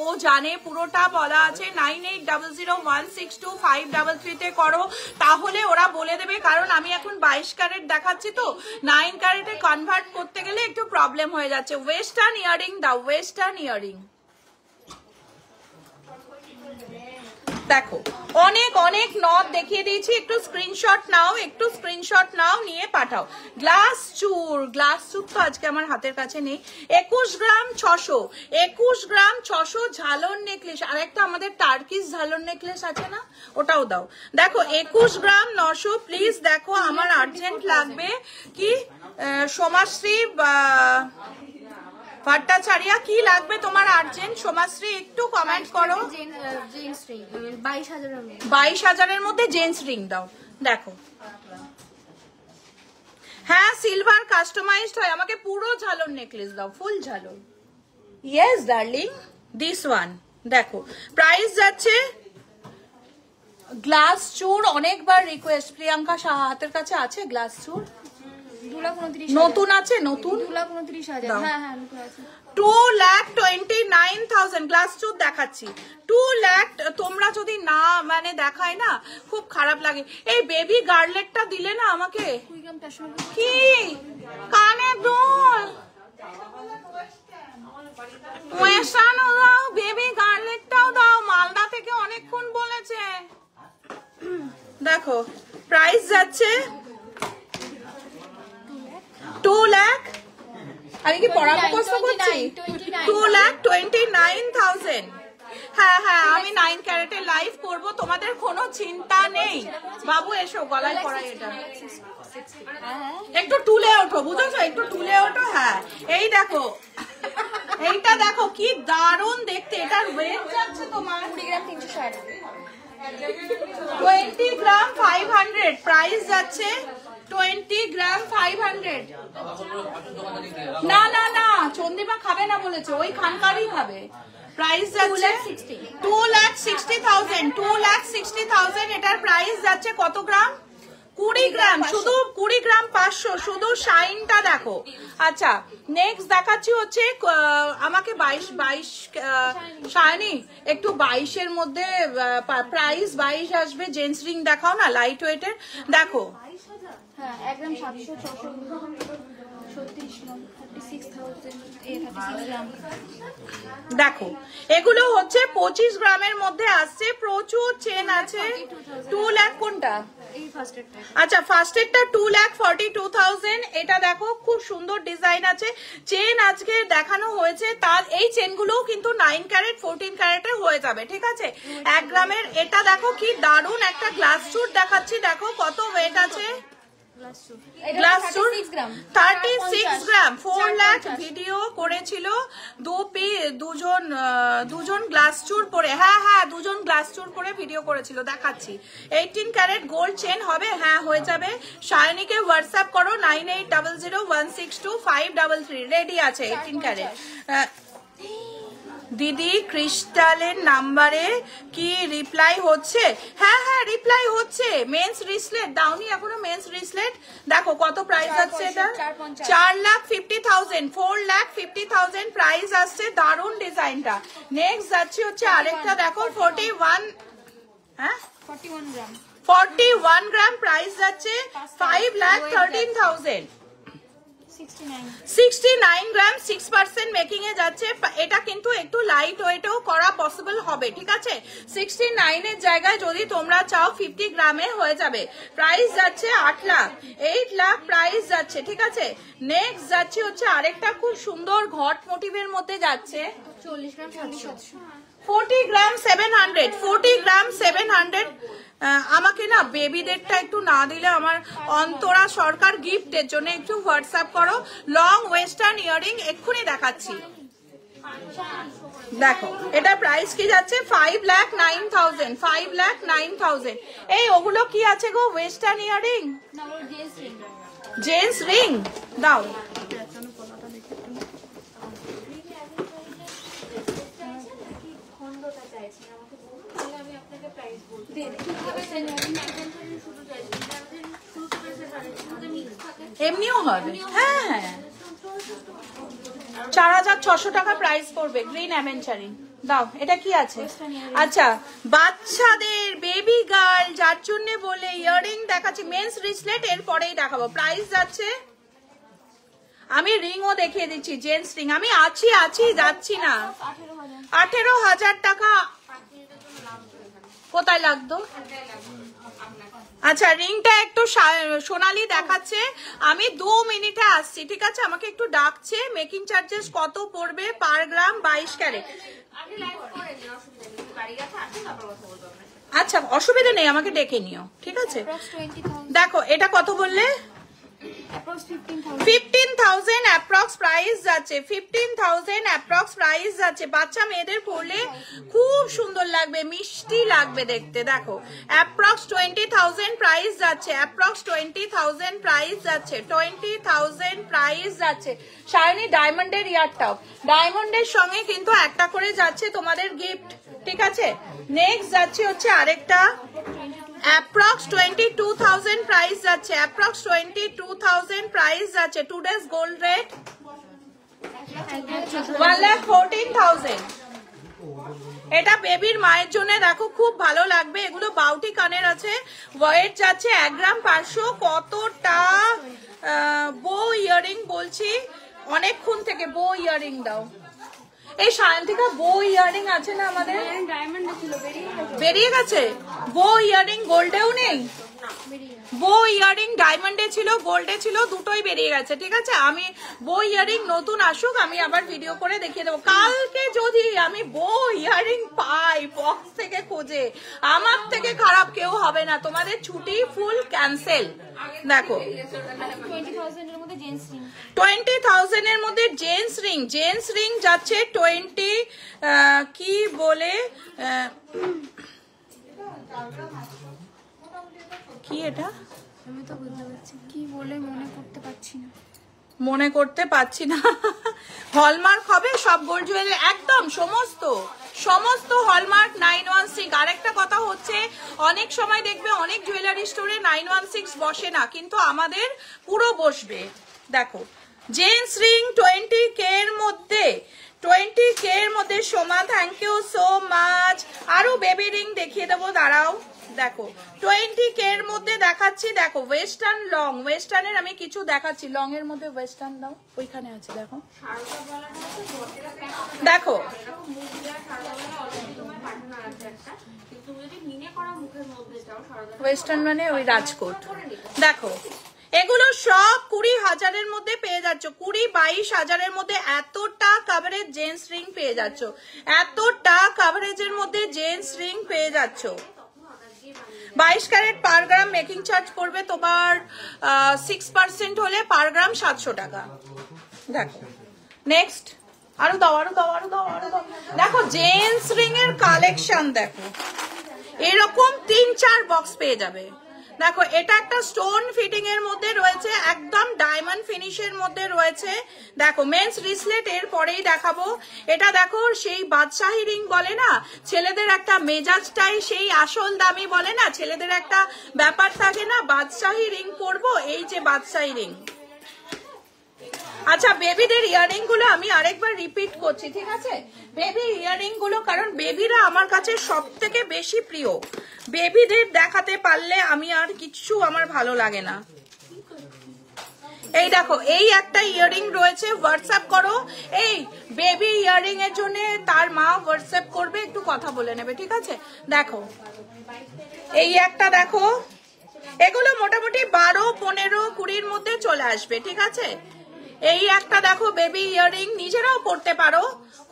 ও জানে পুরোটা বলা আছে 9800162533 তে করো তাহলে ওরা বলে দেবে কারণ আমি এখন 22 ক্যারেট দেখাচ্ছি তো 9 ক্যারেটে কনভার্ট করতে গেলে একটু প্রবলেম হয়ে যাচ্ছে ওয়েস্টার্ন ইয়ারিং দাও ওয়েস্টার্ন ইয়ারিং দেখো অনেক অনেক নথ দেখিয়ে দিয়েছি একটু স্ক্রিনশট নাও নিয়ে পাঠাও গ্লাস চুর তো আজকে আমার হাতের কাছে নেই 21 গ্রাম 600 ঝালর নেকলেস আর একটা আমাদের টার্কিশ ঝালর নেকলেস আছে না ওটাও দাও দেখো 21 গ্রাম 900 প্লিজ দেখো আমার আর্জেন্ট লাগবে কি সোমাশ্রী ভট্টাচার্যা কি লাগবে তোমার আর্জেন্ট সোমাশ্রী একটু কমেন্ট করো 22,000 এর মধ্যে জেন্টস রিং দাও দেখো হ্যাঁ সিলভার কাস্টমাইজড হয় আমাকে পুরো ঝালর নেকলেস দাও ফুল ঝালর ইয়েস ডার্লিং দিস ওয়ান দেখো প্রাইস যাচ্ছে গ্লাস চুর অনেকবার রিকোয়েস্ট প্রিয়াঙ্কা হাতের কাছে আছে গ্লাস চুর 2,29,000 নতুন আছে, নতুন 2,29,000 হ্যাঁ হ্যাঁ নতুন আছে 2,29,000 গ্লাস চুট দেখাচ্ছি। 2 লাখ তোমরা যদি না মানে দেখায় না খুব খারাপ লাগে। এই বেবি গার্লেটটা দিলে না আমাকে, কি কানে দুল ওয়েস্টার্নও দাও, বেবি গার্লেটটাও দাও, মালদা থেকে অনেকক্ষণ বলেছে। দেখো প্রাইস যাচ্ছে 2 লাখ। আমি কি পরামর্শ করছি? 2,29,000। হ্যাঁ হ্যাঁ আমি 9 ক্যারেটের লাইভ করব, তোমাদের কোনো চিন্তা নেই। বাবু এসো, গলায় পরাই এটা, একটু তুলে ওঠো, বুঝেছো? একটু তুলে ওঠো। হ্যাঁ এই দেখো, এইটা দেখো কি দারুণ দেখতে। এটার ওয়েট যাচ্ছে তোমার 20 গ্রাম 360 20 গ্রাম 500, প্রাইস যাচ্ছে 20 গ্রাম 500। না না না চন্দ্রিমা খাবে না বলেছে, ওই খানকারই খাবে। প্রাইস যাচ্ছে 2,60,000, 2,60,000 এটার প্রাইস যাচ্ছে। কত গ্রাম? 20 গ্রাম, শুধু 20 গ্রাম 500, শুধু শাইনটা দেখো। আচ্ছা নেক্সট দেখাচ্ছি হচ্ছে আমাকে 22 শাইনি একটু 22-এর মধ্যে প্রাইস 22 আসবে। জেন্টস রিং দেখাও না, লাইট ওয়েটের দেখো। হ্যাঁ 1 গ্রাম 700 600 36 গ্রাম দেখো এগুলো হচ্ছে 25 গ্রামের মধ্যে আসছে, প্রচুর চেন আছে। 2 লাখ কোনটা? এই ফার্স্ট এডটা। আচ্ছা ফার্স্ট এডটা 2,42,000। এটা দেখো খুব সুন্দর ডিজাইন আছে, চেন আজকে দেখানো হয়েছে। তার এই চেনগুলোও কিন্তু 9 ক্যারেট 14 ক্যারেটের হয়ে যাবে, ঠিক আছে? 1 গ্রামের। এটা দেখো কি দারুণ একটা গ্লাস চুট দেখাচ্ছি, দেখো কত ওয়েট আছে। গ্লাস চুট 36 গ্রাম 4 লাখ ভিডিও করেছিল দুজন গ্লাস চুর পরে। হ্যাঁ হ্যাঁ দুজন গ্লাস চুর পরে ভিডিও করেছিল, দেখাচ্ছি। 18 ক্যারেট গোল্ড চেন হবে, হ্যাঁ হয়ে যাবে। শায়নিকে হোয়াটসঅ্যাপ করো 9800162533, রেডি আছে 18 ক্যারেট। দিদি ক্রিস্টালের নাম্বারে কি রিপ্লাই হচ্ছে? হ্যাঁ হ্যাঁ রিপ্লাই হচ্ছে। মেন্স রিসলেট দাওনি এখনো, মেন্স রিসলেট দেখো কত প্রাইস আসছে। এটা 4,50,000, 4,50,000 প্রাইস আসছে। দারুণ ডিজাইনটা। নেক্সট যাচ্ছে হচ্ছে আরেকটা দেখো 41 গ্রাম 41 গ্রাম প্রাইস যাচ্ছে 5,13,000। 69 গ্রাম 6% মেকিং এ যাচ্ছে। এটা কিন্তু একটু লাইট ওয়েটও করা পসিবল হবে, ঠিক আছে? 69 এর জায়গায় যদি তোমরা চাও 50 গ্রামে হয়ে যাবে। প্রাইস যাচ্ছে 8 লাখ 8 লাখ প্রাইস যাচ্ছে, ঠিক আছে? নেক্সট যাচ্ছে হচ্ছে আরেকটা খুব সুন্দর ঘট মোটিভের মধ্যে যাচ্ছে 40 গ্রাম 700 40 গ্রাম 700, 40 গ্রাম 700। আমাকে না বেবিদেরটা একটু না দিলে আমার অন্তরা সরকার গিফটের জন্য একটু হোয়াটসঅ্যাপ করো। লং ওয়েস্টার্ন ইয়ারিং এক্ষুনি দেখাচ্ছি। দেখো এটা প্রাইস কি যাচ্ছে 5,09,000, 5,09,000। এই ওগুলো কি আছে গো? ওয়েস্টার্ন ইয়ারিং, জেন্টস রিং দাও। এমনিও হবে, হ্যাঁ হ্যাঁ 4,600 টাকা প্রাইস পড়বে। গ্রিন অ্যামেঞ্চারি দাও। এটা কি আছে? আচ্ছা বাচ্চাদের বেবি গার্ল যার জন্য বলে ইয়ারিং দেখাচ্ছি। মেন্স রিসলেট এর পরেই দেখাবো। প্রাইস যাচ্ছে, আমি রিংও দেখিয়ে দিচ্ছি, জেন্টস রিং। আমি আছি যাচ্ছি না। 18,000 টাকা কোথায় লাগতো? আচ্ছা রিংটা একটু সোনালি দেখাচ্ছে। আমি 2 মিনিটে আসছি, ঠিক আছে? আমাকে একটু ডাকছে। মেকিং চার্জেস কত পড়বে পার গ্রাম? 22 ক্যারেট। আচ্ছা অসুবিধা নেই, আমাকে ডেকে নিও, ঠিক আছে? দেখো এটা কত বললে? 15,000 অ্যাপ্রক্স প্রাইস যাচ্ছে। 15,000 অ্যাপ্রক্স প্রাইস যাচ্ছে। বাচ্চা মেয়েদের পরলে খুব সুন্দর লাগবে, মিষ্টি লাগবে দেখতে। দেখো অ্যাপ্রক্স 20,000 প্রাইস যাচ্ছে। অ্যাপ্রক্স 20,000 প্রাইস যাচ্ছে। 20,000 প্রাইস যাচ্ছে। শাইনি ডায়মন্ডের ইয়ারটাও, ডায়মন্ডের সঙ্গে কিন্তু একটা করে যাচ্ছে তোমাদের গিফট, ঠিক আছে? নেক্সট যাচ্ছে হচ্ছে আরেকটা অ্যাপ্রক্স 22,000 প্রাইস যাচ্ছে, অ্যাপ্রক্স 22,000 প্রাইস যাচ্ছে। Today's gold rate 1,14,000। এটা বেবির মায়ের জন্য দেখো খুব ভালো লাগবে। এগুলো বাউটি কানের আছে, ওয়েট যাচ্ছে 1 গ্রাম 500। কতটা বো ইয়ারিং বলছি অনেকক্ষণ থেকে, বো ইয়ারিং দাও। এই সায়ন্তিকা বো ইয়ারিং আছে না আমাদের? বেরিয়ে গেছে। বো ইয়ারিং গোল্ডেও নেই, বো ইয়ারিং ডায়মন্ডে ছিল, গোল্ডে ছিল, দুটোই বেরিয়ে গেছে। ঠিক আছে, আমি বো ইয়ারিং নতুন আসুক আমি আবার ভিডিও করে দেখিয়ে দেবো। কালকে যদি আমি বো ইয়ারিং পাই বক্স থেকে খোঁজে, আমার থেকে খারাপ কেউ হবে না। তোমাদের ছুটি ফুল ক্যান্সেল। দেখো 20,000 এর মধ্যে জেন্টস রিং, 20,000 এর মধ্যে জেন্টস রিং, জেন্টস রিং যাচ্ছে 20 কি বলে কি এটা আমি তো বুঝতে পারছি কি বলে মনে করতে পারছি না, মনে করতে পারছি না। হলমার্ক হবে সব গোল্ড জুয়েলারি, একদম সমস্ত সমস্ত হলমার্ক 916। আরেকটা কথা হচ্ছে অনেক সময় দেখবে অনেক জুয়েলারি স্টোরে 916 বসে না, কিন্তু আমাদের পুরো বসবে। দেখো জেন্টস রিং 20K এর মধ্যে, 20K এর মধ্যে। Soma thank you so much. আরো বেবি রিং দেখিয়ে দেবো, দাঁড়াও। দেখো 20K এর মধ্যে দেখাচ্ছি। দেখো ওয়েস্টার্ন লং, ওয়েস্টার্নের আমি কিছু দেখাচ্ছি। লং এর মধ্যে ওয়েস্টার্ন দাও, ওইখানে আছে দেখো। দেখো ওয়েস্টার্ন মানে ওই রাজকোট। দেখো এগুলো সব 20,000 মধ্যে পেয়ে যাচ্ছ, 20-22,000 মধ্যে। এতটা কাভারেজ জেন্টস রিং পেয়ে যাচ্ছ, এতটা কাভারেজের মধ্যে জেন্টস রিং পেয়ে যাচ্ছ। 22 ক্যারেট পার গ্রাম মেকিং চার্জ পড়বে তোমার 6% হলে পার গ্রাম 700 টাকা। দেখো নেক্সট, আরো দাও আরো দাও আরো দাও আরো দাও। দেখো জেন্টস রিং এর কালেকশন দেখো, এরকম 3-4 বক্স পেয়ে যাবে। দেখো এটা একটা স্টোন ফিটিং এর মধ্যে রয়েছে, একদম ডায়মন্ড ফিনিশের মধ্যে রয়েছে। দেখো মেন্স রিসলেট এর পরেই দেখাবো। এটা দেখো সেই বাদশাহী রিং বলে না, ছেলেদের একটা মেজাজটাই সেই আসল দামি বলে না, ছেলেদের একটা ব্যাপার থাকে না, বাদশাহী রিং পরবো, এই যে বাদশাহী রিং। আচ্ছা বেবিদের ইয়ারিং গুলো আমি আরেকবার রিপিট করছি, ঠিক আছে? বেবি ইয়ারিং গুলো, কারণ বেবিরা আমার কাছে সব থেকে বেশি প্রিয়। বেবিদের দেখাতে পারলে আমি আর কিছু আমার ভালো লাগে না। এই দেখো এই একটা ইয়ারিং রয়েছে, হোয়াটসঅ্যাপ করো। এই বেবি ইয়ারিং এর জন্য তার মা হোয়াটসঅ্যাপ করবে, একটু কথা বলে নেবে, ঠিক আছে? দেখো এই একটা দেখো, এগুলো মোটামুটি 12, 15, 20-র মধ্যে চলে আসবে, ঠিক আছে? এই একটা দেখো বেবি ইয়ারিং, নিজেরাও পড়তে পারো,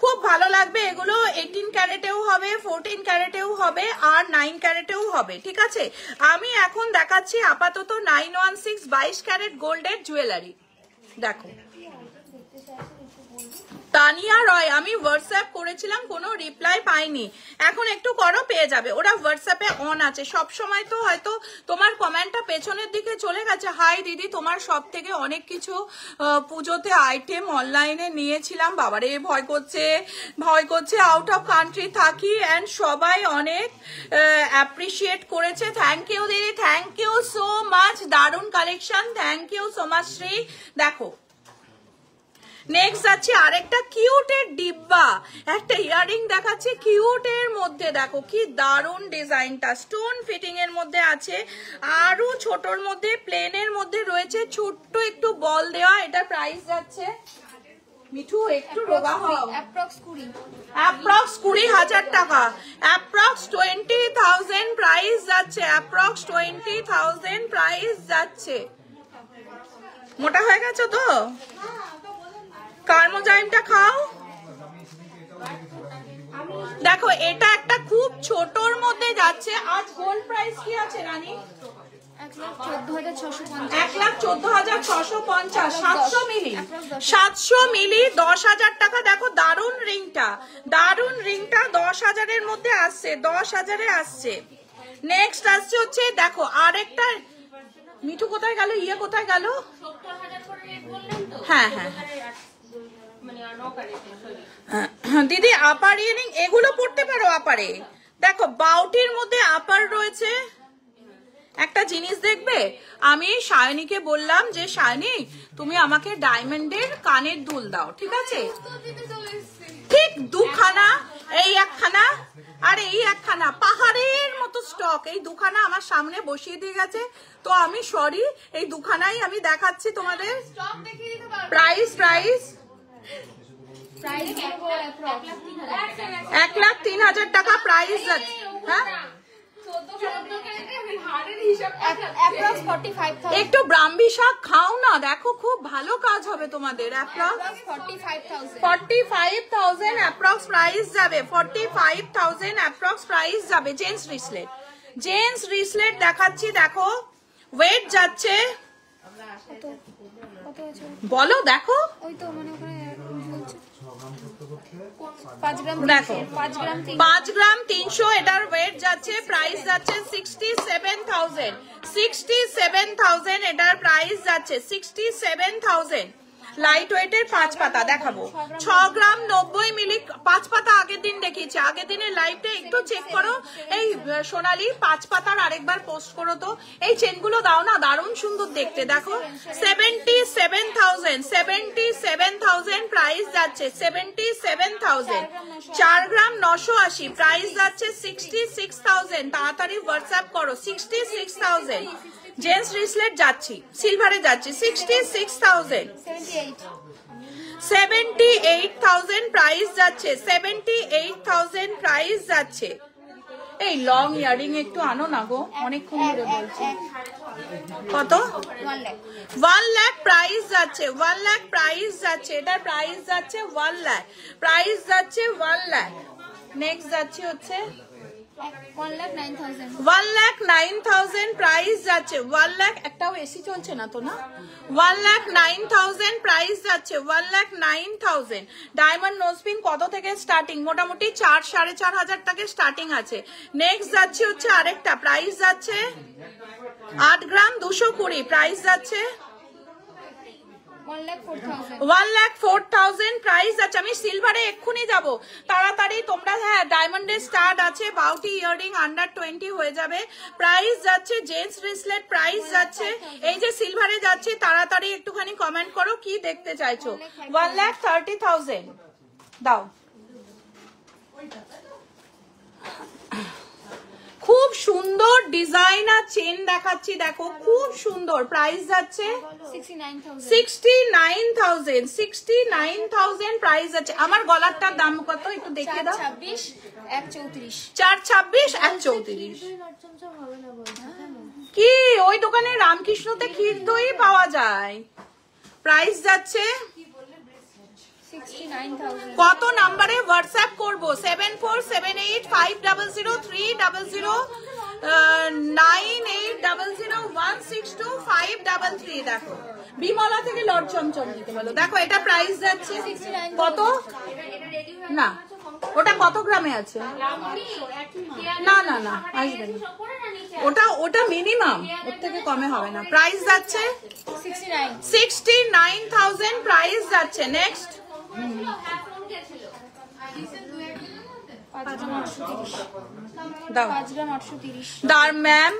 খুব ভালো লাগবে। এগুলো 18 ক্যারেটেও হবে, 14 ক্যারেটেও হবে, আর 9 ক্যারেটেও হবে, ঠিক আছে? আমি এখন দেখাচ্ছি আপাতত 916 22 ক্যারেট গোল্ডের জুয়েলারি। দেখো তানিয়া রয়, আমি হোয়াটসঅ্যাপ করেছিলাম, কোনো রিপ্লাই পাইনি, এখন একটু করো, পেয়ে যাবে। ওরা হোয়াটসঅ্যাপে অন আছে সব সময়, তো হয়তো তোমার কমেন্টটা পেছনের দিকে চলে গেছে। হাই দিদি, তোমার সব থেকে অনেক কিছু পুজোতে আইটেম অনলাইনে নিয়েছিলাম, বাবারে ভয় করছে, আউট অফ কান্ট্রি থাকি, অ্যান্ড সবাই অনেক অ্যাপ্রিসিয়েট করেছে। থ্যাংক ইউ দিদি, থ্যাংক ইউ সো মাচ, দারুণ collection, thank you so much Shri. দেখো নেক্সট যাচ্ছে আরেকটা কিউটের ডিব্বা, একটা ইয়ারিং দেখাচ্ছি কিউটের মধ্যে। দেখো কি দারুণ ডিজাইনটা, স্টোন ফিটিং এর মধ্যে আছে, আরো ছোটর মধ্যে প্লেনের মধ্যে রয়েছে, ছোট্ট একটু বল দেওয়া। এটার প্রাইস যাচ্ছে মিঠু একটু রোগা হও, অ্যাপ্রক্স 20,000 টাকা, অ্যাপ্রক্স 20,000 প্রাইস যাচ্ছে, অ্যাপ্রক্স 20,000 প্রাইস যাচ্ছে। মোটা হয়ে গেছো তো? কার্মোজাইমটা খাও। দেখো এটা একটা খুব ছোটর মধ্যে যাচ্ছে। আজ গোল্ড প্রাইস কি আছে রানী? 1,14,650, 700 মিলি, 700 মিলি 10,000 টাকা। দেখো দারুণ রিংটা, দারুণ রিংটা 10,000-এর মধ্যে আসছে, 10,000-এ আসছে। নেক্সট আসছে হচ্ছে দেখো আরেকটা, মিঠু কোথায় গেল, ইয়ে কোথায় গেল? হ্যাঁ হ্যাঁ দিদি আপার ইয়ারিং, এগুলো পড়তে পারো আপারে। দেখো বাউটির মধ্যে আপার রয়েছে, একটা জিনিস দেখবে, আমি সায়নীকে বললাম যে সায়নী তুমি আমাকে ডায়মন্ডের কানের দুল দাও, ঠিক আছে? ঠিক দুখানা, এই একখানা আর এই একখানা, পাহাড়ের মতো স্টক, এই দুখানা আমার সামনে বসিয়ে দিয়ে গেছে। তো আমি সরি, এই দুখানাই আমি দেখাচ্ছি তোমাদের। প্রাইস 1,03,000 টাকা প্রাইস যাচ্ছে। হ্যাঁ, একটু ব্রাহ্মী শাক খাও না, দেখো খুব ভালো কাজ হবে তোমাদের। 45,000 অ্যাপ্রক্স প্রাইস যাবে, 45,000 অ্যাপ্রক্স প্রাইস যাবে। জেন্টস রিসলেট দেখাচ্ছি, দেখো ওয়েট যাচ্ছে, বলো দেখো, ওই তো মানে ওখানে দেখো 5 গ্রাম 300, এটার ওয়েট যাচ্ছে, প্রাইস যাচ্ছে 67,000, এটার প্রাইস যাচ্ছে 67,000। লাইট ওয়েটের 5 পাতা দেখাবো, 6 গ্রাম 90 মিলি 5 পাতা আগের দিন দেখিয়েছি, আগের দিনের লাইভটা একটু চেক করো। এই সোনালি 5 পাতার আরেকবার পোস্ট করো তো, এই চেনগুলো দাও না, দারুণ সুন্দর দেখতে। দেখো 77,000 প্রাইস যাচ্ছে, 77,000। 4 গ্রাম 980 প্রাইস যাচ্ছে 66,000। তাড়াতাড়ি হোয়াটসঅ্যাপ করো, 66,000। জেন্টস রিসলেট যাচ্ছি, সিলভারে যাচ্ছি 66,000। 78,000 প্রাইস যাচ্ছে, 78,000 প্রাইস যাচ্ছে। এই লং ইয়ারিং একটু আনো না গো, অনেকক্ষণ ধরে বলছি। কত? 1 লাখ প্রাইস যাচ্ছে, 1 লাখ প্রাইস যাচ্ছে, এটার প্রাইস যাচ্ছে 1 লাখ, প্রাইস যাচ্ছে 1 লাখ। নেক্সট যাচ্ছে হচ্ছে 1,09,000 প্রাইস যাচ্ছে, 1 লাখ। একটাও এসি চলছে না তো, না? 1,09,000 প্রাইস যাচ্ছে, 1,09,000। ডায়মন্ড নোজপিন কত থেকে স্টার্টিং? মোটামুটি 4-4,500 টাকা স্টার্টিং আছে। নেক্সট যাচ্ছে হচ্ছে আরেকটা, প্রাইস যাচ্ছে 8 গ্রাম 220, প্রাইস যাচ্ছে 1,04,000 প্রাইস যাচ্ছে। আমি সিলভারে এক্ষুনি যাব, তাড়াতাড়ি তোমরা। হ্যাঁ, ডায়মন্ডের স্টার্ট আছে, বাউটি ইয়ারিং আন্ডার 20 হয়ে যাবে। প্রাইস যাচ্ছে জেন্টস রিসলেট, প্রাইস যাচ্ছে, এই যে সিলভারে যাচ্ছে, তাড়াতাড়ি একটুখানি কমেন্ট করো কি দেখতে চাইছো। 1,30,000 দাও। খুব সুন্দর ডিজাইন আর চেন দেখাচ্ছি, দেখো খুব সুন্দর। প্রাইস যাচ্ছে 69,000 প্রাইস যাচ্ছে। আমার গলারটার দাম কত একটু দেখে দাও। 426 134। কি ওই দোকানে রামকৃষ্ণতে ক্ষীর দই পাওয়া যায়। প্রাইস যাচ্ছে কত নাম্বারে হোয়াটসঅ্যাপ করবো? 7478500300 9800162533। দেখো বিমলা থেকে লর্ড চমচম দিতে বলো। দেখো এটা প্রাইস যাচ্ছে কত? না ওটা কত গ্রামে আছে? না না না আসবে না, ওটা মিনিমাম, ওর থেকে কমে হবে না। প্রাইস যাচ্ছে 69,000 প্রাইস যাচ্ছে। নেক্সট দার ম্যাম,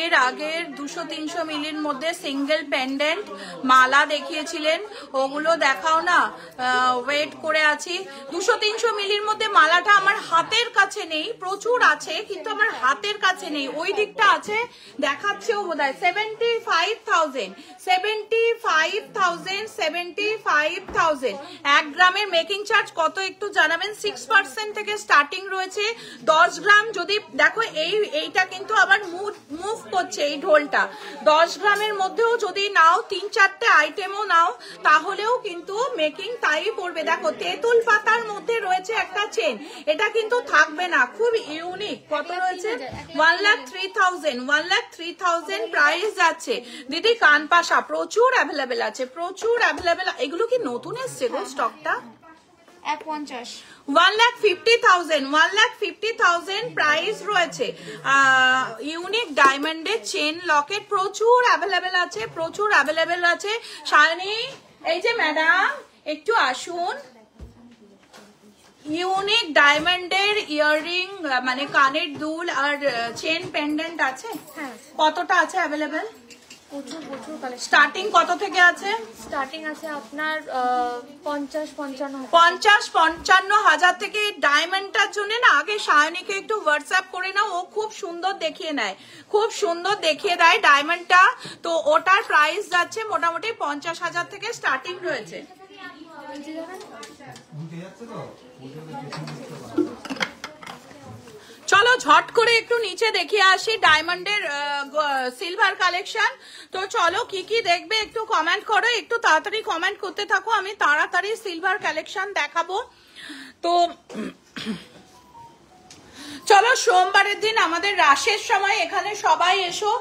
এর আগের 200-300 মিলির মধ্যে সিঙ্গেল পেন্ডেন্ট মালা দেখিয়েছিলেন, ওগুলো দেখাও না, ওয়েট করে আছি। 200-300 মিলির মধ্যে মালাটা আমার হাতের কাছে নেই, প্রচুর আছে কিন্তু আমার হাতের কাছে নেই, ওই দিকটা আছে, দেখাচ্ছেও বোধহয়। 75,000 1 গ্রামের মেকিং চার্জ কত একটু জানাবেন। 6% থেকে স্টার্টিং রয়েছে। 10 গ্রাম যদি দেখো, এইটা কিন্তু আবার মুভ করছে এই ঢোলটা। 10 গ্রামের মধ্যেও যদি নাও, 3-4টে আইটেমও নাও, তাহলেও কিন্তু মেকিং তাই পড়বে। দেখো তেঁতুল পাতার মধ্যে রয়েছে একটা চেন, এটা কিন্তু থাকবে না, খুব ইউনিক। কত রয়েছে? 1,03,000 প্রাইস যাচ্ছে। দিদি কানপাশা প্রচুর অ্যাভেলেবেল আছে, প্রচুর অ্যাভেলেবেল। এগুলো কি নতুন এসছে গো স্টকটা? 1,50,000 প্রাইস রয়েছে। ইউনিক ডায়মন্ডের চেন লকেট প্রচুর অ্যাভেলেবেল আছে, প্রচুর অ্যাভেলেবেল আছে। সায়নী, এই যে ম্যাডাম একটু আসুন, ইউনিক ডায়মন্ডের ইয়াররিং মানে কানের দুল আর চেন পেন্ডেন্ট আছে? হ্যাঁ কতটা আছে অ্যাভেলেবেল? প্রচুর প্রচুর কালেকশন। স্টার্টিং কত থেকে আছে? স্টার্টিং আছে আপনার 50-55। 50-55 হাজার থেকে। ডায়মন্ডটার জন্য না আগে সায়নীকে একটু হোয়াটসঅ্যাপ করে নাও, ও খুব সুন্দর দেখিয়ে নেয়, খুব সুন্দর দেখিয়ে দেয় ডায়মন্ডটা। তো ওটার প্রাইস যাচ্ছে মোটামুটি 50,000 থেকে স্টার্টিং রয়েছে। চলো ঝট করে একটু নিচে দেখিয়ে আসি ডায়মন্ডের সিলভার কালেকশন। তো চলো কি কি দেখবে একটু কমেন্ট করো, একটু তাড়াতাড়ি কমেন্ট করতে থাকো, আমি তাড়াতাড়ি সিলভার কালেকশন দেখাবো। তো চলো সোমবারের দিন আমাদের রাসের সময় এখানে সবাই এসো,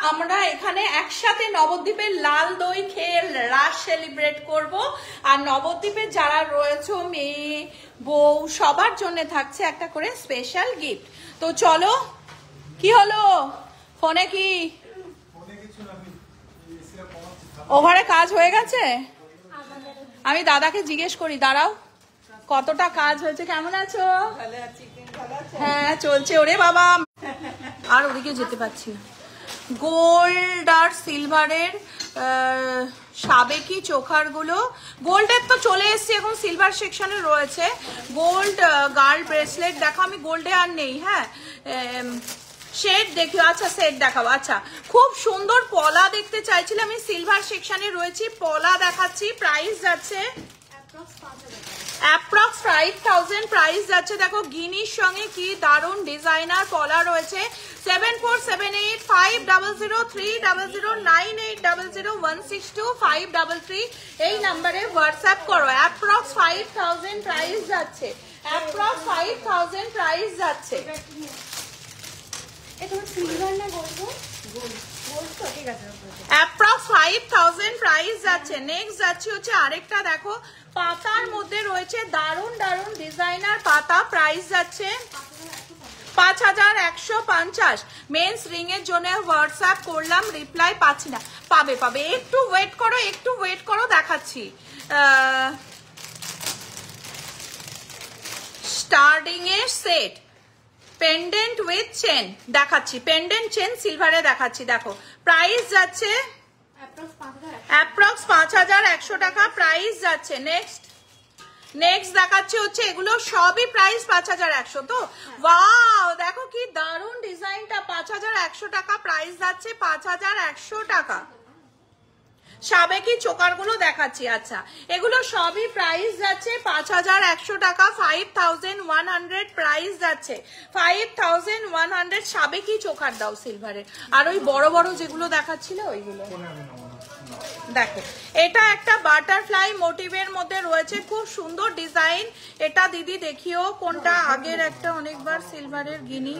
আমরা এখানে একসাথে নবদ্বীপের লাল দই খেয়ে রাস সেলিব্রেট করব। আর নবদ্বীপের যারা রয়েছে মেয়ে বউ সবার জন্য থাকছে একটা করে স্পেশাল গিফট। তো চলো, কি হলো ফোনে? কি ওভারে কাজ হয়ে গেছে? আমি দাদাকে জিজ্ঞেস করি, দাঁড়াও কতটা কাজ হয়েছে। কেমন আছো? হ্যাঁ চলছে। ওরে বাবা, আর ওদিকে যেতে পারছি না। গোল্ড আর সিলভারের সাবেকি চোখার গুলো, গোল্ডের তো চলে এসছে, এখন সিলভার সেকশনে রয়েছে। গোল্ড গার্ল ব্রেসলেট দেখো, আমি গোল্ডে আর নেই। হ্যাঁ সেট দেখিও। আচ্ছা সেট দেখাবো। আচ্ছা খুব সুন্দর পলা দেখতে চাইছিলাম, আমি সিলভার সেকশনে রয়েছি, পলা দেখাচ্ছি। প্রাইস যাচ্ছে অ্যাপ্রক্স 5000 প্রাইস যাচ্ছে। দেখো গিনির সঙ্গে কি দারুণ ডিজাইনার পলা রয়েছে। 74785003009800162533 এই নাম্বারে হোয়াটসঅ্যাপ করো। অ্যাপ্রক্স 5000 প্রাইস যাচ্ছে, অ্যাপ্রক্স 5000 প্রাইস যাচ্ছে। অ্যাপ্রক্স 5000 প্রাইস যাচ্ছে। নেক্সট যাচ্ছে হচ্ছে আরেকটা, দেখো পাতার মধ্যে রয়েছে দারুণ দারুণ ডিজাইনার পাতা। প্রাইস যাচ্ছে 5150। মেন্স রিং এর জন্য হোয়াটসঅ্যাপ করলাম, রিপ্লাই পাচ্ছি না। পাবে পাবে, একটু ওয়েট করো, একটু ওয়েট করো, দেখাচ্ছি। স্টার্টিং এর সেট পেন্ডেন্ট উইথ চেন দেখাচ্ছি, পেন্ডেন্ট চেন সিলভারে দেখাচ্ছি। দেখো প্রাইস যাচ্ছে অ্যাপ্রক্স 5100 টাকা প্রাইস যাচ্ছে। নেক্সট দেখাচ্ছি হচ্ছে, এগুলো সবই প্রাইস 5100। তো ওয়াও দেখো কি দারুণ ডিজাইনটা, 5100 টাকা প্রাইস যাচ্ছে, 5100 টাকা। সাবেকি চোকার গুলো দেখাচ্ছি। আচ্ছা এগুলো সবই প্রাইস যাচ্ছে 5100 টাকা। 5100 প্রাইস যাচ্ছে, 5100 সাবেকি চোকার দাও সিলভারের। আর ওই বড় বড় যেগুলো দেখাচ্ছিল ওইগুলো দেখো, এটা একটা বাটারফ্লাই মোটিভের মধ্যে রয়েছে, খুব সুন্দর ডিজাইন। এটা দিদি দেখিও কোনটা আগের একটা, অনেকবার সিলভারের গিনি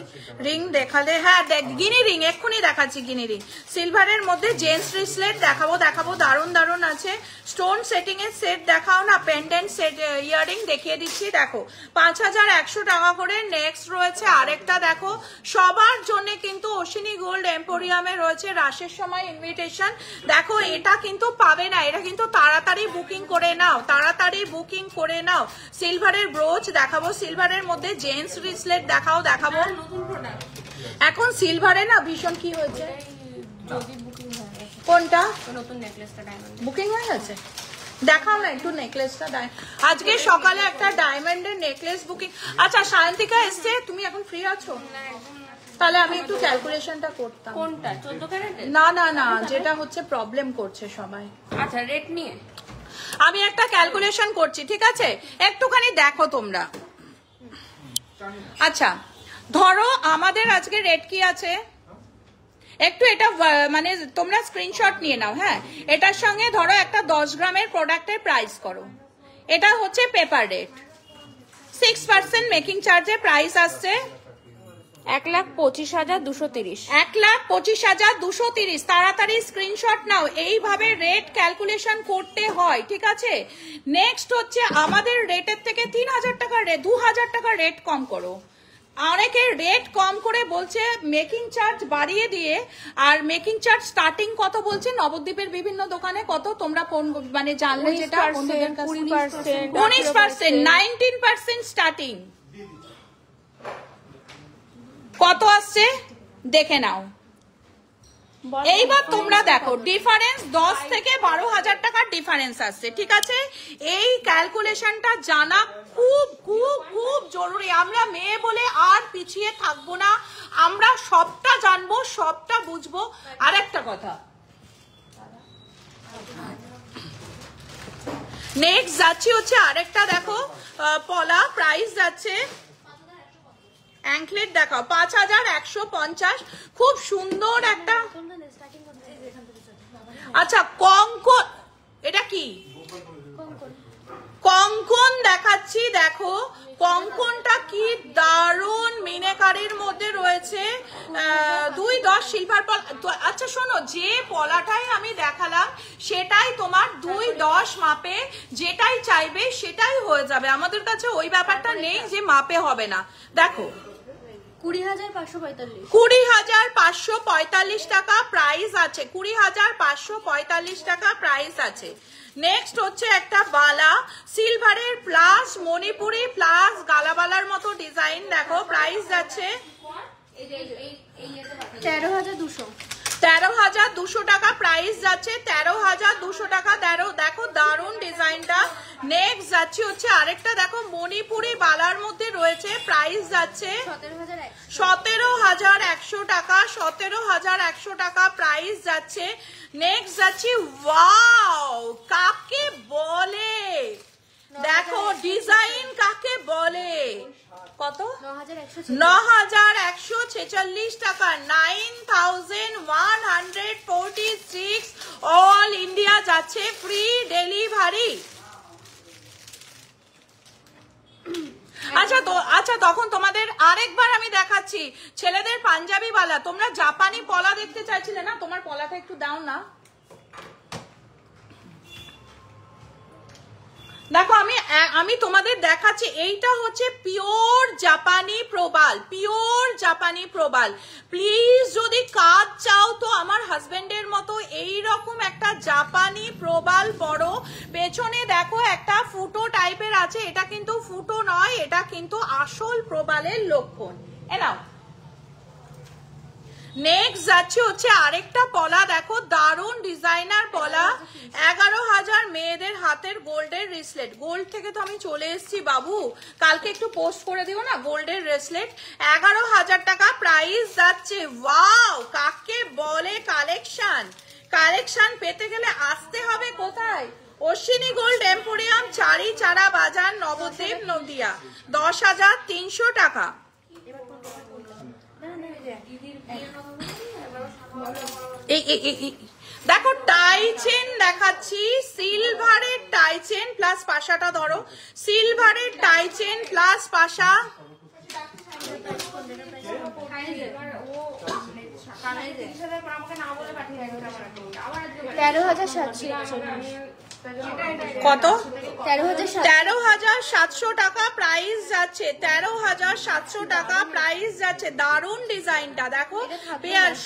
রিং দেখালে। হ্যাঁ গিনি রিং এক্ষুনি দেখাচ্ছি, গিনি রিং সিলভারের মধ্যে। জেন্টস ব্রেসলেট দেখাবো, দারুণ দারুণ আছে। স্টোন সেটিং এর সেট দেখাও না, পেন্ডেন্ট সেট ইয়ারিং দেখিয়ে দিচ্ছি। দেখো 5100 টাকা করে। নেক্সট রয়েছে আরেকটা, দেখো সবার জন্য কিন্তু অশ্বিনী গোল্ড এম্পোরিয়ামে রয়েছে রাসের সময় ইনভিটেশন। দেখো এটা কিন্তু পাবে না, এটা কিন্তু তাড়াতাড়ি বুকিং করে নাও, তাড়াতাড়ি বুকিং করে নাও। সিলভারের ব্রোচ দেখাবো, সিলভারের মধ্যে জেন্টস ব্রেসলেট দেখাবো। এখন সিলভারে না ভীষণ কি হয়েছে, কোনটা নতুন নেকলেসটা ডায়মন্ড বুকিং হয়ে গেছে, দেখাও না একটু নেকলেসটা। আজকে সকালে একটা ডায়মন্ডের নেকলেস বুকিং। আচ্ছা সায়ন্তিকা এসছে, তুমি এখন ফ্রি আছো? তাহলে আমি একটু ক্যালকুলেশনটা করতাম। কোনটা 14 ক্যারেটের? না না না, যেটা হচ্ছে প্রবলেম করছে সবাই। আচ্ছা রেট নিয়ে আমি একটা ক্যালকুলেশন করছি, ঠিক আছে? একটুখানি দেখো তোমরা। আচ্ছা ধরো আমাদের আজকে রেট কি আছে, একটু এটা মানে তোমরা স্ক্রিনশট নিয়ে নাও। হ্যাঁ এটার সঙ্গে ধরো একটা 10 গ্রামের প্রোডাক্টের প্রাইস করো, এটা হচ্ছে পেপার রেট। 6% মেকিং চার্জে প্রাইস আসছে 1,25,230। 1,25,230। তাড়াতাড়ি স্ক্রিনশট নাও, এইভাবে রেট ক্যালকুলেশন করতে হয়, ঠিক আছে? নেক্সট হচ্ছে আমাদের রেটের থেকে 3000 টাকা রেট, 2000 টাকা রেট কম করো। অনেকে রেট কম করে বলছে, মেকিং চার্জ বাড়িয়ে দিয়ে। আর মেকিং চার্জ স্টার্টিং কত বলছে নবদ্বীপের বিভিন্ন দোকানে? কত তোমরা মানে জানলে যেটা 19%, 19% স্টার্টিং। কত আসছে দেখে নাও। এইবার তোমরা দেখো ডিফারেন্স 10 থেকে 12,000 টাকার ডিফারেন্স আসছে, ঠিক আছে? এই ক্যালকুলেশনটা জানা খুব খুব খুব জরুরি। আমরা মেয়ে বলে আর পিছিয়ে থাকবো না, আমরা সবটা জানবো, সবটা বুঝবো। আরেকটা কথা, নেক্সট যাচ্ছি হচ্ছে আরেকটা, দেখো পলা প্রাইস যাচ্ছে, অ্যাঙ্কলেট দেখাও 5,150, খুব সুন্দর একটা। আচ্ছা কঙ্কন, এটা কি কঙ্কন দেখাচ্ছি, দেখো কঙ্কনটা কি দারুণ মিনেকারির মধ্যে রয়েছে, 2-10 সিলভার পলা। আচ্ছা শোনো, যে পলাটাই আমি দেখালাম সেটাই তোমার 2-10 মাপে, যেটাই চাইবে সেটাই হয়ে যাবে। আমাদের কাছে ওই ব্যাপারটা নেই যে মাপে হবে না। দেখো 20,545 টাকা প্রাইস আছে, 20,545 টাকা প্রাইস আছে। নেক্সট হচ্ছে একটা বালা, সিলভারের প্লাস মণিপুরি প্লাস গালাবালার মতো ডিজাইন, দেখো প্রাইস যাচ্ছে 13,200 টাকা প্রাইস যাচ্ছে, 13,200 টাকা। দেখো দারুণ ডিজাইনটা। নেক্সট যাচ্ছে হচ্ছে আরেকটা, দেখো মণিপুরি বালার মধ্যে রয়েছে, প্রাইস যাচ্ছে 17,100 টাকা, 17,100 টাকা প্রাইস যাচ্ছে। নেক্সট যাচ্ছে, ওয়াও কাকে বলে, দেখো ডিজাইন কাকে বলে, কত 9,146 টাকা, 9,146, অল ইন্ডিয়া যাচ্ছে, ফ্রি ডেলিভারি। আচ্ছা তখন তোমাদের আরেকবার আমি দেখাচ্ছি ছেলেদের পাঞ্জাবি বালা। তোমরা জাপানি পলা দেখতে চাইছিলে না, তোমার পলাটা একটু দাও না। দেখো আমি তোমাদের দেখাচ্ছি, এইটা হচ্ছে পিওর জাপানি প্রবাল, পিওর জাপানি প্রবাল। প্লিজ যদি কাজ চাও তো আমার হাজবেন্ডের মতো এইরকম একটা জাপানি প্রবাল পরো। পেছনে দেখো একটা ফুটো টাইপের আছে, এটা কিন্তু ফুটো নয়, এটা কিন্তু আসল প্রবালের লক্ষণ। এনাও নেক্সট যাচ্ছে হচ্ছে আরেকটা পলা, দেখো দারুণ ডিজাইনার পলা, 11,000, মেয়েদের হাতের গোল্ডের রিসলেট। গোল্ড থেকে তো আমি চলে এসেছি বাবু, কালকে একটু পোস্ট করে দিও না গোল্ডের রিসলেট, 11,000 টাকা প্রাইস যাচ্ছে। ওয়াও কাকে বলে কালেকশন, কালেকশন পেতে গেলে আসতে হবে কোথায়? অশ্বিনী গোল্ড এম্পোরিয়াম, চারা বাজার, নবদ্বীপ, নদিয়া, 10,300 টাকা। দেখো টাই চেন দেখাচ্ছি, সিলভারের টাই চেন প্লাস পাশাটা ধরো, সিলভারের টাই চেন প্লাস পাশা, 13,700 কত 13,700 টাকা প্রাইস যাচ্ছে, 13,700 টাকা প্রাইস যাচ্ছে। দারুণ ডিজাইনটা দেখো,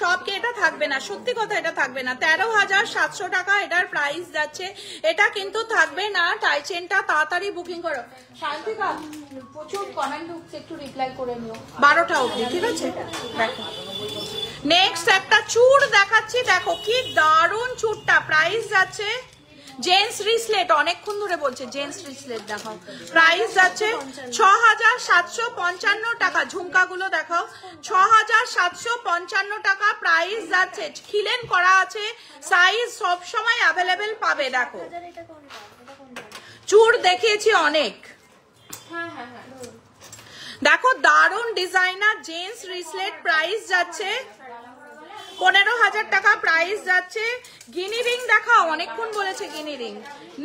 সবকে এটা থাকবে না, সত্যি কথা এটা থাকবে না। 13,700 টাকা এটার প্রাইস যাচ্ছে, এটা কিন্তু থাকবে না। টাই চেনটা তাড়াতাড়ি বুকিং করো। শান্তিকা প্রচুর কমেন্ট ঢুকছে, একটু রিপ্লাই করে নিও 12টা অবধি, ঠিক আছে? দেখো নেক্সট একটা চূড় দেখাচ্ছি, দেখো কি দারুণ চূড়টা, প্রাইস যাচ্ছে জেন্টস রিসলেট, অনেকক্ষণ ধরে বলছে জেন্টস রিসলেট দেখাও, প্রাইস যাচ্ছে 6,755 টাকা। ঝুমকাগুলো দেখাও, 6,755 টাকা প্রাইস যাচ্ছে। খিলেন করা আছে, সাইজ সব সময় অ্যাভেলেবেল পাবে। দেখো চূড় দেখিয়েছি অনেক, দেখো দারুণ ডিজাইনার জেন্টস রিসলেট, প্রাইস যাচ্ছে 15,000 টাকা প্রাইস যাচ্ছে। গিনি রিং দেখাও, অনেকক্ষণ বলেছে গিনি রিং।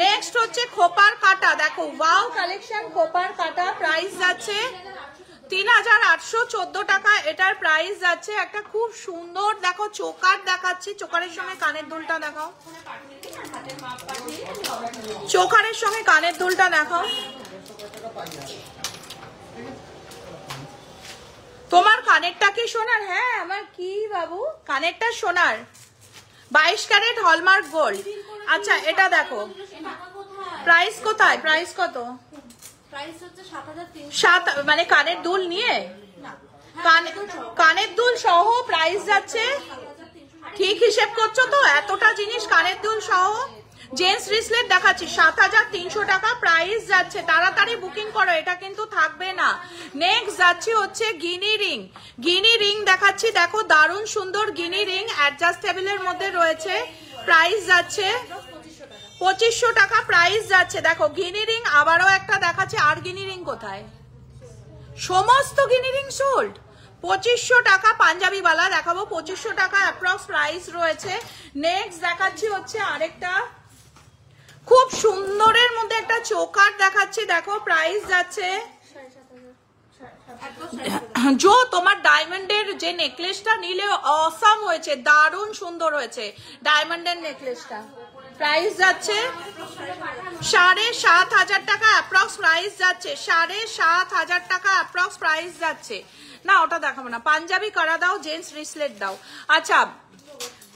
নেক্সট হচ্ছে খোপার কাটা, দেখো ওয়াও কালেকশন, খোপার কাটা প্রাইস যাচ্ছে 3,814 টাকা, এটার প্রাইস যাচ্ছে। একটা খুব সুন্দর দেখো চোকার দেখাচ্ছি, চোকারের সঙ্গে কানের দুলটা দেখাও, চোকারের সঙ্গে কানের দুলটা দেখাও। তোমার কানেরটা কি সোনার? হ্যাঁ আমার কি বাবু, কানেরটা সোনার, 22 ক্যারেট হলমার্ক গোল্ড। আচ্ছা এটা দেখো, প্রাইস কোথায়, প্রাইস কত? প্রাইস হচ্ছে 7,300। 7 মানে কানের দুল নিয়ে, কানের দুল সহ প্রাইস যাচ্ছে, ঠিক হিসেব করছো তো? এতটা জিনিস কানের দুল সহ জেন্টস রিসলেট দেখাচ্ছি 7,300 টাকা প্রাইস যাচ্ছে। তাড়াতাড়ি বুকিং করো, এটা কিন্তু থাকবে না। নেক্সট যাচ্ছে হচ্ছে গিনি রিং। গিনি রিং দেখাচ্ছি, দেখো দারুণ সুন্দর গিনি রিং, অ্যাডজাস্টেবলের মধ্যে রয়েছে, প্রাইস যাচ্ছে 2500 টাকা প্রাইস যাচ্ছে। দেখো গিনি রিং আবারও একটা দেখাচ্ছি, আর গিনি রিং কোথায়? সমস্ত গিনি রিং সোল্ড। 2500 টাকা পাঞ্জাবি বালা দেখাবো, 2500 টাকা অ্যাপ্রক্স প্রাইস রয়েছে। নেক্সট দেখাচ্ছি হচ্ছে আরেকটা খুব সুন্দরের মধ্যে একটা চোকার দেখাচ্ছি, দেখো প্রাইস যাচ্ছে জো। তোমার ডায়মন্ডের যে নেকলেসটা নিলে অসাম হয়েছে, দারুণ সুন্দর হয়েছে ডায়মন্ডের নেকলেসটা, প্রাইস যাচ্ছে 7,500 টাকা অ্যাপ্রক্স প্রাইস যাচ্ছে, 7,500 টাকা অ্যাপ্রক্স প্রাইস যাচ্ছে। না ওটা দেখাবো না, পাঞ্জাবি করা দাও, জেন্টস রিসলেট দাও। আচ্ছা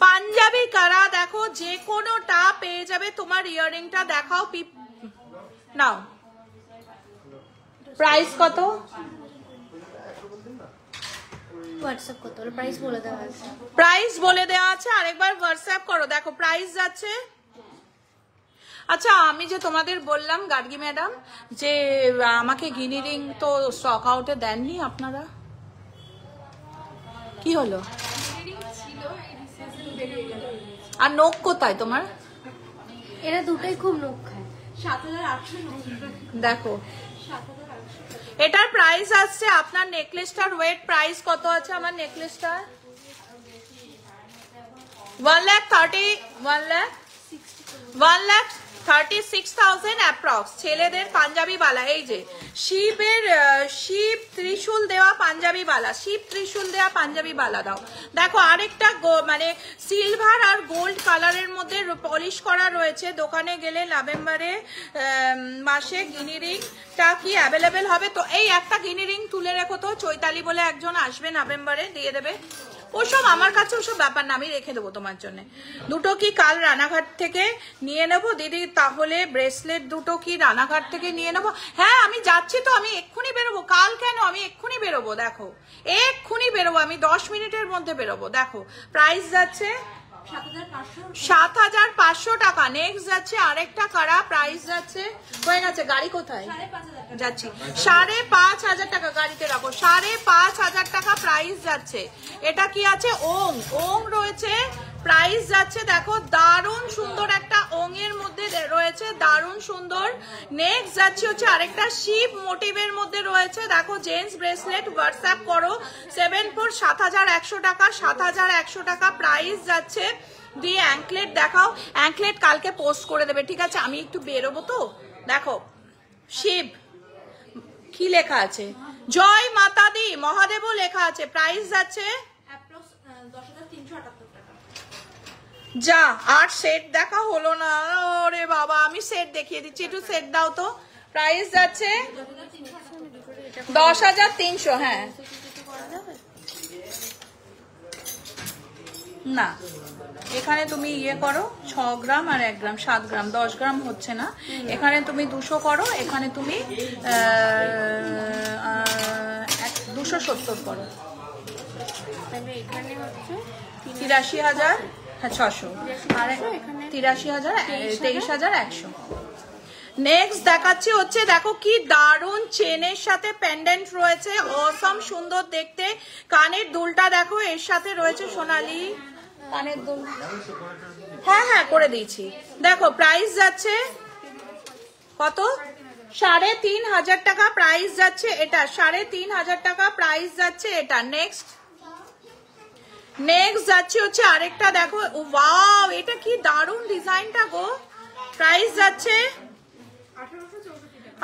পাঞ্জাবি করা দেখো, যে কোনোটা পেয়ে যাবে। তোমার ইয়াররিংটা দেখাও, নাও প্রাইস কত? হোয়াটসঅ্যাপ করতে হলো, প্রাইস বলে দেওয়া আছে, প্রাইস বলে দেওয়া আছে, আরেকবার হোয়াটসঅ্যাপ করো। দেখো প্রাইস যাচ্ছে। আচ্ছা আমি যে তোমাদের বললাম গার্গী ম্যাডাম যে আমাকে গিনি রিং তো স্টক আউটে দেননি আপনারা, কি হলো? আর নোক কোথায় তোমার? এরা দুটোই খুব নখ খায়। 7,800 দেখো এটার প্রাইস আসছে, আপনার নেকলেসটার ওয়েট প্রাইস কত আছে? আমার নেকলেসটার 1,36,000 অ্যাপ্রক্স। ছেলেদের পাঞ্জাবি বালা, এই যে শিবের শিব ত্রিশূল দেওয়া পাঞ্জাবি বালা, শিব ত্রিশূল দেওয়া পাঞ্জাবি বালা দাও। দেখো আরেকটা মানে সিলভার আর গোল্ড কালারের মধ্যে পলিশ করা রয়েছে। দোকানে গেলে নভেম্বরে মাসে গিনি রিংটা কি অ্যাভেলেবেল হবে? তো এই একটা গিনি রিং তুলে রেখো তো, চৈতালি বলে একজন আসবে নভেম্বরে, দিয়ে দেবে। ওসব আমার কাছে ওসব ব্যাপার না, আমি রেখে দেবো তোমার জন্য। দুটো কি কাল রানাঘাট থেকে নিয়ে নেবো দিদি? তাহলে ব্রেসলেট দুটো কি রানাঘাট থেকে নিয়ে নেবো? হ্যাঁ আমি যাচ্ছি তো, আমি এক্ষুনি বেরোবো। কাল কেন, আমি এক্ষুনি বেরোবো, দেখো এক্ষুনি বেরোবো, আমি 10 মিনিটের মধ্যে বেরোবো। দেখো প্রাইস যাচ্ছে 7,500 টাকা। নেক্সট যাচ্ছে আরেকটা কারা, প্রাইস যাচ্ছে, হয়ে গেছে, গাড়ি কোথায় যাচ্ছি, 5,500 টাকা গাড়িতে রাখো, 5,500 টাকা প্রাইস যাচ্ছে। এটা কি আছে? ওং, ওং রয়েছে, প্রাইস যাচ্ছে দেখো দারুণ সুন্দর একটা ওং এর মধ্যে রয়েছে, দারুণ সুন্দর। নেক্সট যাচ্ছে হচ্ছে আরেকটা শিব মোটিভের মধ্যে রয়েছে, দেখো জেন্টস ব্রেসলেট। হোয়াটসঅ্যাপ করো 74 7,100 টাকা, 7,100 টাকা প্রাইস যাচ্ছে। দিয়ে অ্যাঙ্কলেট দেখাও, অ্যাঙ্কলেট কালকে পোস্ট করে দেবে, ঠিক আছে? আমি একটু বেরোবো তো। দেখো শিব কি লেখা আছে, জয় মাতা দি মহাদেবও লেখা আছে, প্রাইস যাচ্ছে 10,378 টাকা। যা 8 সেট দেখা হলো না, ওরে বাবা, আমি সেট দেখিয়ে দিচ্ছি, একটু সেট দাও তো। প্রাইস যাচ্ছে 10,300। হ্যাঁ না এখানে তুমি ইয়ে করো 6 গ্রাম আর 1 গ্রাম, 7 গ্রাম, 10 গ্রাম হচ্ছে না। এখানে তুমি 200 করো, এখানে তুমি 270 করো, এখানে হচ্ছে 83,000, হ্যাঁ 600, আর 83,000, 23,100। নেক্সট দেখাচ্ছি হচ্ছে, দেখো কি দারুণ চেনের সাথে পেন্ডেন্ট রয়েছে, অসম সুন্দর দেখতে। কানের দুলটা দেখো এর সাথে রয়েছে সোনালি কানের দুল, হ্যাঁ হ্যাঁ করে দিয়েছি। দেখো প্রাইস যাচ্ছে কত, 3,500 টাকা প্রাইস যাচ্ছে এটা, 3,500 টাকা প্রাইস যাচ্ছে এটা। নেক্সট যাচ্ছে হচ্ছে আরেকটা, দেখো ওয়াও এটা কি দারুণ ডিজাইনটা গো, প্রাইস যাচ্ছে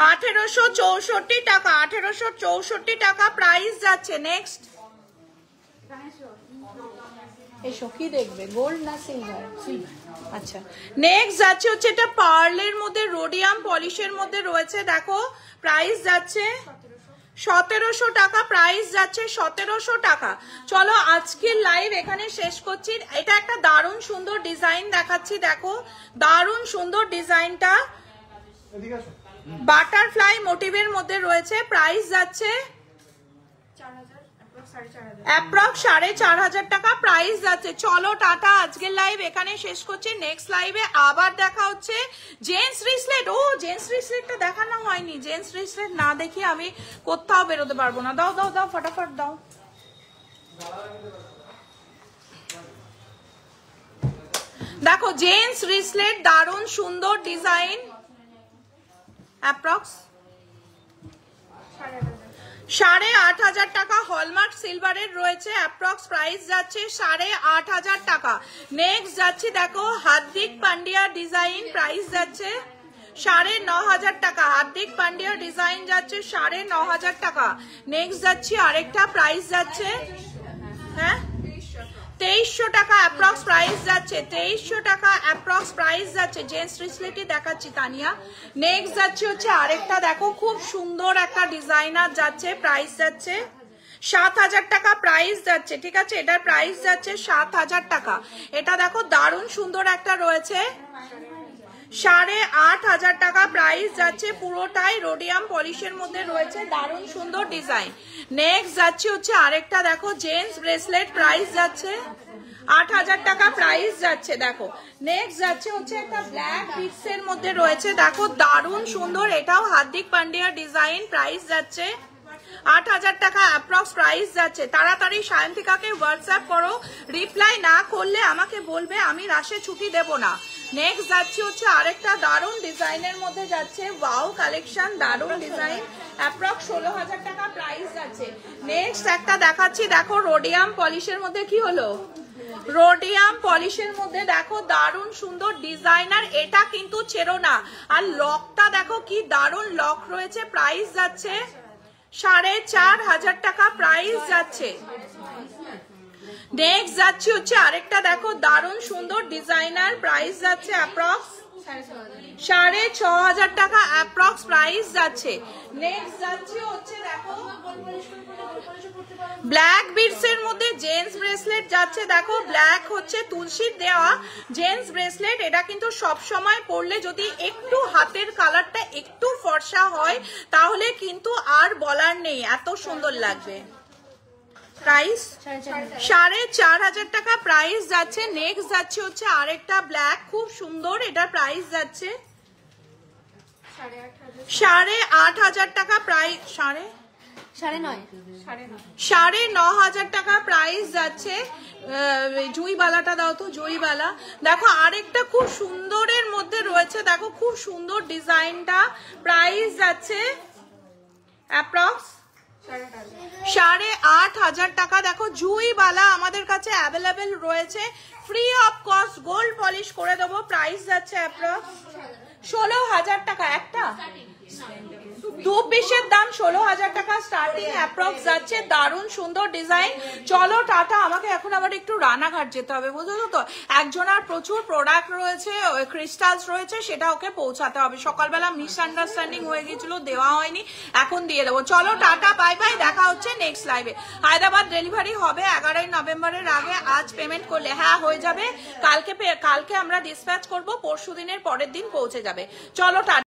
1,864 টাকা, 1,864 টাকা প্রাইস যাচ্ছে। নেক্সট এসো কি দেখবে, গোল্ড না সিলভার? আচ্ছা নেক্সট যাচ্ছে হচ্ছে এটা পার্লের মধ্যে রোডিয়াম পলিশের মধ্যে রয়েছে, দেখো প্রাইস যাচ্ছে 1700 টাকা প্রাইস যাচ্ছে, 1700 টাকা। চলো আজকের লাইভ এখানে শেষ করছি। এটা একটা দারুণ সুন্দর ডিজাইন দেখাচ্ছি, দেখো দারুণ সুন্দর ডিজাইনটা বাটারফ্লাই মোটিভের মধ্যে রয়েছে। প্রাইস যাচ্ছে অ্যাপ্রক্স 4500 টাকা প্রাইস যাচ্ছে। চলো টাটা, আজকের লাইভ এখানে শেষ করছি। নেক্সট লাইভে আবার দেখা হচ্ছে। জেন্টস রিসলেট, ও জেন্টস রিসলেটটা দেখানো হয়নি। জেন্টস রিসলেট না দেখি আমি কোথাও বেরোতে পারবো না। দাও দাও দাও ফটাফট দাও। দেখো জেন্টস রিসলেট দারুণ সুন্দর ডিজাইন, অ্যাপ্রক্স 8500 টাকা হলমার্ক সিলভারের রয়েছে। অ্যাপ্রক্স প্রাইস যাচ্ছে 8500 টাকা। নেক্সট যাচ্ছি, দেখো হার্দিক পান্ডিয়া ডিজাইন, প্রাইস যাচ্ছে 9500 টাকা। হার্দিক পান্ডিয়া ডিজাইন যাচ্ছে 9500 টাকা। নেক্সট যাচ্ছি আরেকটা, প্রাইস যাচ্ছে হ্যাঁ 2300 টাকা অ্যাপ্রক্স প্রাইস যাচ্ছে। 2300 টাকা অ্যাপ্রক্স প্রাইস যাচ্ছে। জেন্টস রিসলেটই দেখাচ্ছি তানিয়া। নেক্সট যাচ্ছে হচ্ছে আরেকটা, দেখো খুব সুন্দর একটা ডিজাইনার যাচ্ছে, প্রাইস যাচ্ছে 7000 টাকা প্রাইস যাচ্ছে। ঠিক আছে, এটার প্রাইস যাচ্ছে 7000 টাকা। এটা দেখো দারুণ সুন্দর একটা রয়েছে, 8500 টাকা প্রাইস যাচ্ছে। পুরোটাই রোডিয়াম পলিশের মধ্যে রয়েছে, দারুণ সুন্দর ডিজাইন। নেক্সট যাচ্ছে হচ্ছে আরেকটা, দেখো জেন্টস ব্রেসলেট, প্রাইস যাচ্ছে 8000 টাকা প্রাইস যাচ্ছে। দেখো নেক্সট যাচ্ছে হচ্ছে একটা ব্ল্যাক বিটস এর মধ্যে রয়েছে, দেখো দারুণ সুন্দর, এটাও হার্দিক পান্ডিয়া ডিজাইন, প্রাইস যাচ্ছে 8000 টাকা অ্যাপ্রক্স প্রাইস যাচ্ছে। তাড়াতাড়ি সায়ন্তিকাকে হোয়াটসঅ্যাপ করো, রিপ্লাই না করলে আমাকে বলবে, আমি রাশে ছুটি দেব না। নেক্সট যাচ্ছে হচ্ছে আরেকটা দারুণ ডিজাইনের মধ্যে যাচ্ছে, ওয়াও কালেকশন, দারুণ ডিজাইন, অ্যাপ্রক্স 16000 টাকা প্রাইস যাচ্ছে। নেক্সট একটা দেখাচ্ছি, দেখো রোডিয়াম পলিশের মধ্যে কি হলো, রোডিয়াম পলিশের মধ্যে দেখো দারুণ সুন্দর ডিজাইনার, এটা কিন্তু ছেড়ো না। আর লকটা দেখো কি দারুণ লক রয়েছে, প্রাইস যাচ্ছে 4500 টাকা প্রাইস যাচ্ছে। নেক্সট যাচ্ছে হচ্ছে আরেকটা, দেখো দারুণ সুন্দর ডিজাইনার, প্রাইস যাচ্ছে অ্যাপ্রক্স 6500 টাকা অ্যাপ্রক্স প্রাইস যাচ্ছে। নেক্সট যাচ্ছে হচ্ছে দেখো ব্ল্যাক বিটস এর মধ্যে জেন্টস ব্রেসলেট যাচ্ছে, দেখো ব্ল্যাক হচ্ছে তুলসীর দেওয়া জেন্টস ব্রেসলেট। এটা কিন্তু সব সময় পরলে যদি একটু হাতের কালারটা একটু ফর্সা হয় তাহলে কিন্তু আর বলার নেই, এত সুন্দর লাগবে। প্রাইস 4500 টাকা প্রাইস যাচ্ছে। নেক্সট যাচ্ছে হচ্ছে আরেকটা ব্ল্যাক, খুব সুন্দর, এটার প্রাইস যাচ্ছে 8500 টাকা প্রাইস, 9500 টাকা প্রাইস যাচ্ছে। জুইবালাটা দাও তো, জুইবালা। দেখো আরেকটা খুব সুন্দরের মধ্যে রয়েছে, দেখো খুব সুন্দর ডিজাইনটা, প্রাইস যাচ্ছে অ্যাপ্রক্স 8500 টাকা। দেখো জুইবালা আমাদের কাছে অ্যাভেলেবেল রয়েছে, free of cost gold polish করে দেবো, প্রাইস যাচ্ছে অ্যাপ্রক্স 16000 টাকা। একটা ধূপ বিষের দাম 16000 টাকা স্টার্টিং অ্যাপ্রক্স যাচ্ছে, দারুণ সুন্দর ডিজাইন। চলো টাটা, আমাকে এখন আবার একটু রানাঘাট যেতে হবে, বুঝলো তো। একজনের প্রচুর প্রোডাক্ট রয়েছে, ক্রিস্টালস রয়েছে, সেটা ওকে পৌঁছাতে হবে। সকালবেলা মিসআন্ডারস্ট্যান্ডিং হয়ে গেছিল, দেওয়া হয়নি, এখন দিয়ে দেবো। চলো টাটা, বাই বাই, দেখা হচ্ছে নেক্সট লাইভে। হায়দ্রাবাদ ডেলিভারি হবে 11 নভেম্বরের আগে। আজ পেমেন্ট করলে হ্যাঁ হয়ে যাবে, কালকে আমরা ডিসপ্যাচ করবো, পরশু দিনের পরের দিন পৌঁছে যাবে। চলো টাটা।